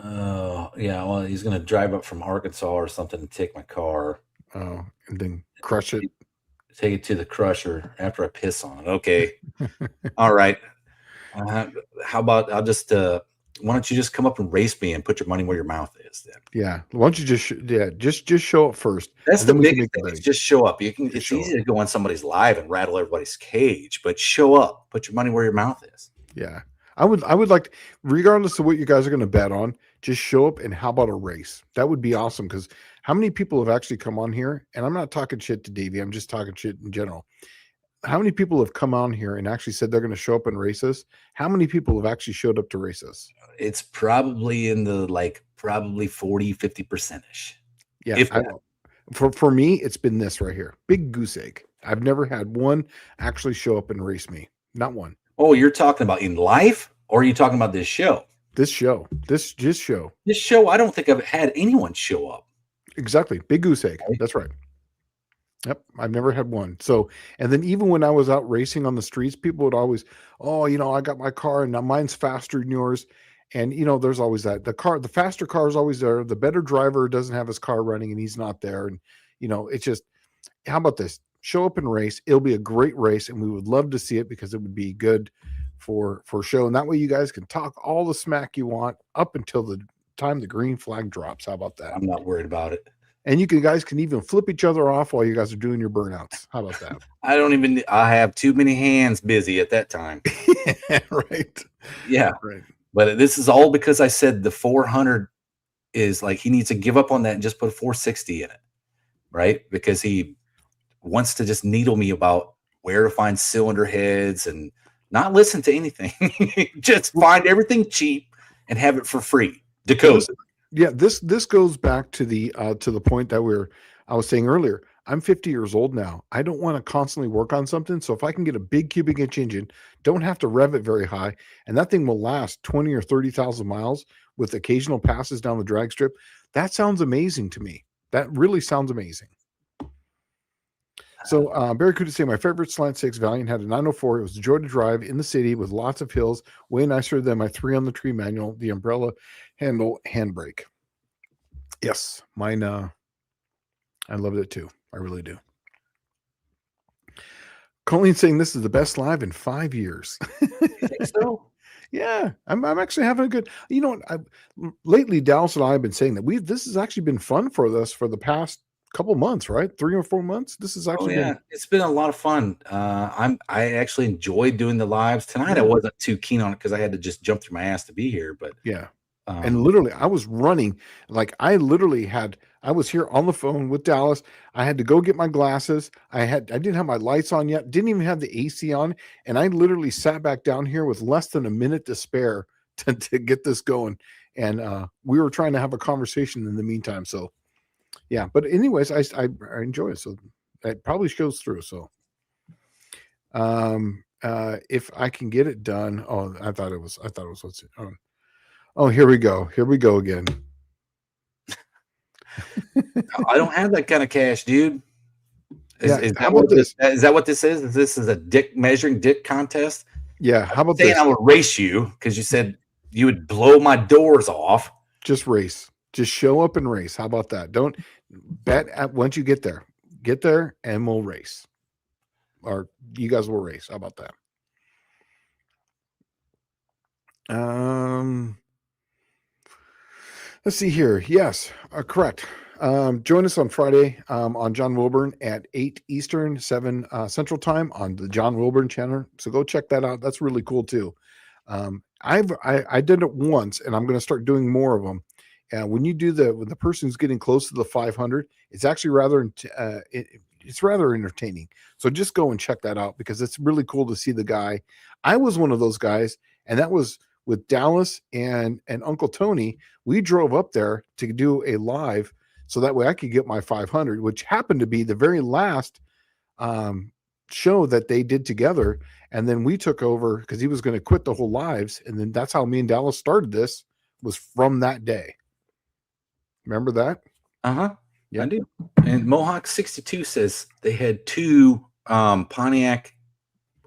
A: Oh, yeah. Well, he's going to drive up from Arkansas or something and take my car.
B: Oh, and then crush it.
A: Take it to the crusher after I piss on it. Okay. All right. Uh, how about I'll just why don't you just come up and race me and put your money where your mouth is then?
B: Yeah. Why don't you just show up first,
A: That's
B: and
A: the
B: then we can
A: biggest
B: make the
A: thing. Is
B: betting.
A: just show up. You can.
B: Just
A: It's
B: show
A: easy
B: up.
A: to go on somebody's live and rattle everybody's cage, but show up. Put your money where your mouth is.
B: Yeah. I would like, regardless of what you guys are going to bet on, just show up. And how about a race? That would be awesome. Because how many people have actually come on here? And I'm not talking shit to Davey. I'm just talking shit in general. How many people have come on here and actually said they're going to show up and race us? How many people have actually showed up to race us?
A: It's probably in the probably 40-50% ish.
B: Yeah.
A: If that.
B: For me, it's been this right here. Big goose egg. I've never had one actually show up and race me. Not one.
A: Oh, you're talking about in life, or are you talking about this show?
B: This show. This show.
A: This show, I don't think I've had anyone show up.
B: Exactly. Big goose egg.
A: Right.
B: That's right. Yep. I've never had one. So, and then even when I was out racing on the streets, people would always, oh, I got my car and now mine's faster than yours. And, there's always that. The faster car is always there. The better driver doesn't have his car running and he's not there. And, it's just, how about this? Show up and race. It'll be a great race and we would love to see it because it would be good for show. And that way you guys can talk all the smack you want up until the time the green flag drops. How about that?
A: I'm not worried about it.
B: And you guys can even flip each other off while you guys are doing your burnouts. How about that?
A: I have too many hands busy at that time.
B: Right.
A: Yeah.
B: Right.
A: But this is all because I said the 400 is he needs to give up on that and just put a 460 in it. Right. Because he wants to just needle me about where to find cylinder heads and not listen to anything. Just find everything cheap and have it for free. Dakota.
B: Yeah, this goes back to the point that I was saying earlier. I'm 50 years old now. I don't want to constantly work on something. So if I can get a big cubic inch engine, don't have to rev it very high, and that thing will last 20 or 30,000 miles with occasional passes down the drag strip, that sounds amazing to me. That really sounds amazing. So Barracuda say my favorite Slant 6 Valiant had a 904. It was a joy to drive in the city with lots of hills, way nicer than my 3 on the tree manual, the umbrella handle handbrake. Yes, mine. I loved it too. I really do. Colleen saying this is the best live in 5 years.
A: You think so?
B: Yeah, I'm actually having a good. Lately Dallas and I have been saying that this has actually been fun for us for the past couple months, right? 3 or 4 months. This is actually
A: it's been a lot of fun. I actually enjoyed doing the lives tonight. I wasn't too keen on it because I had to just jump through my ass to be here, but
B: yeah. And literally I was running, I was here on the phone with Dallas. I had to go get my glasses. I didn't have my lights on yet, didn't even have the AC on, and I literally sat back down here with less than a minute to spare to get this going. And we were trying to have a conversation in the meantime. So yeah, but anyways, I enjoy it. So it probably shows through. So if I can get it done. Oh, I thought it was what's oh, here we go. Here we go again.
A: I don't have that kind of cash, dude. Is
B: how about this?
A: Is that what this is? Is this a measuring dick contest?
B: Yeah. How about
A: saying
B: this?
A: I would race you because you said you would blow my doors off.
B: Just race. Just show up and race. How about that? Don't bet once you get there. Get there and we'll race. Or you guys will race. How about that? Let's see here. Yes, correct. Join us on Friday on John Wilburn at 8 Eastern, 7 Central Time on the John Wilburn channel. So go check that out. That's really cool too. I did it once, and I'm going to start doing more of them. And when you do when the person's getting close to the 500, it's actually rather it's rather entertaining. So just go and check that out because it's really cool to see the guy. I was one of those guys, and that was with Dallas and Uncle Tony. We drove up there to do a live so that way I could get my 500, which happened to be the very last show that they did together. And then we took over because he was going to quit the whole lives. And then that's how me and Dallas started this, was from that day. Remember that?
A: Uh-huh.
B: Yeah.
A: I do. And Mohawk 62 says they had 2 Pontiac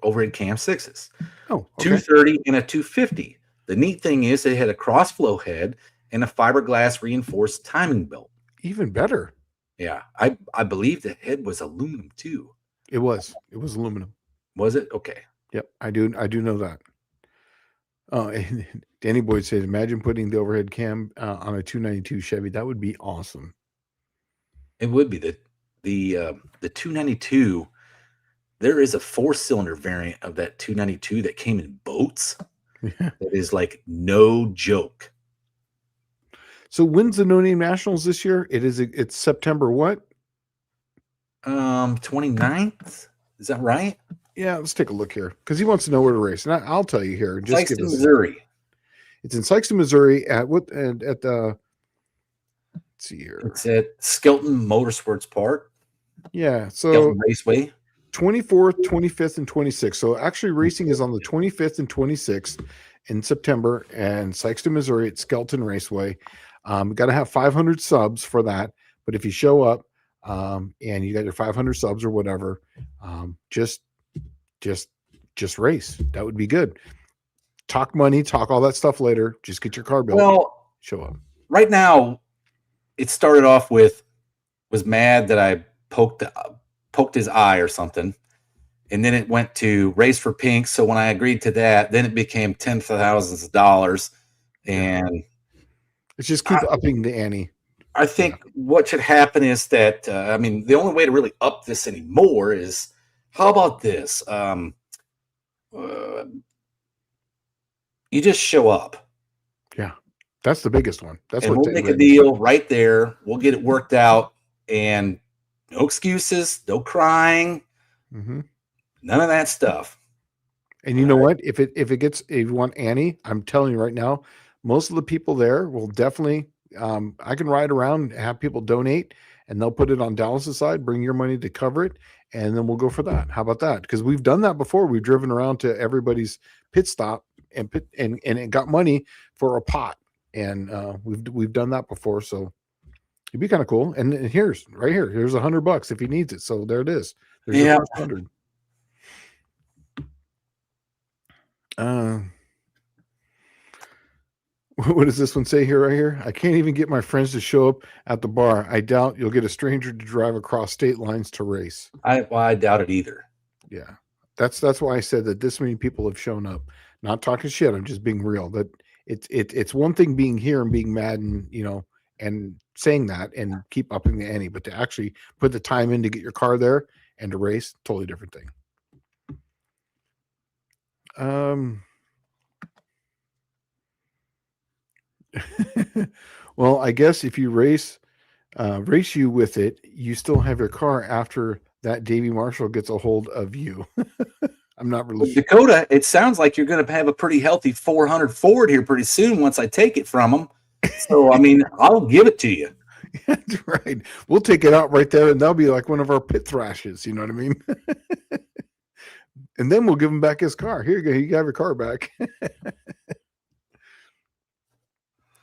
A: overhead cam 6s.
B: Oh, okay.
A: 230 and a 250. The neat thing is they had a crossflow head and a fiberglass reinforced timing belt.
B: Even better.
A: Yeah, I believe the head was aluminum too.
B: It was aluminum.
A: Was it? Okay.
B: Yep, I do know that. Oh, and Danny Boyd said, imagine putting the overhead cam on a 292 Chevy. That would be awesome.
A: It would be the 292. There is a 4-cylinder variant of that 292 that came in boats.
B: Yeah.
A: That is like no joke.
B: So when's the No Name Nationals this year? It's September what?
A: 29th. Is that right?
B: Yeah, let's take a look here because he wants to know where to race, and I'll tell you here. Just
A: Sikeston, Missouri.
B: It's in Sikeston, Missouri at what? And at the let's see here.
A: It's at Skelton Motorsports Park.
B: Yeah, so
A: Skelton Raceway.
B: 24th, 25th, and 26th. So actually, racing is on the 25th and 26th in September, and Sikeston, Missouri at Skelton Raceway. Got to have 500 subs for that. But if you show up and you got your 500 subs or whatever, just race. That would be good. Talk money, talk all that stuff later. Just get your car built.
A: Well,
B: show up.
A: Right now, it started off with was mad that I poked his eye or something, and then it went to race for pink. So when I agreed to that, then it became tens of thousands of dollars, and
B: it's just keep upping the ante.
A: I think what should happen is that the only way to really up this anymore is how about this? You just show up.
B: Yeah, that's the biggest one. That's
A: and
B: what
A: we'll make a deal right there. We'll get it worked out, and no excuses, no crying, none of that stuff.
B: And you know what? If you want Annie, I'm telling you right now, most of the people there will definitely. I can ride around, have people donate, and they'll put it on Dallas's side. Bring your money to cover it, and then we'll go for that. How about that? Because we've done that before. We've driven around to everybody's pit stop and it got money for a pot, and we've done that before. So it'd be kind of cool. And here's $100 if he needs it. So there it is. There's your first 100. What does this one say here? Right here, I can't even get my friends to show up at the bar. I doubt you'll get a stranger to drive across state lines to race.
A: I doubt it either.
B: Yeah, that's why I said that this many people have shown up. Not talking shit. I'm just being real. That it's one thing being here and being mad and and saying that and keep upping the ante, but to actually put the time in to get your car there and to race, totally different thing. Well, I guess if you race you with it, you still have your car after that Davey Marshall gets a hold of you. I'm not really
A: sure. Dakota, it sounds like you're going to have a pretty healthy 400 Ford here pretty soon once I take it from them. So, I'll give it to you.
B: That's right. We'll take it out right there, and that'll be like one of our pit thrashes. You know what I mean? And then we'll give him back his car. Here you go. You got your car back.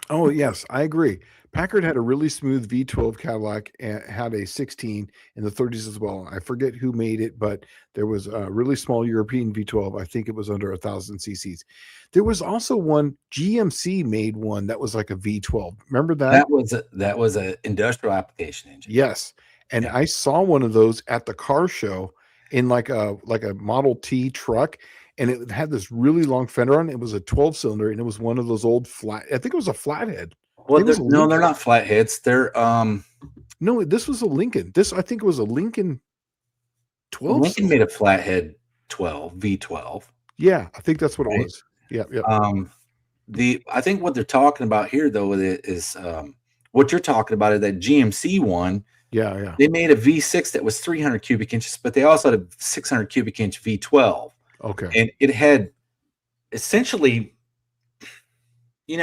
B: Oh, yes, I agree. Packard had a really smooth V12 Cadillac and had a 16 in the 30s as well. I forget who made it, but there was a really small European V12. I think it was under 1,000 cc's. There was also one, GMC made one that was like a V12. Remember that?
A: That was a industrial application engine.
B: Yes. And I saw one of those at the car show in like a Model T truck. And it had this really long fender on it. It was a 12-cylinder, and it was one of those old flat. I think it was a flathead.
A: Well, no, they're not flatheads. They're
B: no, this was a Lincoln. I think it was a Lincoln 12.
A: Lincoln made a flathead 12 V12.
B: Yeah, I think that's what it was. Yeah, yeah.
A: I think what they're talking about here though is what you're talking about is that GMC one.
B: Yeah, yeah.
A: They made a V6 that was 300 cubic inches, but they also had a 600 cubic inch V12.
B: Okay.
A: And it had essentially, the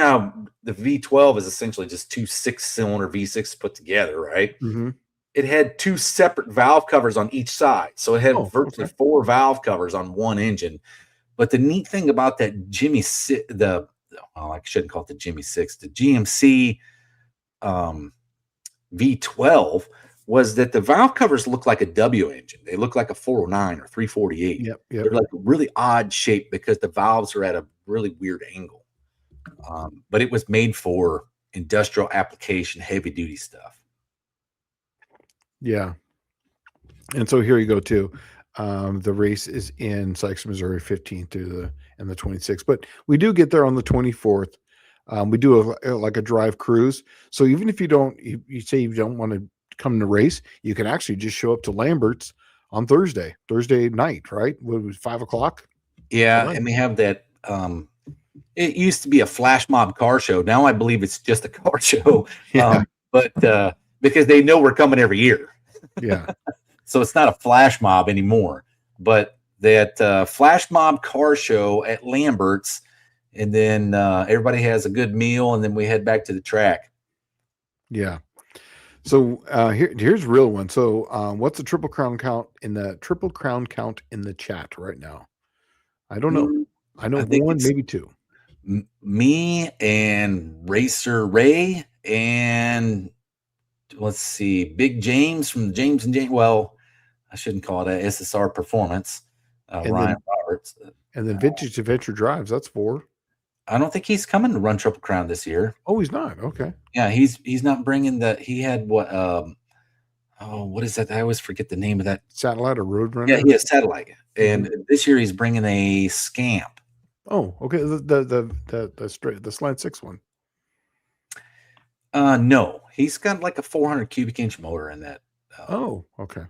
A: V12 is essentially just two 6-cylinder V6s put together, right?
B: Mm-hmm.
A: It had two separate valve covers on each side. So it had virtually 4 valve covers on one engine. But the neat thing about that I shouldn't call it the Jimmy 6, the GMC V12 was that the valve covers look like a W engine. They look like a 409 or 348.
B: Yep.
A: They're like a really odd shape because the valves are at a really weird angle. But it was made for industrial application, heavy duty stuff.
B: Yeah. And so here you go too. The race is in Sykes, Missouri, 15th through the 26th, but we do get there on the 24th. We do like a drive cruise. So even if you say you don't want to come to race, you can actually just show up to Lambert's on Thursday night, right? What was 5 o'clock?
A: Yeah,
B: Right.
A: and we have that. It used to be a flash mob car show. Now I believe it's just a car show.
B: Yeah.
A: But because they know we're coming every year,
B: Yeah.
A: so it's not a flash mob anymore. But that flash mob car show at Lambert's, and then everybody has a good meal, and then we head back to the track.
B: Yeah. So here's a real one. So what's the Triple Crown count in the chat right now? I don't know. I know
A: I think
B: one,
A: it's
B: maybe two.
A: me and Racer Ray, and let's see, Big James from James and James. Well, I shouldn't call it a SSR Performance. Ryan Roberts.
B: And then Vintage Adventure Drives. That's 4.
A: I don't think he's coming to run Triple Crown this year.
B: Oh, he's not. Okay.
A: Yeah, he's not bringing the. He had what? What is that? I always forget the name of that.
B: Satellite or Roadrunner?
A: Yeah, he has Satellite, and this year he's bringing a Scamp.
B: Oh, okay. The Slant 6 one.
A: No, he's got like a 400 cubic inch motor in that.
B: Oh, okay.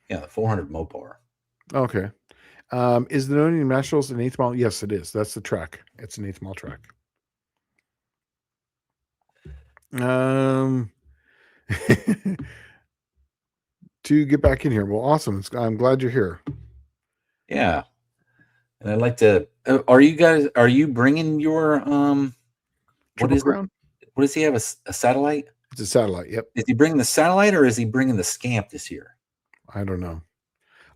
A: Yeah, the 400 Mopar.
B: Okay. Is the No Name Nationals an 8th mile? Yes, it is. That's the track. It's an 8th mile track. To get back in here. Well, awesome. I'm glad you're here.
A: Yeah, and I'd like to. Are you bringing your
B: Triple Crown?
A: What does he have? A satellite?
B: It's a satellite. Yep.
A: Is he bringing the satellite or is he bringing the Scamp this year?
B: I don't know.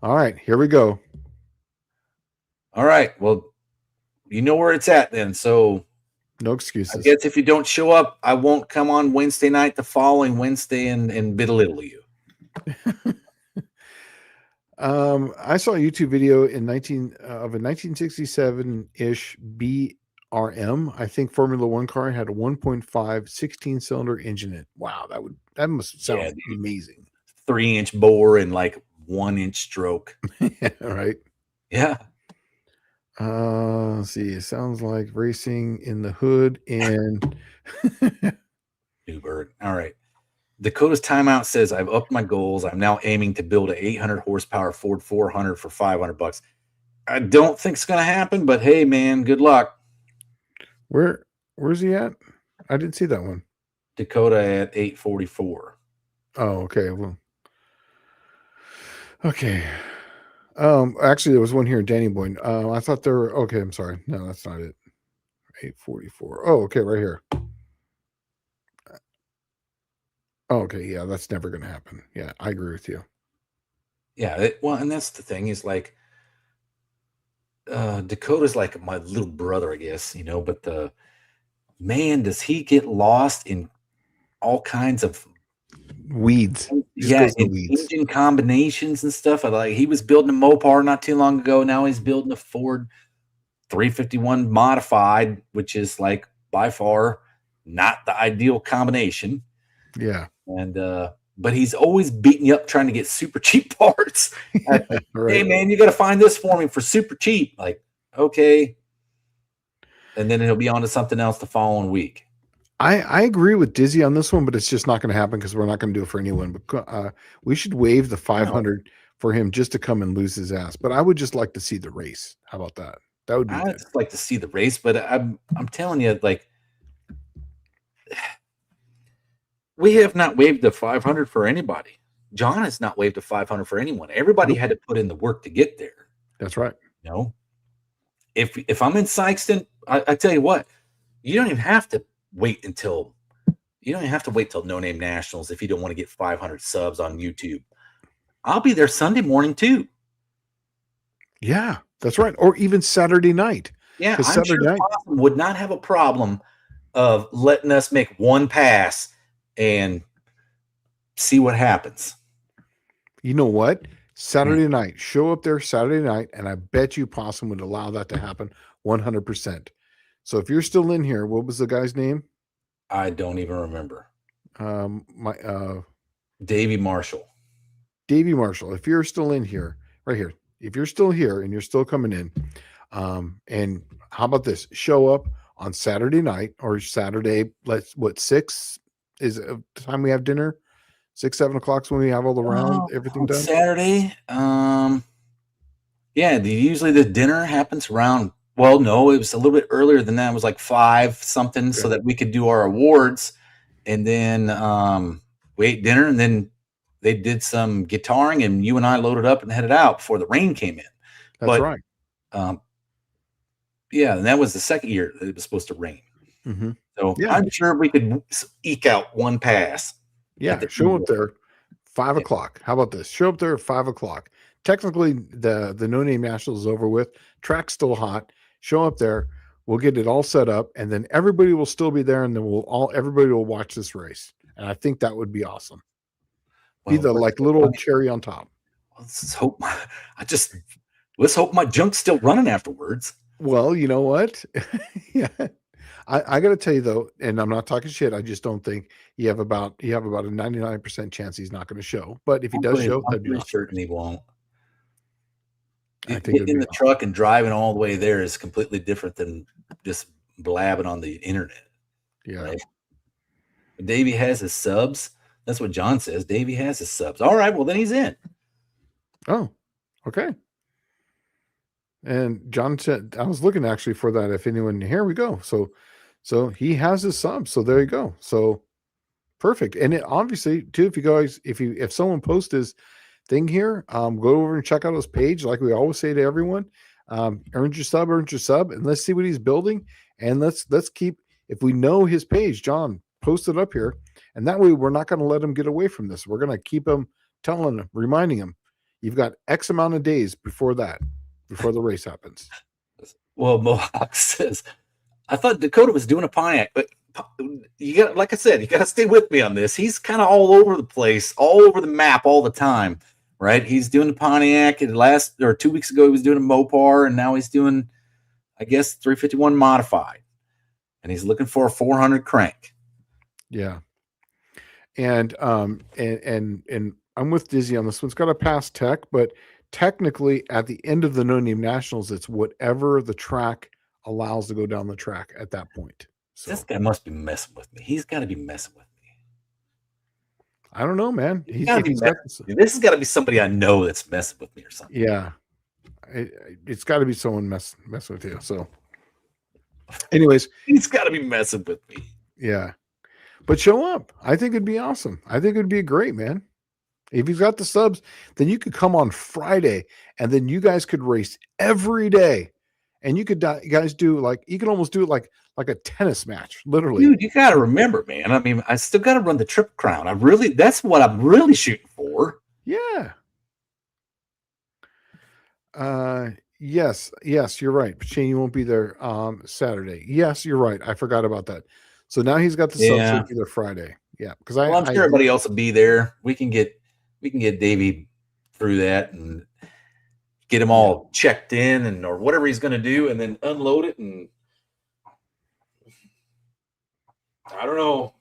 B: All right, here we go.
A: All right. Well, you know where it's at then. So
B: no excuses.
A: I guess if you don't show up, I won't come on Wednesday night the following Wednesday and belittle you.
B: I saw a YouTube video in of a 1967-ish BRM. I think Formula One car had a 1.5 16-cylinder engine in it. Wow, that must sound amazing.
A: 3-inch bore and like 1-inch stroke.
B: Right.
A: Yeah.
B: Let's see. It sounds like racing in the hood and
A: Newberg. All right. Dakota's timeout says I've upped my goals. I'm now aiming to build a 800 horsepower Ford 400 for $500. I don't think it's going to happen, but hey, man, good luck.
B: Where's he at? I didn't see that one.
A: Dakota at 844.
B: Oh, okay. Well, okay. Actually, there was one here, Danny Boyd. I thought there were. Okay, I'm sorry. No, that's not it. 844. Oh, okay, right here. Oh, okay, yeah, that's never going to happen. Yeah, I agree with you.
A: Yeah, well, and that's the thing is like Dakota's like my little brother, I guess, but man, does he get lost in all kinds of
B: weeds.
A: Yeah, engine combinations and stuff. Like he was building a Mopar not too long ago. Now he's building a Ford 351 modified, which is like by far not the ideal combination.
B: Yeah.
A: And but he's always beating you up trying to get super cheap parts. Right. Hey man, you got to find this for me for super cheap. Like, okay. And then he'll be on to something else the following week.
B: I agree with Dizzy on this one, but it's just not going to happen because we're not going to do it for anyone. But we should waive the 500 for him just to come and lose his ass. But I would just like to see the race. How about that? That would be.
A: I'd just like to see the race, but I'm telling you, like, we have not waived the 500 for anybody. John has not waived a 500 for anyone. Everybody had to put in the work to get there.
B: That's right.
A: If I'm in Sykeston, I tell you what, you don't even have to wait till No Name Nationals if you don't want to get 500 subs on YouTube. I'll be there Sunday morning too.
B: Yeah, that's right. Or even Saturday night.
A: Yeah, I'm Saturday night would not have a problem of letting us make one pass and see what happens.
B: You know what? Saturday night, show up there Saturday night, and I bet you Possum would allow that to happen 100%. So if you're still in here, what was the guy's name?
A: I don't even remember.
B: Davey
A: Marshall.
B: Davey Marshall, if you're still in here, right here, if you're still here and you're still coming in, and how about this? Show up on Saturday night or Saturday. Six is the time we have dinner. 6, 7 o'clock's when we have all the round everything done.
A: Saturday. Yeah, usually the dinner happens around. Well, no, it was a little bit earlier than that. It was like 5 something, so that we could do our awards, and then we ate dinner, and then they did some guitaring, and you and I loaded up and headed out before the rain came in.
B: That's right.
A: Yeah, and that was the second year that it was supposed to rain.
B: Mm-hmm.
A: So yeah. I'm sure we could eke out one pass.
B: Yeah, show up there 5 o'clock. How about this? Show up there at 5 o'clock. Technically, the No Name Nationals is over with. Track's still hot. Show up there. We'll get it all set up, and then everybody will still be there, and then everybody will watch this race. And I think that would be awesome. Be the little cherry on top.
A: Let's hope my junk's still running afterwards.
B: Well, you know what? Yeah. I got to tell you though, and I'm not talking shit. I just don't think you have about a 99% chance he's not going to show. But if he does show,
A: I'm pretty certain he won't. I think getting in the truck and driving all the way there is completely different than just blabbing on the internet.
B: Yeah.
A: Right? Davey has his subs. That's what John says. Davey has his subs. All right, well then he's in.
B: Oh, okay. And John said, I was looking actually for that. If anyone, here we go. So he has his subs. So there you go. So perfect. And it obviously too, if someone posts his thing here, go over and check out his page. Like we always say to everyone, earn your sub, and let's see what he's building. And let's keep, if we know his page, John, post it up here. And that way we're not going to let him get away from this. We're going to keep him telling him, reminding him, you've got X amount of days before the race happens.
A: Well, Mohawk says, I thought Dakota was doing a Pontiac, but you got, like I said, you got to stay with me on this. He's kind of all over the place, all over the map all the time, right? He's doing the Pontiac, and 2 weeks ago he was doing a Mopar, and now he's doing, I guess, 351 modified, and he's looking for a 400 crank.
B: Yeah, and I'm with Dizzy on this one. It's got to pass tech, but technically at the end of the No Name Nationals, it's whatever the track allows to go down the track at that point. So
A: this guy must be messing with me. He's got to be messing with me.
B: I don't know, man.
A: This has got to be somebody I know that's messing with me or something.
B: Yeah, it's got to be someone messing with you. So, anyways,
A: he's got to be messing with me.
B: Yeah, but show up. I think it'd be awesome. I think it'd be great, man. If he's got the subs, then you could come on Friday, and then you guys could race every day, and you guys do you could almost do it like a tennis match, literally.
A: Dude, you got to remember, man. I mean, I still got to run the Triple Crown. That's what I'm really shooting for.
B: Yeah. Yes, you're right. Shane, you won't be there Saturday. Yes, you're right. I forgot about that. So now he's got the subs either Friday. Yeah, because
A: I'm sure everybody else will be there. We can get Davey through that and get him all checked in or whatever he's going to do, and then unload it. And I don't know. I'm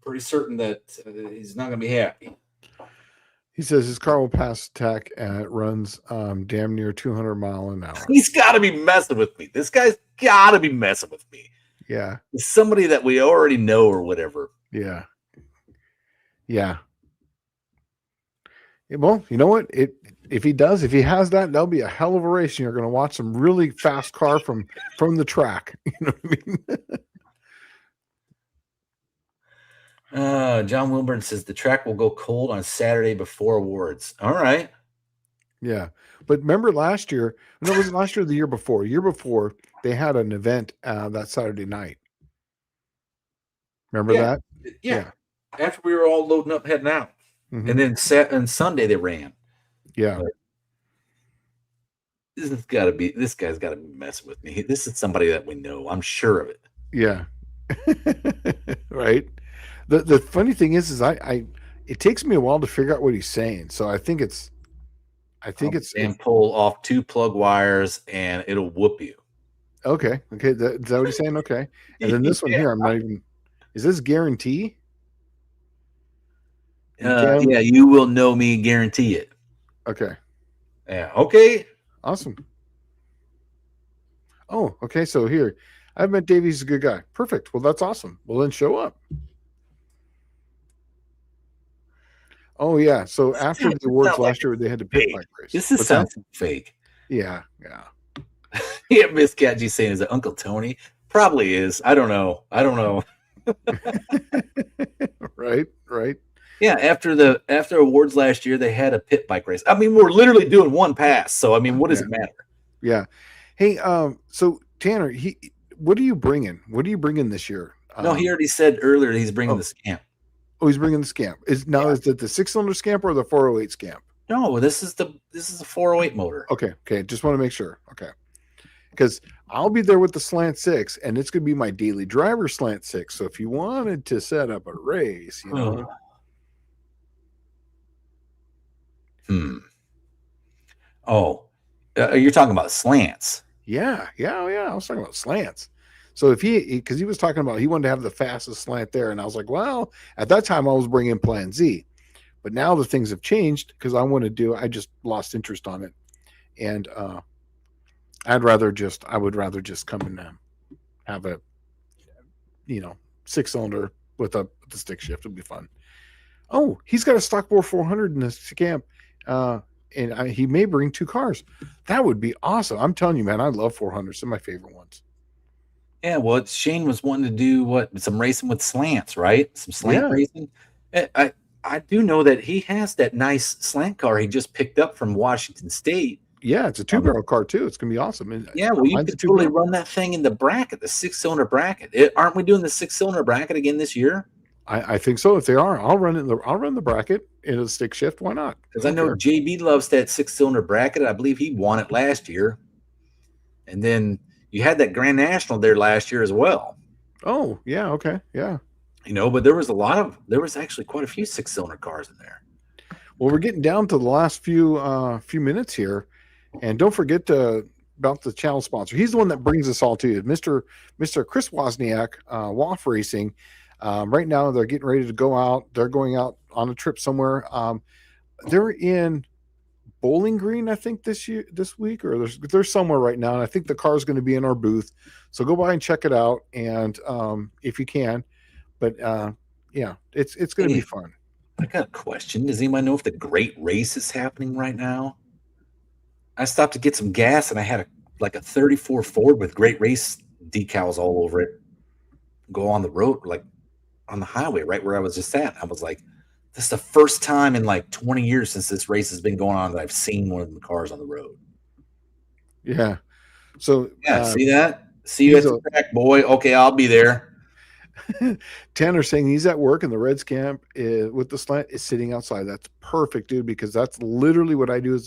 A: pretty certain that he's not going to be happy.
B: He says his car will pass tech and it runs damn near 200 miles an hour.
A: He's got to be messing with me. This guy's got to be messing with me.
B: Yeah.
A: It's somebody that we already know or whatever.
B: Yeah. Yeah. Well, you know what? If he has that, that'll be a hell of a race. You're going to watch some really fast car from the track. You know what I
A: mean? John Wilburn says the track will go cold on Saturday before awards. All right.
B: Yeah. But remember last year, no, it wasn't last year or the year before. Year before, they had an event that Saturday night. Remember that?
A: Yeah. After we were all loading up, heading out. Mm-hmm. And then and Sunday they ran.
B: Yeah.
A: But this guy's got to be messing with me. This is somebody that we know. I'm sure of it.
B: Yeah. Right. The funny thing is it takes me a while to figure out what he's saying. So I think it's
A: pull off 2 plug wires and it'll whoop you.
B: Okay. Is that what he's saying? Okay. And then this one here, I'm not even. Is this guarantee? McCann.
A: Yeah, you will know me, guarantee it.
B: Okay.
A: Yeah, okay.
B: Awesome. Oh, okay. So here, I've met Davey. He's a good guy. Perfect. Well, that's awesome. Well, then show up. Oh yeah. So after the awards
A: Sounds like
B: last year, they had the pit
A: fake.
B: bike race.
A: This is
B: What's that?
A: sounds fake.
B: Yeah. Yeah.
A: Yeah, Miss Cat G saying, is it Uncle Tony? Probably is. I don't know.
B: Right. Right.
A: Yeah, after awards last year, they had a pit bike race. I mean, we're literally doing one pass. So I mean, what does it matter?
B: Yeah. Hey, so Tanner, what are you bringing? What are you bringing this year?
A: No, he already said earlier he's bringing the Scamp.
B: Oh, he's bringing the Scamp. Is it the 6-cylinder Scamp or the 408 Scamp?
A: No, this is a 408 motor.
B: Okay. Just want to make sure. Okay. Because I'll be there with the Slant 6, and it's going to be my daily driver Slant 6. So if you wanted to set up a race, you know.
A: Oh, you're talking about slants.
B: Yeah. I was talking about slants. So if because he was talking about he wanted to have the fastest slant there, and I was like, well, at that time I was bringing Plan Z, but now the things have changed because I just lost interest on it, and I would rather just come and have a 6-cylinder with the stick shift. It'd be fun. Oh, he's got a stock bore 400 in this Scamp. And he may bring 2 cars. That would be awesome. I'm telling you, man, I love 400s. They're my favorite ones.
A: Yeah, well, Shane was wanting to do some racing with slants, right? Some slant racing. I do know that he has that nice slant car he just picked up from Washington State.
B: Yeah, it's a 2-barrel car too. It's gonna be awesome. And
A: yeah, well, you could totally run that thing in the bracket, the 6-cylinder bracket. Aren't we doing the 6-cylinder bracket again this year?
B: I think so. If they are, I'll run the bracket in a stick shift. Why not?
A: Because I know JB loves that 6-cylinder bracket. I believe he won it last year. And then you had that Grand National there last year as well.
B: Oh, yeah, okay. Yeah.
A: But there was actually quite a few 6-cylinder cars in there.
B: Well, we're getting down to the last few minutes here. And don't forget about the channel sponsor. He's the one that brings us all to you. Mr. Chris Wozniak, WAF Racing. Right now they're getting ready to go out. They're going out on a trip somewhere. They're in Bowling Green, I think this week, or they're somewhere right now. And I think the car is going to be in our booth. So go by and check it out. And if you can, but yeah, it's going to be fun.
A: I got a question. Does anybody know if the Great Race is happening right now? I stopped to get some gas and I had a 34 Ford with Great Race decals all over it go on the road, like on the highway, right where I was just at. I was like, this is the first time in like 20 years since this race has been going on that I've seen one of the cars on the road.
B: Yeah. So
A: yeah, see that? See you at the track, boy. Okay, I'll be there.
B: Tanner saying he's at work and the Reds camp with the slant is sitting outside. That's perfect, dude, because that's literally what I do.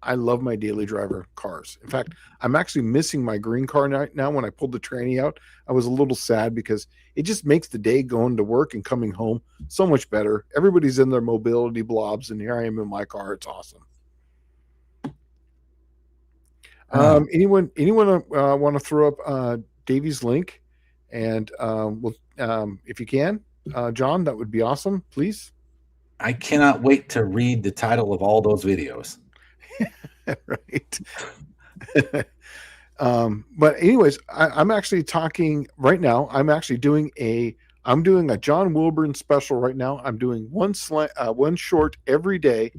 B: I love my daily driver cars. In fact, I'm actually missing my green car right now. When I pulled the tranny out, I was a little sad because it just makes the day going to work and coming home so much better. Everybody's in their mobility blobs, and here I am in my car. It's awesome. Anyone want to throw up Davey's link? And if you can, John, that would be awesome, please.
A: I cannot wait to read the title of all those videos.
B: Right. But anyways, I'm actually talking right now. I'm doing a John Wilburn special right now. I'm doing one short every day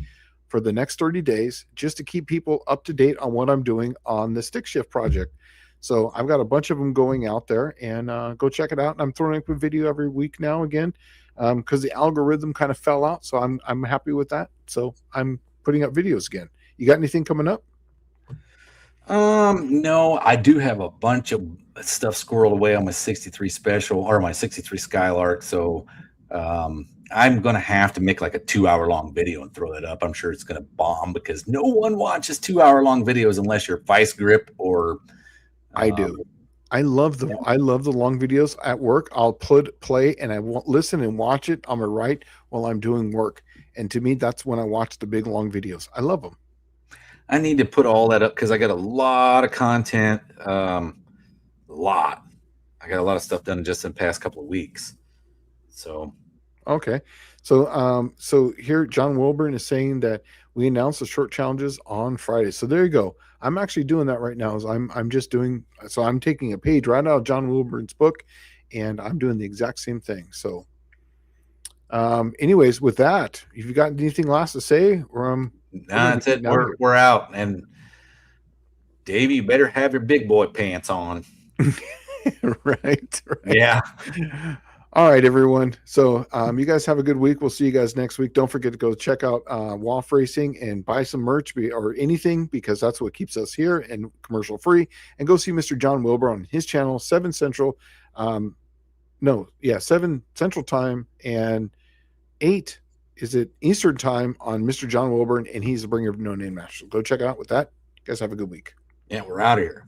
B: for the next 30 days, just to keep people up to date on what I'm doing on the stick shift project. So I've got a bunch of them going out there, and go check it out. And I'm throwing up a video every week now again, because the algorithm kind of fell out. So I'm happy with that. So I'm putting up videos again. You got anything coming up?
A: No, I do have a bunch of stuff squirreled away on my 63 special or my 63 Skylark. So I'm going to have to make like a 2-hour-long video and throw that up. I'm sure it's going to bomb because no one watches 2-hour-long videos unless you're Vice Grip or
B: I do. I love the long videos at work. I'll play and I won't listen and watch it on my right while I'm doing work. And to me, that's when I watch the big long videos. I love them.
A: I need to put all that up because I got a lot of content. I got a lot of stuff done just in the past couple of weeks. So,
B: okay. So here John Wilburn is saying that we announce the short challenges on Friday. So there you go. I'm actually doing that right now. I'm just doing so. I'm taking a page right out of John Wilburn's book, and I'm doing the exact same thing. So, anyways, with that, if you got anything last to say, or
A: Nah, that's it. We're out. And Davey, you better have your big boy pants on.
B: right.
A: Yeah.
B: All right, everyone. So you guys have a good week. We'll see you guys next week. Don't forget to go check out WAF Racing and buy some merch or anything, because that's what keeps us here and commercial free. And go see Mr. John Wilbur on his channel, 7 Central. 7 Central Time and 8 is it Eastern Time on Mr. John Wilburn, and he's the bringer of No Name National. Go check it out with that. You guys have a good week.
A: Yeah, we're out of here.